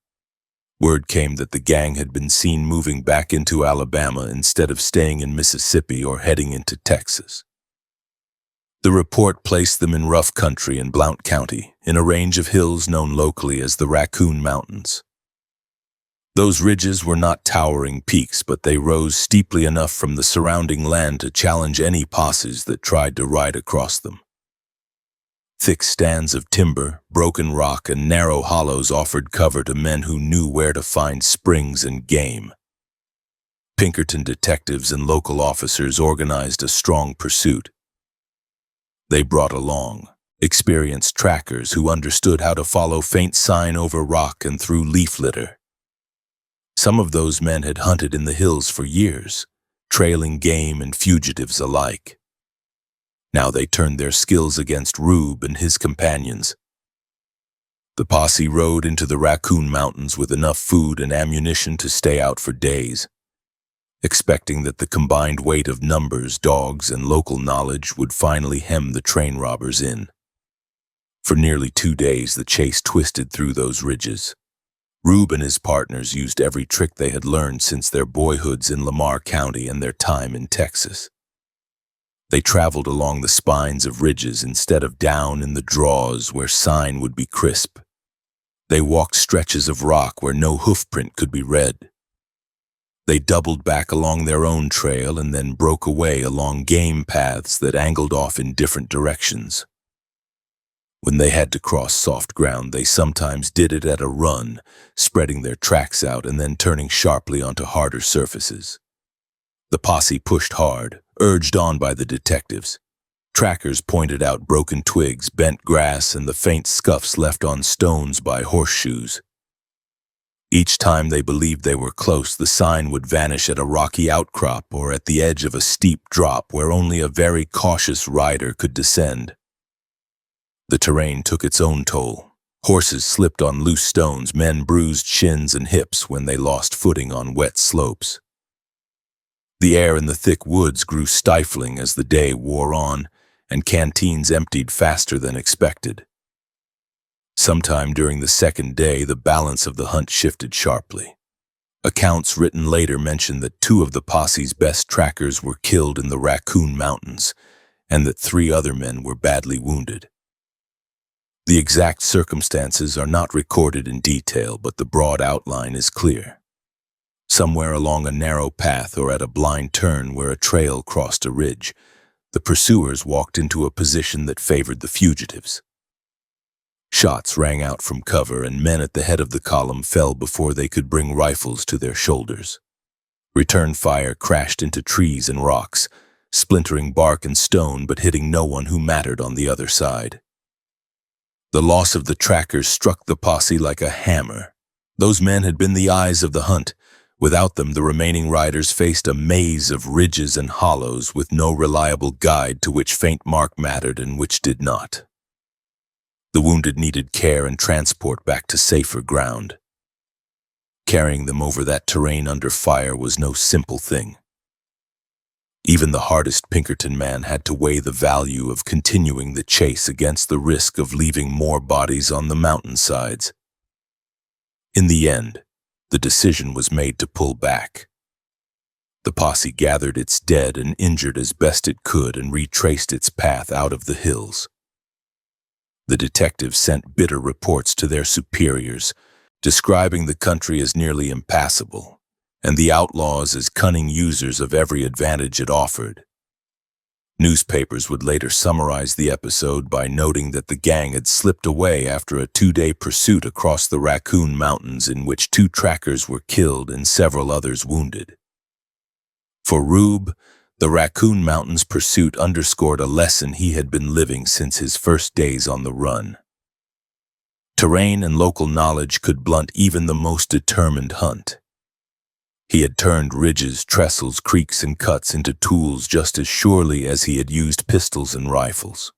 Word came that the gang had been seen moving back into Alabama instead of staying in Mississippi or heading into Texas. The report placed them in rough country in Blount County, in a range of hills known locally as the Raccoon Mountains. Those ridges were not towering peaks, but they rose steeply enough from the surrounding land to challenge any posses that tried to ride across them. Thick stands of timber, broken rock, and narrow hollows offered cover to men who knew where to find springs and game. Pinkerton detectives and local officers organized a strong pursuit. They brought along experienced trackers who understood how to follow faint sign over rock and through leaf litter. Some of those men had hunted in the hills for years, trailing game and fugitives alike. Now they turned their skills against Rube and his companions. The posse rode into the Raccoon Mountains with enough food and ammunition to stay out for days, expecting that the combined weight of numbers, dogs, and local knowledge would finally hem the train robbers in. For nearly 2 days, the chase twisted through those ridges. Rube and his partners used every trick they had learned since their boyhoods in Lamar County and their time in Texas. They traveled along the spines of ridges instead of down in the draws where sign would be crisp. They walked stretches of rock where no hoofprint could be read. They doubled back along their own trail and then broke away along game paths that angled off in different directions. When they had to cross soft ground, they sometimes did it at a run, spreading their tracks out and then turning sharply onto harder surfaces. The posse pushed hard, urged on by the detectives. Trackers pointed out broken twigs, bent grass, and the faint scuffs left on stones by horseshoes. Each time they believed they were close, the sign would vanish at a rocky outcrop or at the edge of a steep drop where only a very cautious rider could descend. The terrain took its own toll. Horses slipped on loose stones, men bruised shins and hips when they lost footing on wet slopes. The air in the thick woods grew stifling as the day wore on, and canteens emptied faster than expected. Sometime during the second day, the balance of the hunt shifted sharply. Accounts written later mentioned that 2 of the posse's best trackers were killed in the Raccoon Mountains, and that 3 other men were badly wounded. The exact circumstances are not recorded in detail, but the broad outline is clear. Somewhere along a narrow path or at a blind turn where a trail crossed a ridge, the pursuers walked into a position that favored the fugitives. Shots rang out from cover, and men at the head of the column fell before they could bring rifles to their shoulders. Return fire crashed into trees and rocks, splintering bark and stone but hitting no one who mattered on the other side. The loss of the trackers struck the posse like a hammer. Those men had been the eyes of the hunt. Without them, the remaining riders faced a maze of ridges and hollows with no reliable guide to which faint mark mattered and which did not. The wounded needed care and transport back to safer ground. Carrying them over that terrain under fire was no simple thing. Even the hardest Pinkerton man had to weigh the value of continuing the chase against the risk of leaving more bodies on the mountainsides. In the end, the decision was made to pull back. The posse gathered its dead and injured as best it could and retraced its path out of the hills. The detectives sent bitter reports to their superiors, describing the country as nearly impassable, and the outlaws as cunning users of every advantage it offered. Newspapers would later summarize the episode by noting that the gang had slipped away after a 2-day pursuit across the Raccoon Mountains in which 2 trackers were killed and several others wounded. For Rube, the Raccoon Mountains pursuit underscored a lesson he had been living since his first days on the run. Terrain and local knowledge could blunt even the most determined hunt. He had turned ridges, trestles, creeks, and cuts into tools just as surely as he had used pistols and rifles.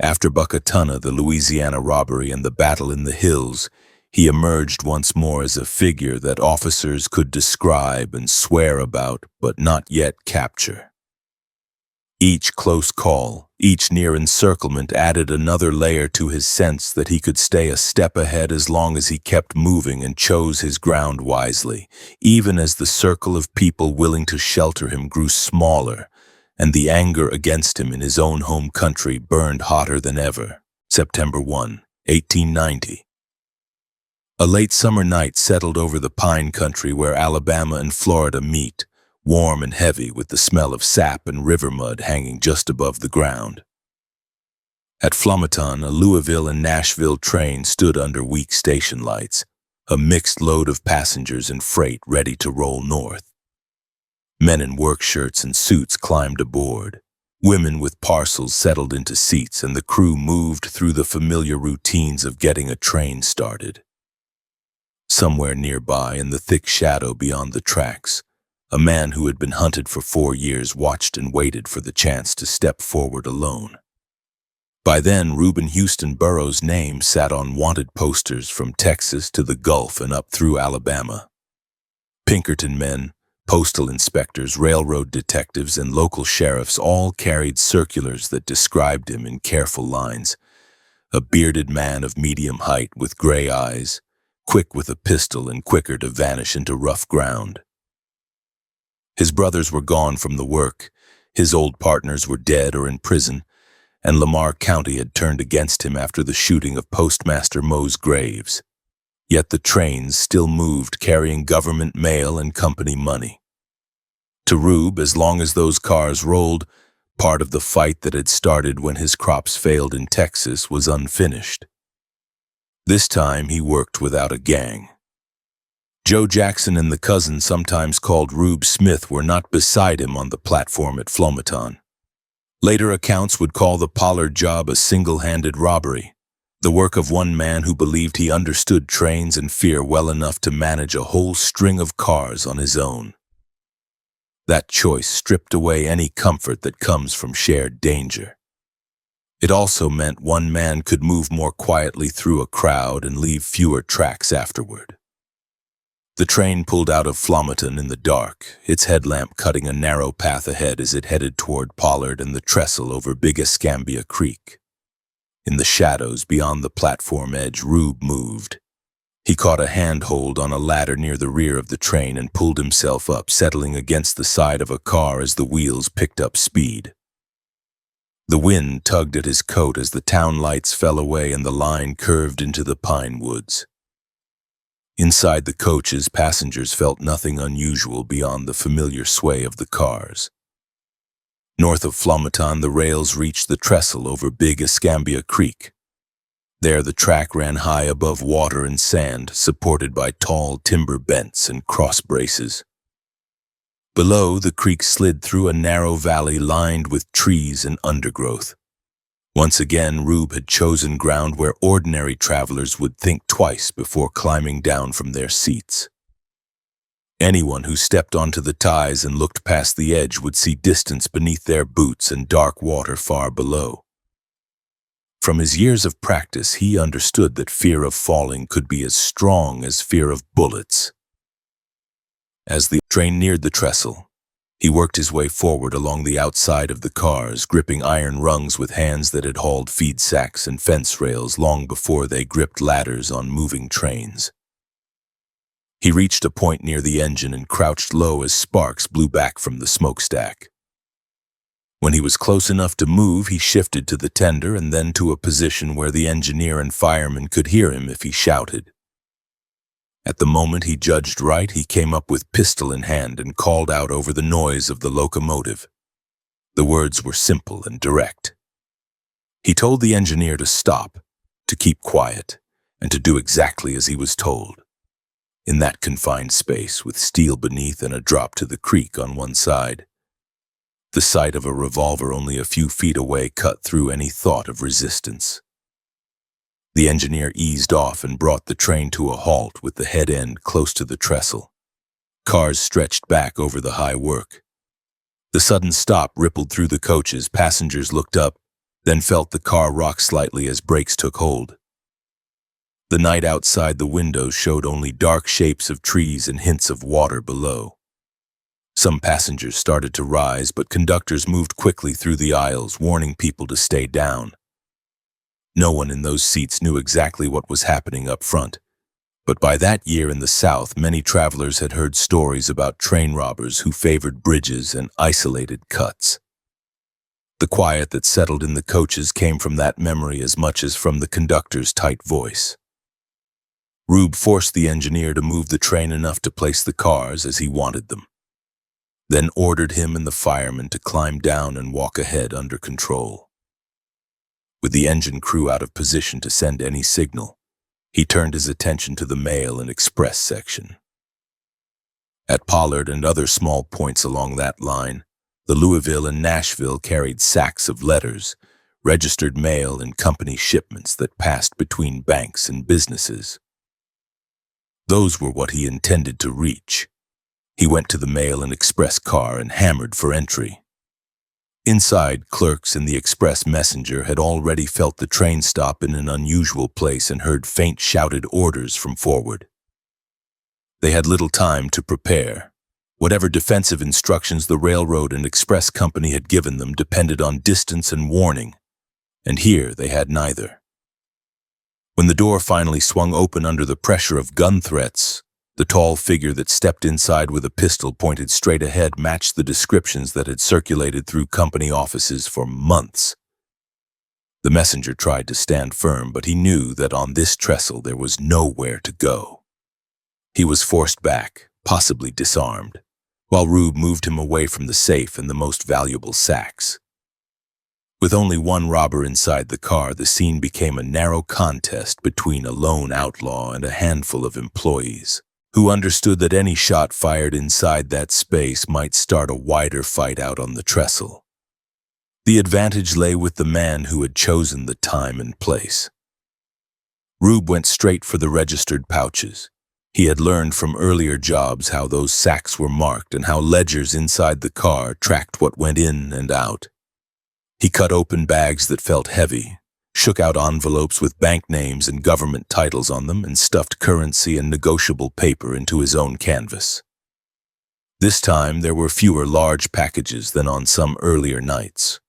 After Buckatuna, the Louisiana robbery, and the battle in the hills, he emerged once more as a figure that officers could describe and swear about, but not yet capture. Each close call, each near encirclement added another layer to his sense that he could stay a step ahead as long as he kept moving and chose his ground wisely, even as the circle of people willing to shelter him grew smaller, and the anger against him in his own home country burned hotter than ever. September 1, 1890. A late summer night settled over the pine country where Alabama and Florida meet, warm and heavy with the smell of sap and river mud hanging just above the ground. At Flomaton, a Louisville and Nashville train stood under weak station lights, a mixed load of passengers and freight ready to roll north. Men in work shirts and suits climbed aboard. Women with parcels settled into seats, and the crew moved through the familiar routines of getting a train started. Somewhere nearby, in the thick shadow beyond the tracks, a man who had been hunted for 4 years watched and waited for the chance to step forward alone. By then, Reuben Houston Burrow's name sat on wanted posters from Texas to the Gulf and up through Alabama. Pinkerton men, postal inspectors, railroad detectives, and local sheriffs all carried circulars that described him in careful lines. A bearded man of medium height with gray eyes, quick with a pistol and quicker to vanish into rough ground. His brothers were gone from the work, his old partners were dead or in prison, and Lamar County had turned against him after the shooting of Postmaster Mose Graves. Yet the trains still moved, carrying government mail and company money. To Rube, as long as those cars rolled, part of the fight that had started when his crops failed in Texas was unfinished. This time he worked without a gang. Joe Jackson and the cousin sometimes called Rube Smith were not beside him on the platform at Flomaton. Later accounts would call the Pollard job a single-handed robbery. The work of one man who believed he understood trains and fear well enough to manage a whole string of cars on his own. That choice stripped away any comfort that comes from shared danger. It also meant one man could move more quietly through a crowd and leave fewer tracks afterward. The train pulled out of Flomaton in the dark, its headlamp cutting a narrow path ahead as it headed toward Pollard and the trestle over Big Escambia Creek. In the shadows beyond the platform edge, Rube moved. He caught a handhold on a ladder near the rear of the train and pulled himself up, settling against the side of a car as the wheels picked up speed. The wind tugged at his coat as the town lights fell away and the line curved into the pine woods. Inside the coaches, passengers felt nothing unusual beyond the familiar sway of the cars. North of Flomaton, the rails reached the trestle over Big Escambia Creek. There the track ran high above water and sand, supported by tall timber bents and cross braces. Below, the creek slid through a narrow valley lined with trees and undergrowth. Once again, Rube had chosen ground where ordinary travelers would think twice before climbing down from their seats. Anyone who stepped onto the ties and looked past the edge would see distance beneath their boots and dark water far below. From his years of practice, he understood that fear of falling could be as strong as fear of bullets. As the train neared the trestle, he worked his way forward along the outside of the cars, gripping iron rungs with hands that had hauled feed sacks and fence rails long before they gripped ladders on moving trains. He reached a point near the engine and crouched low as sparks blew back from the smokestack. When he was close enough to move, he shifted to the tender and then to a position where the engineer and fireman could hear him if he shouted. At the moment he judged right, he came up with pistol in hand and called out over the noise of the locomotive. The words were simple and direct. He told the engineer to stop, to keep quiet, and to do exactly as he was told. In that confined space, with steel beneath and a drop to the creek on one side, the sight of a revolver only a few feet away cut through any thought of resistance. The engineer eased off and brought the train to a halt with the head end close to the trestle. Cars stretched back over the high work. The sudden stop rippled through the coaches. Passengers looked up, then felt the car rock slightly as brakes took hold. The night outside the windows showed only dark shapes of trees and hints of water below. Some passengers started to rise, but conductors moved quickly through the aisles, warning people to stay down. No one in those seats knew exactly what was happening up front, but by that year in the South, many travelers had heard stories about train robbers who favored bridges and isolated cuts. The quiet that settled in the coaches came from that memory as much as from the conductor's tight voice. Rube forced the engineer to move the train enough to place the cars as he wanted them, then ordered him and the fireman to climb down and walk ahead under control. With the engine crew out of position to send any signal, he turned his attention to the mail and express section. At Pollard and other small points along that line, the Louisville and Nashville carried sacks of letters, registered mail, and company shipments that passed between banks and businesses. Those were what he intended to reach. He went to the mail and express car and hammered for entry. Inside, clerks in the express messenger had already felt the train stop in an unusual place and heard faint shouted orders from forward. They had little time to prepare. Whatever defensive instructions the railroad and express company had given them depended on distance and warning, and here they had neither. When the door finally swung open under the pressure of gun threats, the tall figure that stepped inside with a pistol pointed straight ahead matched the descriptions that had circulated through company offices for months. The messenger tried to stand firm, but he knew that on this trestle there was nowhere to go. He was forced back, possibly disarmed, while Rube moved him away from the safe and the most valuable sacks. With only one robber inside the car, the scene became a narrow contest between a lone outlaw and a handful of employees, who understood that any shot fired inside that space might start a wider fight out on the trestle. The advantage lay with the man who had chosen the time and place. Rube went straight for the registered pouches. He had learned from earlier jobs how those sacks were marked and how ledgers inside the car tracked what went in and out. He cut open bags that felt heavy, shook out envelopes with bank names and government titles on them, and stuffed currency and negotiable paper into his own canvas. This time, there were fewer large packages than on some earlier nights.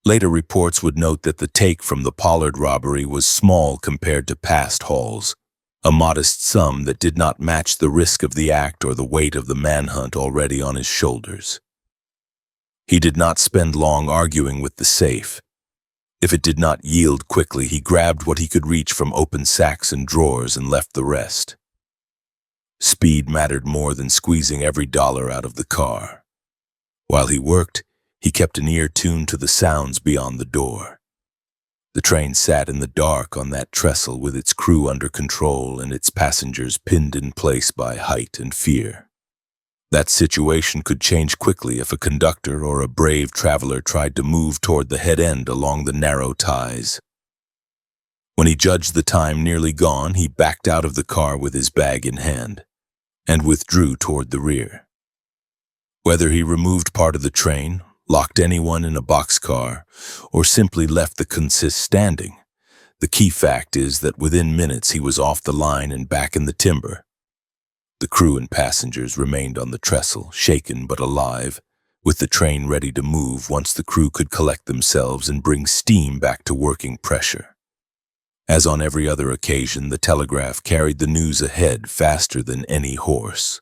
Later reports would note that the take from the Pollard robbery was small compared to past hauls, a modest sum that did not match the risk of the act or the weight of the manhunt already on his shoulders. He did not spend long arguing with the safe. If it did not yield quickly, he grabbed what he could reach from open sacks and drawers and left the rest. Speed mattered more than squeezing every dollar out of the car. While he worked, he kept an ear tuned to the sounds beyond the door. The train sat in the dark on that trestle with its crew under control and its passengers pinned in place by height and fear. That situation could change quickly if a conductor or a brave traveler tried to move toward the head end along the narrow ties. When he judged the time nearly gone, he backed out of the car with his bag in hand and withdrew toward the rear. Whether he removed part of the train, locked anyone in a boxcar, or simply left the consist standing, the key fact is that within minutes he was off the line and back in the timber. The crew and passengers remained on the trestle, shaken but alive, with the train ready to move once the crew could collect themselves and bring steam back to working pressure. As on every other occasion, the telegraph carried the news ahead faster than any horse.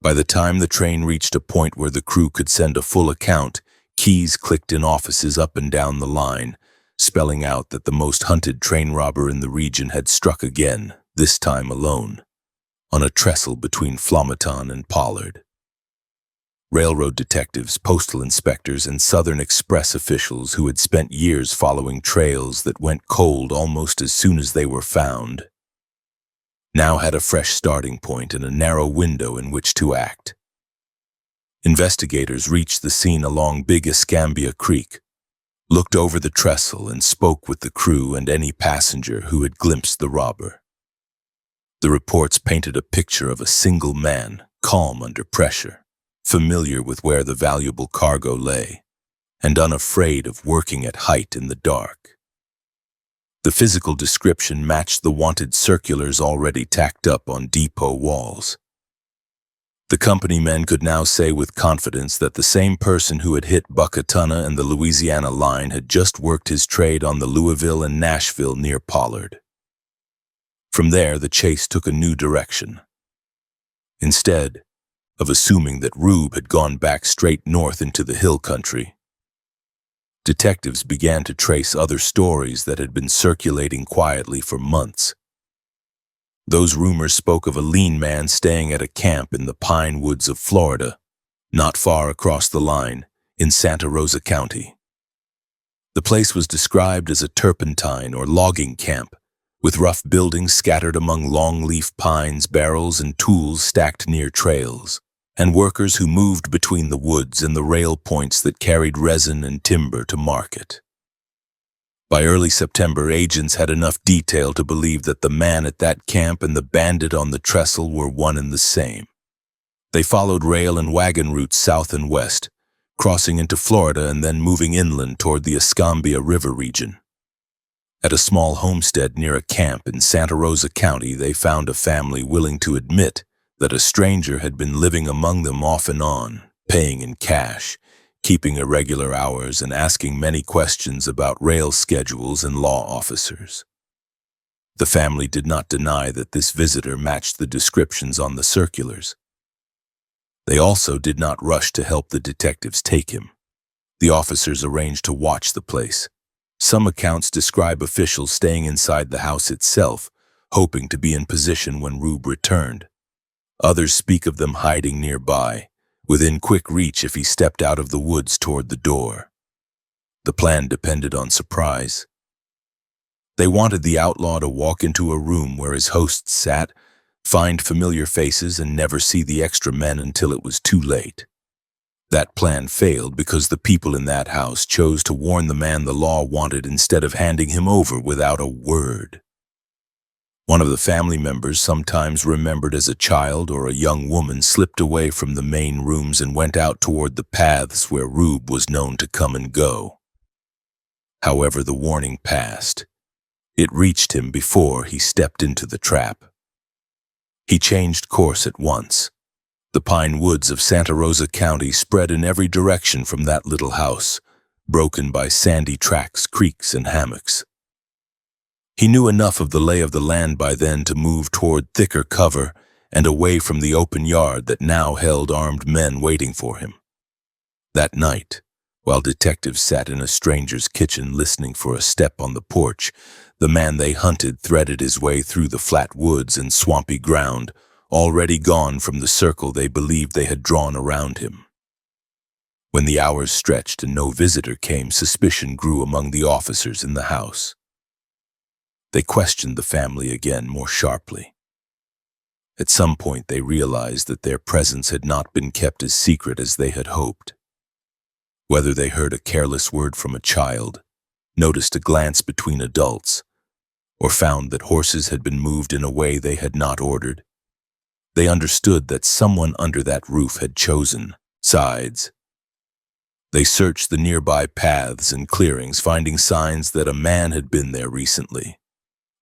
By the time the train reached a point where the crew could send a full account, keys clicked in offices up and down the line, spelling out that the most hunted train robber in the region had struck again, this time alone, on a trestle between Flomaton and Pollard. Railroad detectives, postal inspectors, and Southern Express officials who had spent years following trails that went cold almost as soon as they were found, now had a fresh starting point and a narrow window in which to act. Investigators reached the scene along Big Escambia Creek, looked over the trestle, and spoke with the crew and any passenger who had glimpsed the robber. The reports painted a picture of a single man, calm under pressure, familiar with where the valuable cargo lay, and unafraid of working at height in the dark. The physical description matched the wanted circulars already tacked up on depot walls. The company men could now say with confidence that the same person who had hit Buckatuna and the Louisiana line had just worked his trade on the Louisville and Nashville near Pollard. From there, the chase took a new direction. Instead of assuming that Rube had gone back straight north into the hill country, detectives began to trace other stories that had been circulating quietly for months. Those rumors spoke of a lean man staying at a camp in the pine woods of Florida, not far across the line, in Santa Rosa County. The place was described as a turpentine or logging camp, with rough buildings scattered among longleaf pines, barrels, and tools stacked near trails, and workers who moved between the woods and the rail points that carried resin and timber to market. By early September, agents had enough detail to believe that the man at that camp and the bandit on the trestle were one and the same. They followed rail and wagon routes south and west, crossing into Florida and then moving inland toward the Escambia River region. At a small homestead near a camp in Santa Rosa County, they found a family willing to admit that a stranger had been living among them off and on, paying in cash, keeping irregular hours, and asking many questions about rail schedules and law officers. The family did not deny that this visitor matched the descriptions on the circulars. They also did not rush to help the detectives take him. The officers arranged to watch the place. Some accounts describe officials staying inside the house itself, hoping to be in position when Rube returned. Others speak of them hiding nearby, within quick reach if he stepped out of the woods toward the door. The plan depended on surprise. They wanted the outlaw to walk into a room where his hosts sat, find familiar faces, and never see the extra men until it was too late. That plan failed because the people in that house chose to warn the man the law wanted instead of handing him over without a word. One of the family members, sometimes remembered as a child or a young woman, slipped away from the main rooms and went out toward the paths where Rube was known to come and go. However, the warning passed. It reached him before he stepped into the trap. He changed course at once. The pine woods of Santa Rosa County spread in every direction from that little house, broken by sandy tracks, creeks, and hammocks. He knew enough of the lay of the land by then to move toward thicker cover and away from the open yard that now held armed men waiting for him. That night, while detectives sat in a stranger's kitchen listening for a step on the porch, the man they hunted threaded his way through the flat woods and swampy ground, already gone from the circle they believed they had drawn around him. When the hours stretched and no visitor came, suspicion grew among the officers in the house. They questioned the family again more sharply. At some point they realized that their presence had not been kept as secret as they had hoped. Whether they heard a careless word from a child, noticed a glance between adults, or found that horses had been moved in a way they had not ordered, they understood that someone under that roof had chosen sides. They searched the nearby paths and clearings, finding signs that a man had been there recently.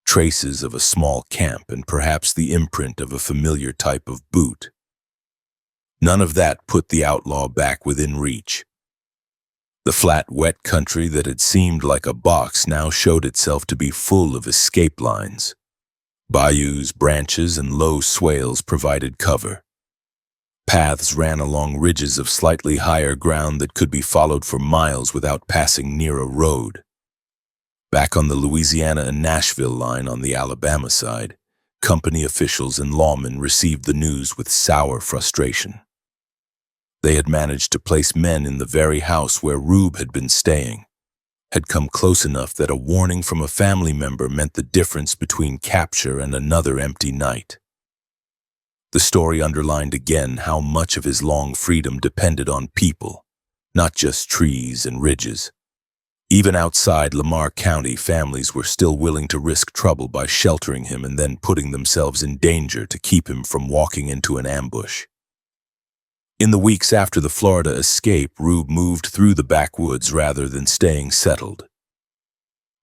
Traces of a small camp and perhaps the imprint of a familiar type of boot. None of that put the outlaw back within reach. The flat, wet country that had seemed like a box now showed itself to be full of escape lines. Bayous, branches, and low swales provided cover. Paths ran along ridges of slightly higher ground that could be followed for miles without passing near a road. Back on the Louisiana and Nashville line on the Alabama side, company officials and lawmen received the news with sour frustration. They had managed to place men in the very house where Rube had been staying, had come close enough that a warning from a family member meant the difference between capture and another empty night. The story underlined again how much of his long freedom depended on people, not just trees and ridges. Even outside Lamar County, families were still willing to risk trouble by sheltering him and then putting themselves in danger to keep him from walking into an ambush. In the weeks after the Florida escape, Rube moved through the backwoods rather than staying settled.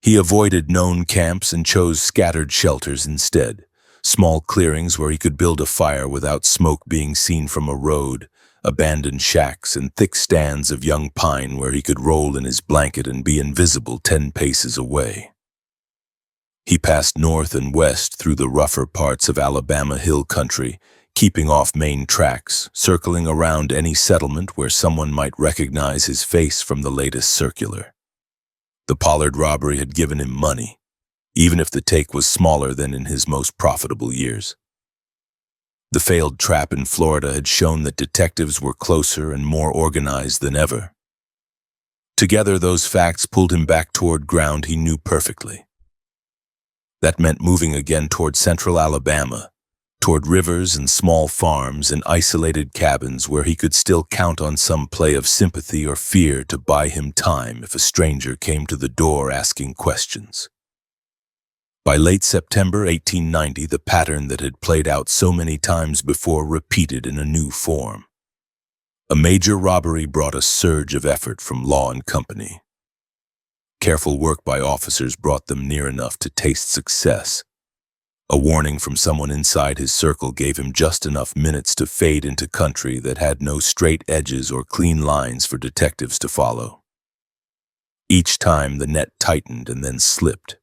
He avoided known camps and chose scattered shelters instead, small clearings where he could build a fire without smoke being seen from a road, abandoned shacks and thick stands of young pine where he could roll in his blanket and be invisible 10 paces away. He passed north and west through the rougher parts of Alabama hill country, keeping off main tracks, circling around any settlement where someone might recognize his face from the latest circular. The Pollard robbery had given him money, even if the take was smaller than in his most profitable years. The failed trap in Florida had shown that detectives were closer and more organized than ever. Together, those facts pulled him back toward ground he knew perfectly. That meant moving again toward central Alabama, toward rivers and small farms and isolated cabins where he could still count on some play of sympathy or fear to buy him time if a stranger came to the door asking questions. By late September 1890, the pattern that had played out so many times before repeated in a new form. A major robbery brought a surge of effort from Law and Company. Careful work by officers brought them near enough to taste success. A warning from someone inside his circle gave him just enough minutes to fade into country that had no straight edges or clean lines for detectives to follow. Each time the net tightened and then slipped.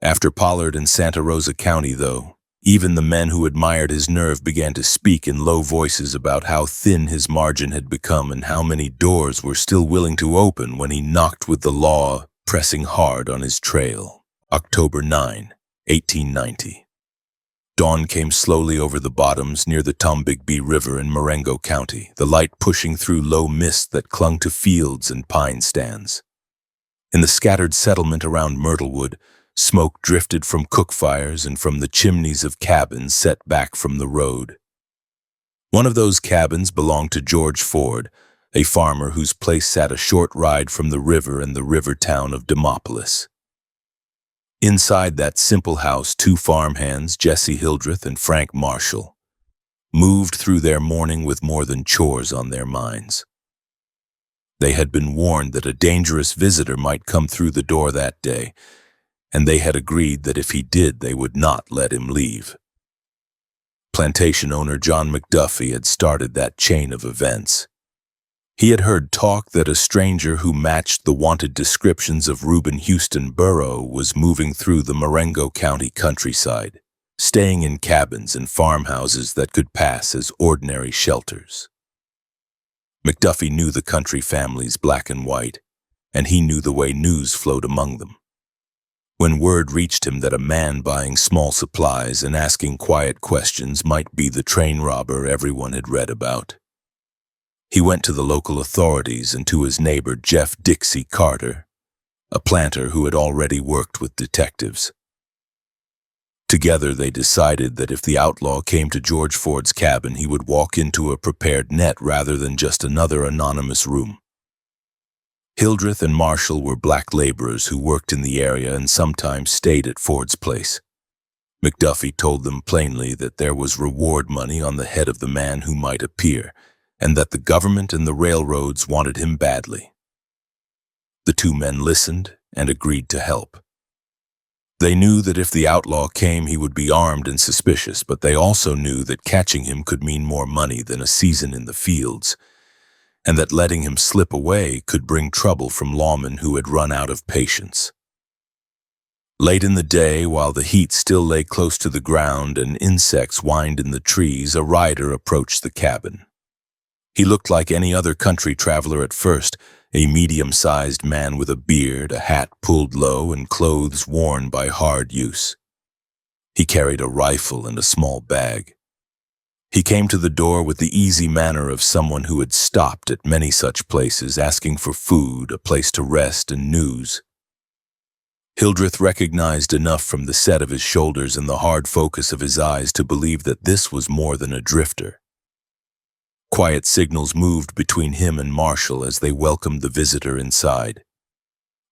After Pollard and Santa Rosa County, though, even the men who admired his nerve began to speak in low voices about how thin his margin had become and how many doors were still willing to open when he knocked with the law pressing hard on his trail. October 9, 1890. Dawn came slowly over the bottoms near the Tombigbee River in Marengo County, the light pushing through low mist that clung to fields and pine stands. In the scattered settlement around Myrtlewood, smoke drifted from cook fires and from the chimneys of cabins set back from the road. One of those cabins belonged to George Ford, a farmer whose place sat a short ride from the river and the river town of Demopolis. Inside that simple house, two farmhands, Jesse Hildreth and Frank Marshall, moved through their morning with more than chores on their minds. They had been warned that a dangerous visitor might come through the door that day, and they had agreed that if he did, they would not let him leave. Plantation owner John McDuffie had started that chain of events. He had heard talk that a stranger who matched the wanted descriptions of Rube Burrow was moving through the Marengo County countryside, staying in cabins and farmhouses that could pass as ordinary shelters. McDuffie knew the country families black and white, and he knew the way news flowed among them. When word reached him that a man buying small supplies and asking quiet questions might be the train robber everyone had read about, he went to the local authorities and to his neighbor Jeff Dixie Carter, a planter who had already worked with detectives. Together they decided that if the outlaw came to George Ford's cabin, he would walk into a prepared net rather than just another anonymous room. Hildreth and Marshall were black laborers who worked in the area and sometimes stayed at Ford's place. McDuffie told them plainly that there was reward money on the head of the man who might appear, and that the government and the railroads wanted him badly. The two men listened and agreed to help. They knew that if the outlaw came, he would be armed and suspicious, but they also knew that catching him could mean more money than a season in the fields, and that letting him slip away could bring trouble from lawmen who had run out of patience. Late in the day, while the heat still lay close to the ground and insects whined in the trees, a rider approached the cabin. He looked like any other country traveler at first, a medium-sized man with a beard, a hat pulled low, and clothes worn by hard use. He carried a rifle and a small bag. He came to the door with the easy manner of someone who had stopped at many such places, asking for food, a place to rest, and news. Hildreth recognized enough from the set of his shoulders and the hard focus of his eyes to believe that this was more than a drifter. Quiet signals moved between him and Marshall as they welcomed the visitor inside.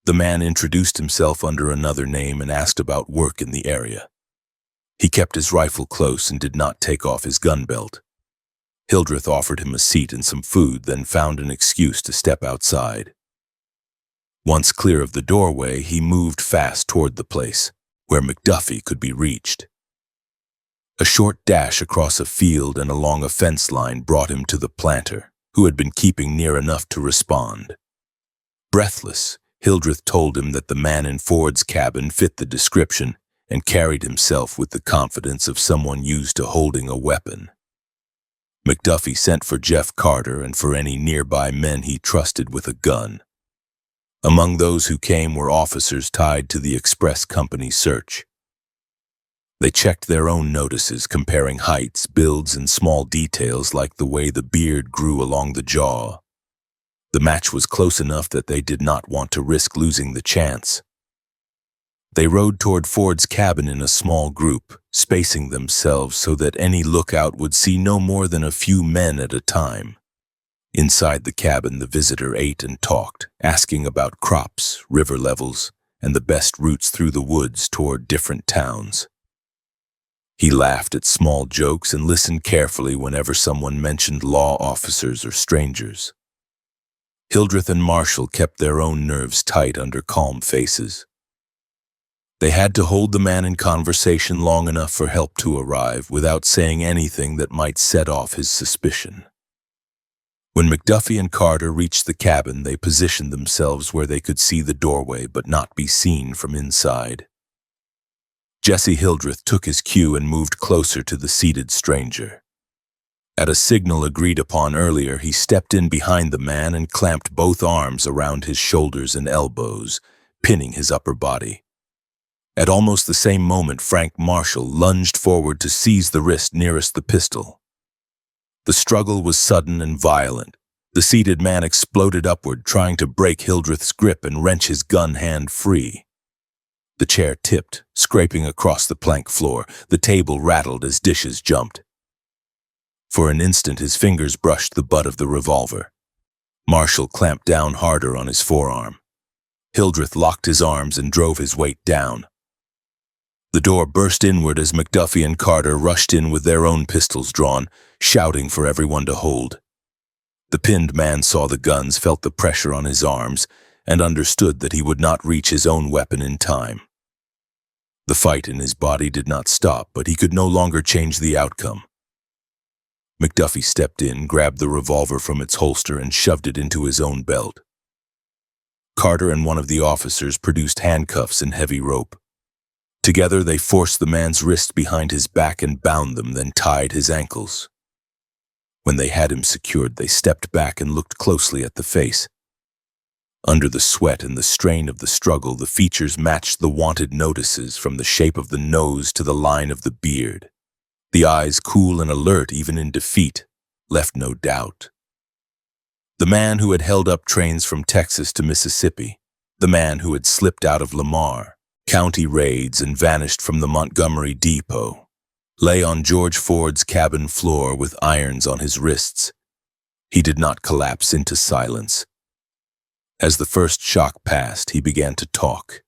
The man introduced himself under another name and asked about work in the area. He kept his rifle close and did not take off his gun belt. Hildreth offered him a seat and some food, then found an excuse to step outside. Once clear of the doorway, he moved fast toward the place, where McDuffie could be reached. A short dash across a field and along a fence line brought him to the planter, who had been keeping near enough to respond. Breathless, Hildreth told him that the man in Ford's cabin fit the description and carried himself with the confidence of someone used to holding a weapon. McDuffie sent for Jeff Carter and for any nearby men he trusted with a gun. Among those who came were officers tied to the express company search. They checked their own notices, comparing heights, builds, and small details like the way the beard grew along the jaw. The match was close enough that they did not want to risk losing the chance. They rode toward Ford's cabin in a small group, spacing themselves so that any lookout would see no more than a few men at a time. Inside the cabin, the visitor ate and talked, asking about crops, river levels, and the best routes through the woods toward different towns. He laughed at small jokes and listened carefully whenever someone mentioned law officers or strangers. Hildreth and Marshall kept their own nerves tight under calm faces. They had to hold the man in conversation long enough for help to arrive without saying anything that might set off his suspicion. When McDuffie and Carter reached the cabin, they positioned themselves where they could see the doorway but not be seen from inside. Jesse Hildreth took his cue and moved closer to the seated stranger. At a signal agreed upon earlier, he stepped in behind the man and clamped both arms around his shoulders and elbows, pinning his upper body. At almost the same moment, Frank Marshall lunged forward to seize the wrist nearest the pistol. The struggle was sudden and violent. The seated man exploded upward, trying to break Hildreth's grip and wrench his gun hand free. The chair tipped, scraping across the plank floor. The table rattled as dishes jumped. For an instant, his fingers brushed the butt of the revolver. Marshall clamped down harder on his forearm. Hildreth locked his arms and drove his weight down. The door burst inward as McDuffie and Carter rushed in with their own pistols drawn, shouting for everyone to hold. The pinned man saw the guns, felt the pressure on his arms, and understood that he would not reach his own weapon in time. The fight in his body did not stop, but he could no longer change the outcome. McDuffie stepped in, grabbed the revolver from its holster, and shoved it into his own belt. Carter and one of the officers produced handcuffs and heavy rope. Together, they forced the man's wrists behind his back and bound them, then tied his ankles. When they had him secured, they stepped back and looked closely at the face. Under the sweat and the strain of the struggle, the features matched the wanted notices, from the shape of the nose to the line of the beard. The eyes, cool and alert even in defeat, left no doubt. The man who had held up trains from Texas to Mississippi, the man who had slipped out of Lamar County raids and vanished from the Montgomery depot, lay on George Ford's cabin floor with irons on his wrists. He did not collapse into silence. As the first shock passed, he began to talk.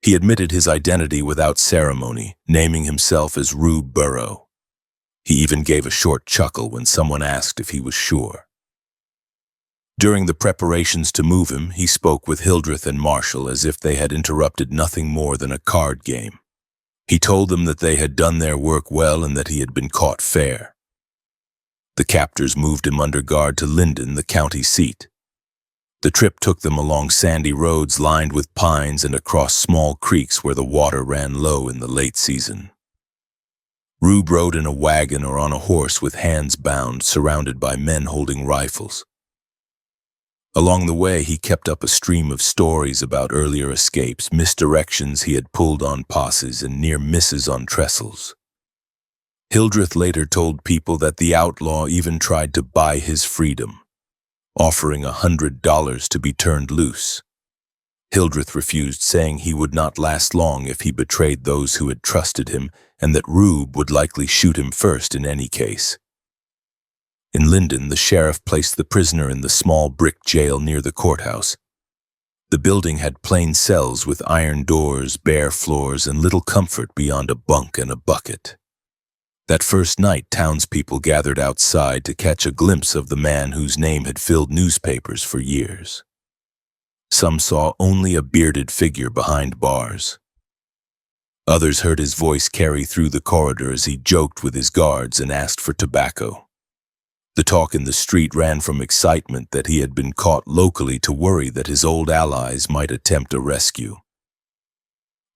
He admitted his identity without ceremony, naming himself as Rube Burrow. He even gave a short chuckle when someone asked if he was sure. During the preparations to move him, he spoke with Hildreth and Marshall as if they had interrupted nothing more than a card game. He told them that they had done their work well and that he had been caught fair. The captors moved him under guard to Linden, the county seat. The trip took them along sandy roads lined with pines and across small creeks where the water ran low in the late season. Rube rode in a wagon or on a horse with hands bound, surrounded by men holding rifles. Along the way, he kept up a stream of stories about earlier escapes, misdirections he had pulled on posses, and near misses on trestles. Hildreth later told people that the outlaw even tried to buy his freedom, offering $100 to be turned loose. Hildreth refused, saying he would not last long if he betrayed those who had trusted him, and that Rube would likely shoot him first in any case. In Linden, the sheriff placed the prisoner in the small brick jail near the courthouse. The building had plain cells with iron doors, bare floors, and little comfort beyond a bunk and a bucket. That first night, townspeople gathered outside to catch a glimpse of the man whose name had filled newspapers for years. Some saw only a bearded figure behind bars. Others heard his voice carry through the corridor as he joked with his guards and asked for tobacco. The talk in the street ran from excitement that he had been caught locally to worry that his old allies might attempt a rescue.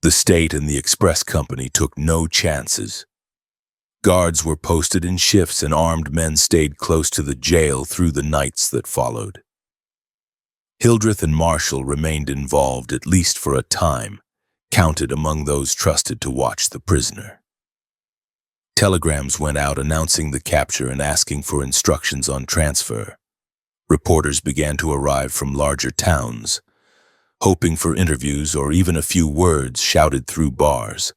The state and the express company took no chances. Guards were posted in shifts and armed men stayed close to the jail through the nights that followed. Hildreth and Marshall remained involved, at least for a time, counted among those trusted to watch the prisoner. Telegrams went out announcing the capture and asking for instructions on transfer. Reporters began to arrive from larger towns, hoping for interviews or even a few words shouted through bars.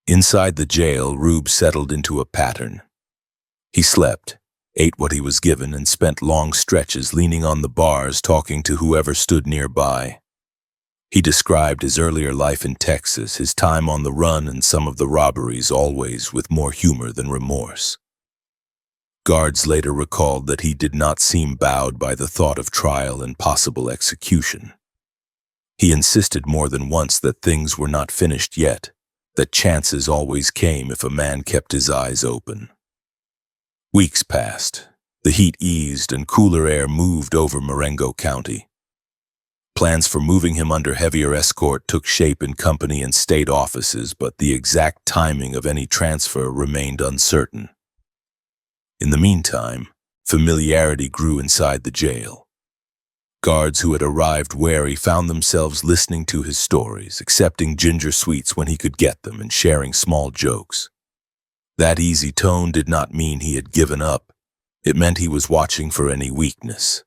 Inside the jail, Rube settled into a pattern. He slept, ate what he was given, and spent long stretches leaning on the bars talking to whoever stood nearby. He described his earlier life in Texas, his time on the run, and some of the robberies, always with more humor than remorse. Guards later recalled that he did not seem bowed by the thought of trial and possible execution. He insisted more than once that things were not finished yet, that chances always came if a man kept his eyes open. Weeks passed. The heat eased and cooler air moved over Marengo County. Plans for moving him under heavier escort took shape in company and state offices, but the exact timing of any transfer remained uncertain. In the meantime, familiarity grew inside the jail. Guards who had arrived wary found themselves listening to his stories, accepting ginger sweets when he could get them, and sharing small jokes. That easy tone did not mean he had given up. It meant he was watching for any weakness.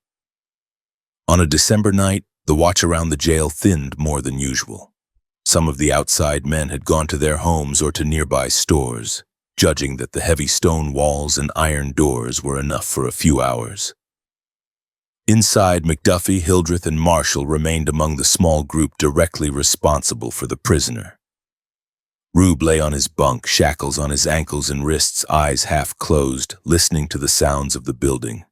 On a December night, the watch around the jail thinned more than usual. Some of the outside men had gone to their homes or to nearby stores, judging that the heavy stone walls and iron doors were enough for a few hours. Inside, McDuffie, Hildreth, and Marshall remained among the small group directly responsible for the prisoner. Rube lay on his bunk, shackles on his ankles and wrists, eyes half closed, listening to the sounds of the building.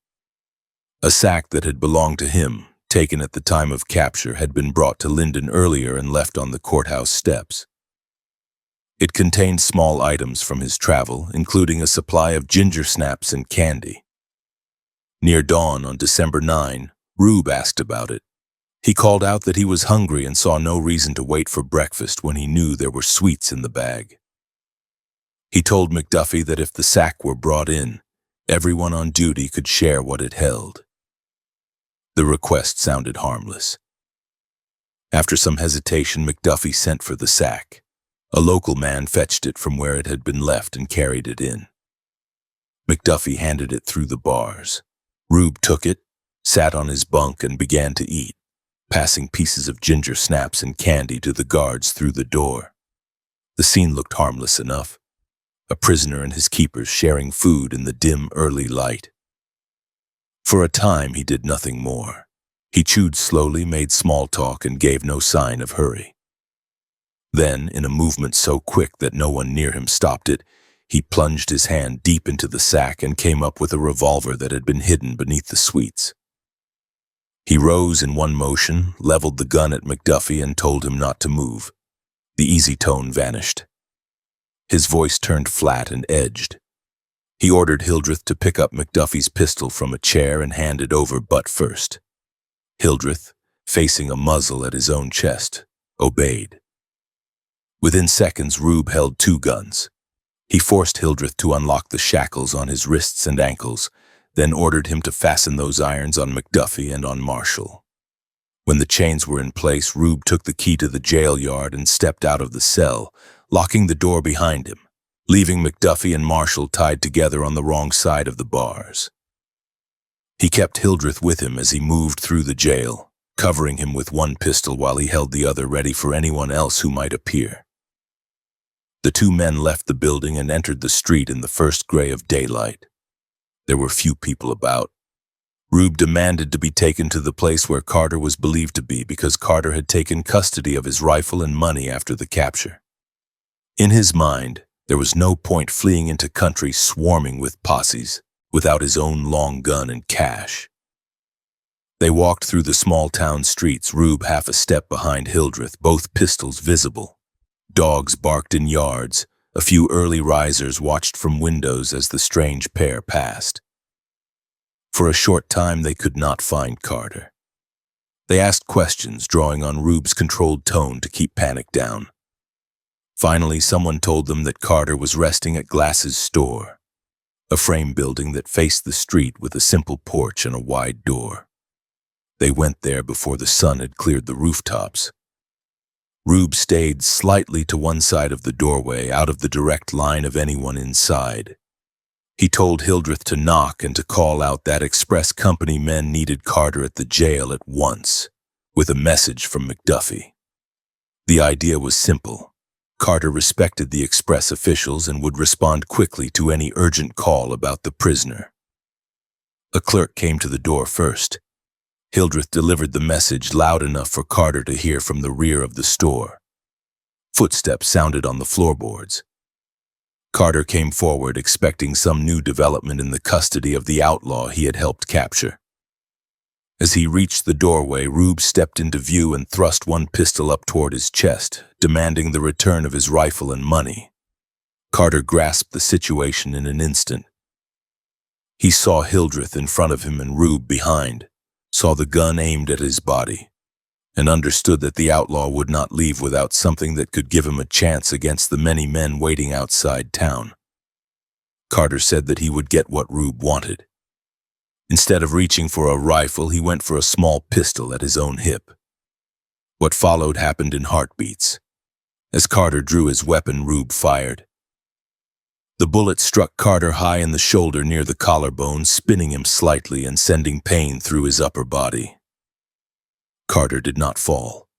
A sack that had belonged to him, taken at the time of capture, had been brought to Linden earlier and left on the courthouse steps. It contained small items from his travel, including a supply of ginger snaps and candy. Near dawn on December 9, Rube asked about it. He called out that he was hungry and saw no reason to wait for breakfast when he knew there were sweets in the bag. He told McDuffie that if the sack were brought in, everyone on duty could share what it held. The request sounded harmless. After some hesitation, McDuffie sent for the sack. A local man fetched it from where it had been left and carried it in. McDuffie handed it through the bars. Rube took it, sat on his bunk, and began to eat, passing pieces of ginger snaps and candy to the guards through the door. The scene looked harmless enough. A prisoner and his keepers sharing food in the dim early light. For a time he did nothing more. He chewed slowly, made small talk, and gave no sign of hurry. Then, in a movement so quick that no one near him stopped it, he plunged his hand deep into the sack and came up with a revolver that had been hidden beneath the sweets. He rose in one motion, leveled the gun at McDuffie, and told him not to move. The easy tone vanished. His voice turned flat and edged. He ordered Hildreth to pick up McDuffie's pistol from a chair and hand it over butt first. Hildreth, facing a muzzle at his own chest, obeyed. Within seconds, Rube held two guns. He forced Hildreth to unlock the shackles on his wrists and ankles, then ordered him to fasten those irons on McDuffie and on Marshall. When the chains were in place, Rube took the key to the jail yard and stepped out of the cell, locking the door behind him, leaving McDuffie and Marshall tied together on the wrong side of the bars. He kept Hildreth with him as he moved through the jail, covering him with one pistol while he held the other ready for anyone else who might appear. The two men left the building and entered the street in the first gray of daylight. There were few people about. Rube demanded to be taken to the place where Carter was believed to be because Carter had taken custody of his rifle and money after the capture. In his mind, there was no point fleeing into country swarming with posses without his own long gun and cash. They walked through the small town streets, Rube half a step behind Hildreth, both pistols visible. Dogs barked in yards. A few early risers watched from windows as the strange pair passed. For a short time, they could not find Carter. They asked questions, drawing on Rube's controlled tone to keep panic down. Finally, someone told them that Carter was resting at Glass's store, a frame building that faced the street with a simple porch and a wide door. They went there before the sun had cleared the rooftops. Rube stayed slightly to one side of the doorway, out of the direct line of anyone inside. He told Hildreth to knock and to call out that express company men needed Carter at the jail at once, with a message from McDuffie. The idea was simple. Carter respected the express officials and would respond quickly to any urgent call about the prisoner. A clerk came to the door first. Hildreth delivered the message loud enough for Carter to hear from the rear of the store. Footsteps sounded on the floorboards. Carter came forward, expecting some new development in the custody of the outlaw he had helped capture. As he reached the doorway, Rube stepped into view and thrust one pistol up toward his chest, demanding the return of his rifle and money. Carter grasped the situation in an instant. He saw Hildreth in front of him and Rube behind, saw the gun aimed at his body, and understood that the outlaw would not leave without something that could give him a chance against the many men waiting outside town. Carter said that he would get what Rube wanted. Instead of reaching for a rifle, he went for a small pistol at his own hip. What followed happened in heartbeats. As Carter drew his weapon, Rube fired. The bullet struck Carter high in the shoulder near the collarbone, spinning him slightly and sending pain through his upper body. Carter did not fall.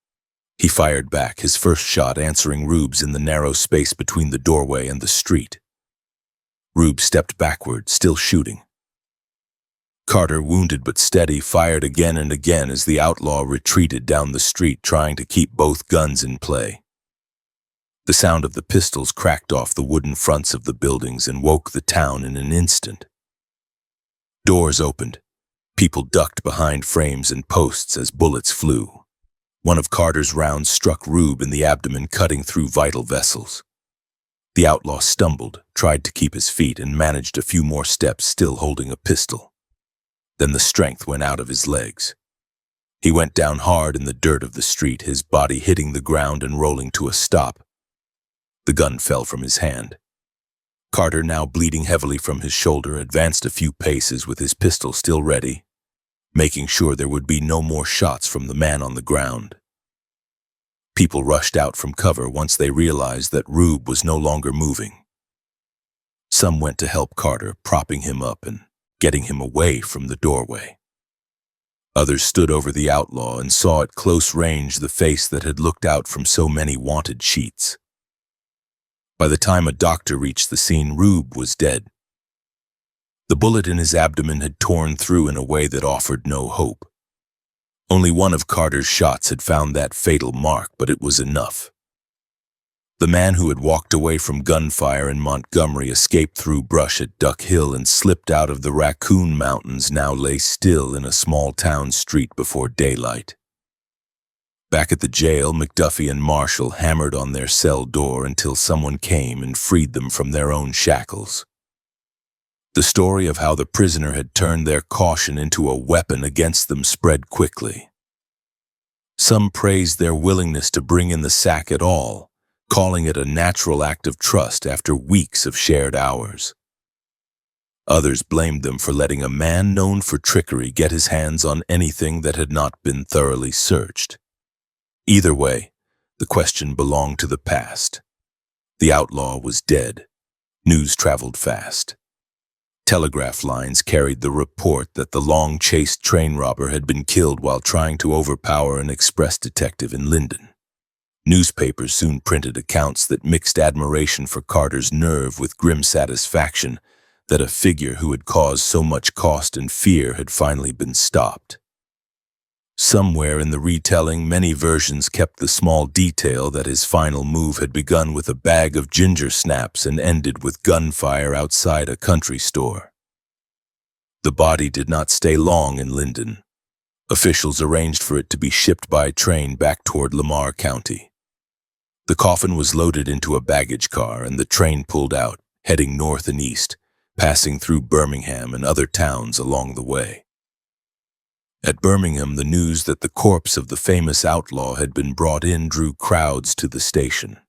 He fired back, his first shot answering Rube's in the narrow space between the doorway and the street. Rube stepped backward, still shooting. Carter, wounded but steady, fired again and again as the outlaw retreated down the street, trying to keep both guns in play. The sound of the pistols cracked off the wooden fronts of the buildings and woke the town in an instant. Doors opened. People ducked behind frames and posts as bullets flew. One of Carter's rounds struck Rube in the abdomen, cutting through vital vessels. The outlaw stumbled, tried to keep his feet, and managed a few more steps, still holding a pistol. Then the strength went out of his legs. He went down hard in the dirt of the street, his body hitting the ground and rolling to a stop. The gun fell from his hand. Carter, now bleeding heavily from his shoulder, advanced a few paces with his pistol still ready, making sure there would be no more shots from the man on the ground. People rushed out from cover once they realized that Rube was no longer moving. Some went to help Carter, propping him up and getting him away from the doorway. Others stood over the outlaw and saw at close range the face that had looked out from so many wanted sheets. By the time a doctor reached the scene, Rube was dead. The bullet in his abdomen had torn through in a way that offered no hope. Only one of Carter's shots had found that fatal mark, but it was enough. The man who had walked away from gunfire in Montgomery escaped through brush at Duck Hill and slipped out of the Raccoon Mountains, now lay still in a small town street before daylight. Back at the jail, McDuffie and Marshall hammered on their cell door until someone came and freed them from their own shackles. The story of how the prisoner had turned their caution into a weapon against them spread quickly. Some praised their willingness to bring in the sack at all, calling it a natural act of trust after weeks of shared hours. Others blamed them for letting a man known for trickery get his hands on anything that had not been thoroughly searched. Either way, the question belonged to the past. The outlaw was dead. News traveled fast. Telegraph lines carried the report that the long-chased train robber had been killed while trying to overpower an express detective in Linden. Newspapers soon printed accounts that mixed admiration for Carter's nerve with grim satisfaction that a figure who had caused so much cost and fear had finally been stopped. Somewhere in the retelling, many versions kept the small detail that his final move had begun with a bag of ginger snaps and ended with gunfire outside a country store. The body did not stay long in Linden. Officials arranged for it to be shipped by train back toward Lamar County. The coffin was loaded into a baggage car and the train pulled out, heading north and east, passing through Birmingham and other towns along the way. At Birmingham, the news that the corpse of the famous outlaw had been brought in drew crowds to the station.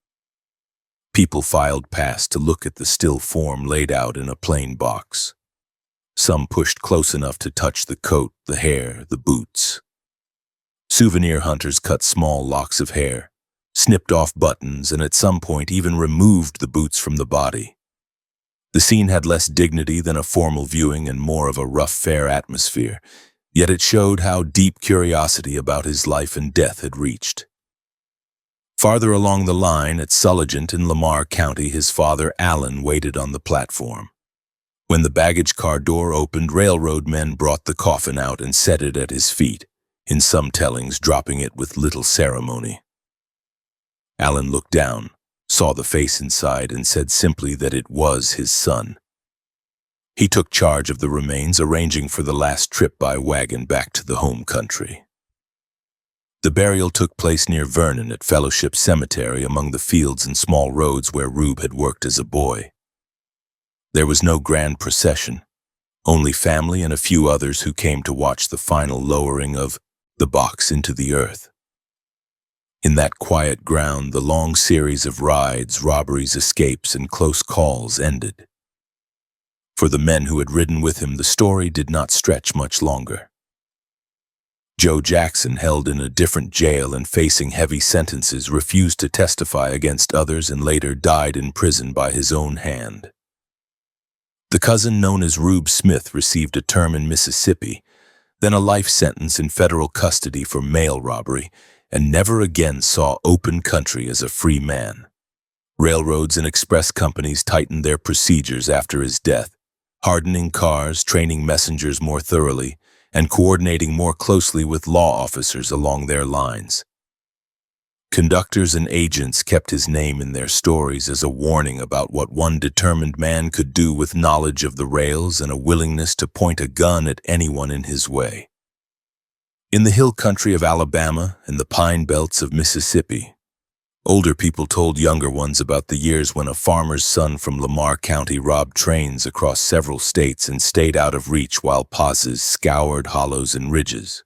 People filed past to look at the still form laid out in a plain box. Some pushed close enough to touch the coat, the hair, the boots. Souvenir hunters cut small locks of hair, snipped off buttons, and at some point even removed the boots from the body. The scene had less dignity than a formal viewing and more of a rough fare atmosphere, yet it showed how deep curiosity about his life and death had reached. Farther along the line, at Sulligent in Lamar County, his father, Allen, waited on the platform. When the baggage car door opened, railroad men brought the coffin out and set it at his feet, in some tellings dropping it with little ceremony. Allen looked down, saw the face inside, and said simply that it was his son. He took charge of the remains, arranging for the last trip by wagon back to the home country. The burial took place near Vernon at Fellowship Cemetery, among the fields and small roads where Rube had worked as a boy. There was no grand procession, only family and a few others who came to watch the final lowering of the box into the earth. In that quiet ground, the long series of rides, robberies, escapes, and close calls ended. For the men who had ridden with him, the story did not stretch much longer. Joe Jackson, held in a different jail and facing heavy sentences, refused to testify against others and later died in prison by his own hand. The cousin known as Rube Smith received a term in Mississippi, then a life sentence in federal custody for mail robbery, and never again saw open country as a free man. Railroads and express companies tightened their procedures after his death, hardening cars, training messengers more thoroughly, and coordinating more closely with law officers along their lines. Conductors and agents kept his name in their stories as a warning about what one determined man could do with knowledge of the rails and a willingness to point a gun at anyone in his way. In the hill country of Alabama and the pine belts of Mississippi, older people told younger ones about the years when a farmer's son from Lamar County robbed trains across several states and stayed out of reach while posses scoured hollows and ridges.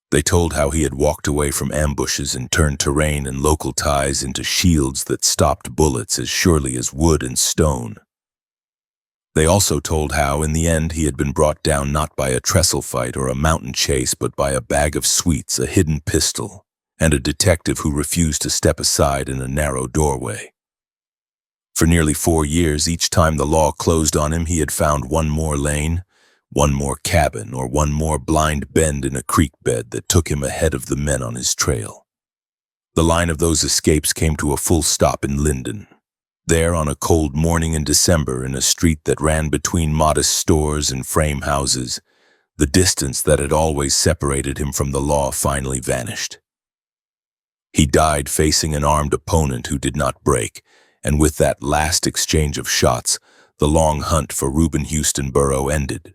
They told how he had walked away from ambushes and turned terrain and local ties into shields that stopped bullets as surely as wood and stone. They also told how, in the end, he had been brought down not by a trestle fight or a mountain chase, but by a bag of sweets, a hidden pistol, and a detective who refused to step aside in a narrow doorway. For nearly 4 years, each time the law closed on him, he had found one more lane, one more cabin, or one more blind bend in a creek bed that took him ahead of the men on his trail. The line of those escapes came to a full stop in Linden. There, on a cold morning in December, in a street that ran between modest stores and frame houses, the distance that had always separated him from the law finally vanished. He died facing an armed opponent who did not break, and with that last exchange of shots, the long hunt for Rube Burrow ended.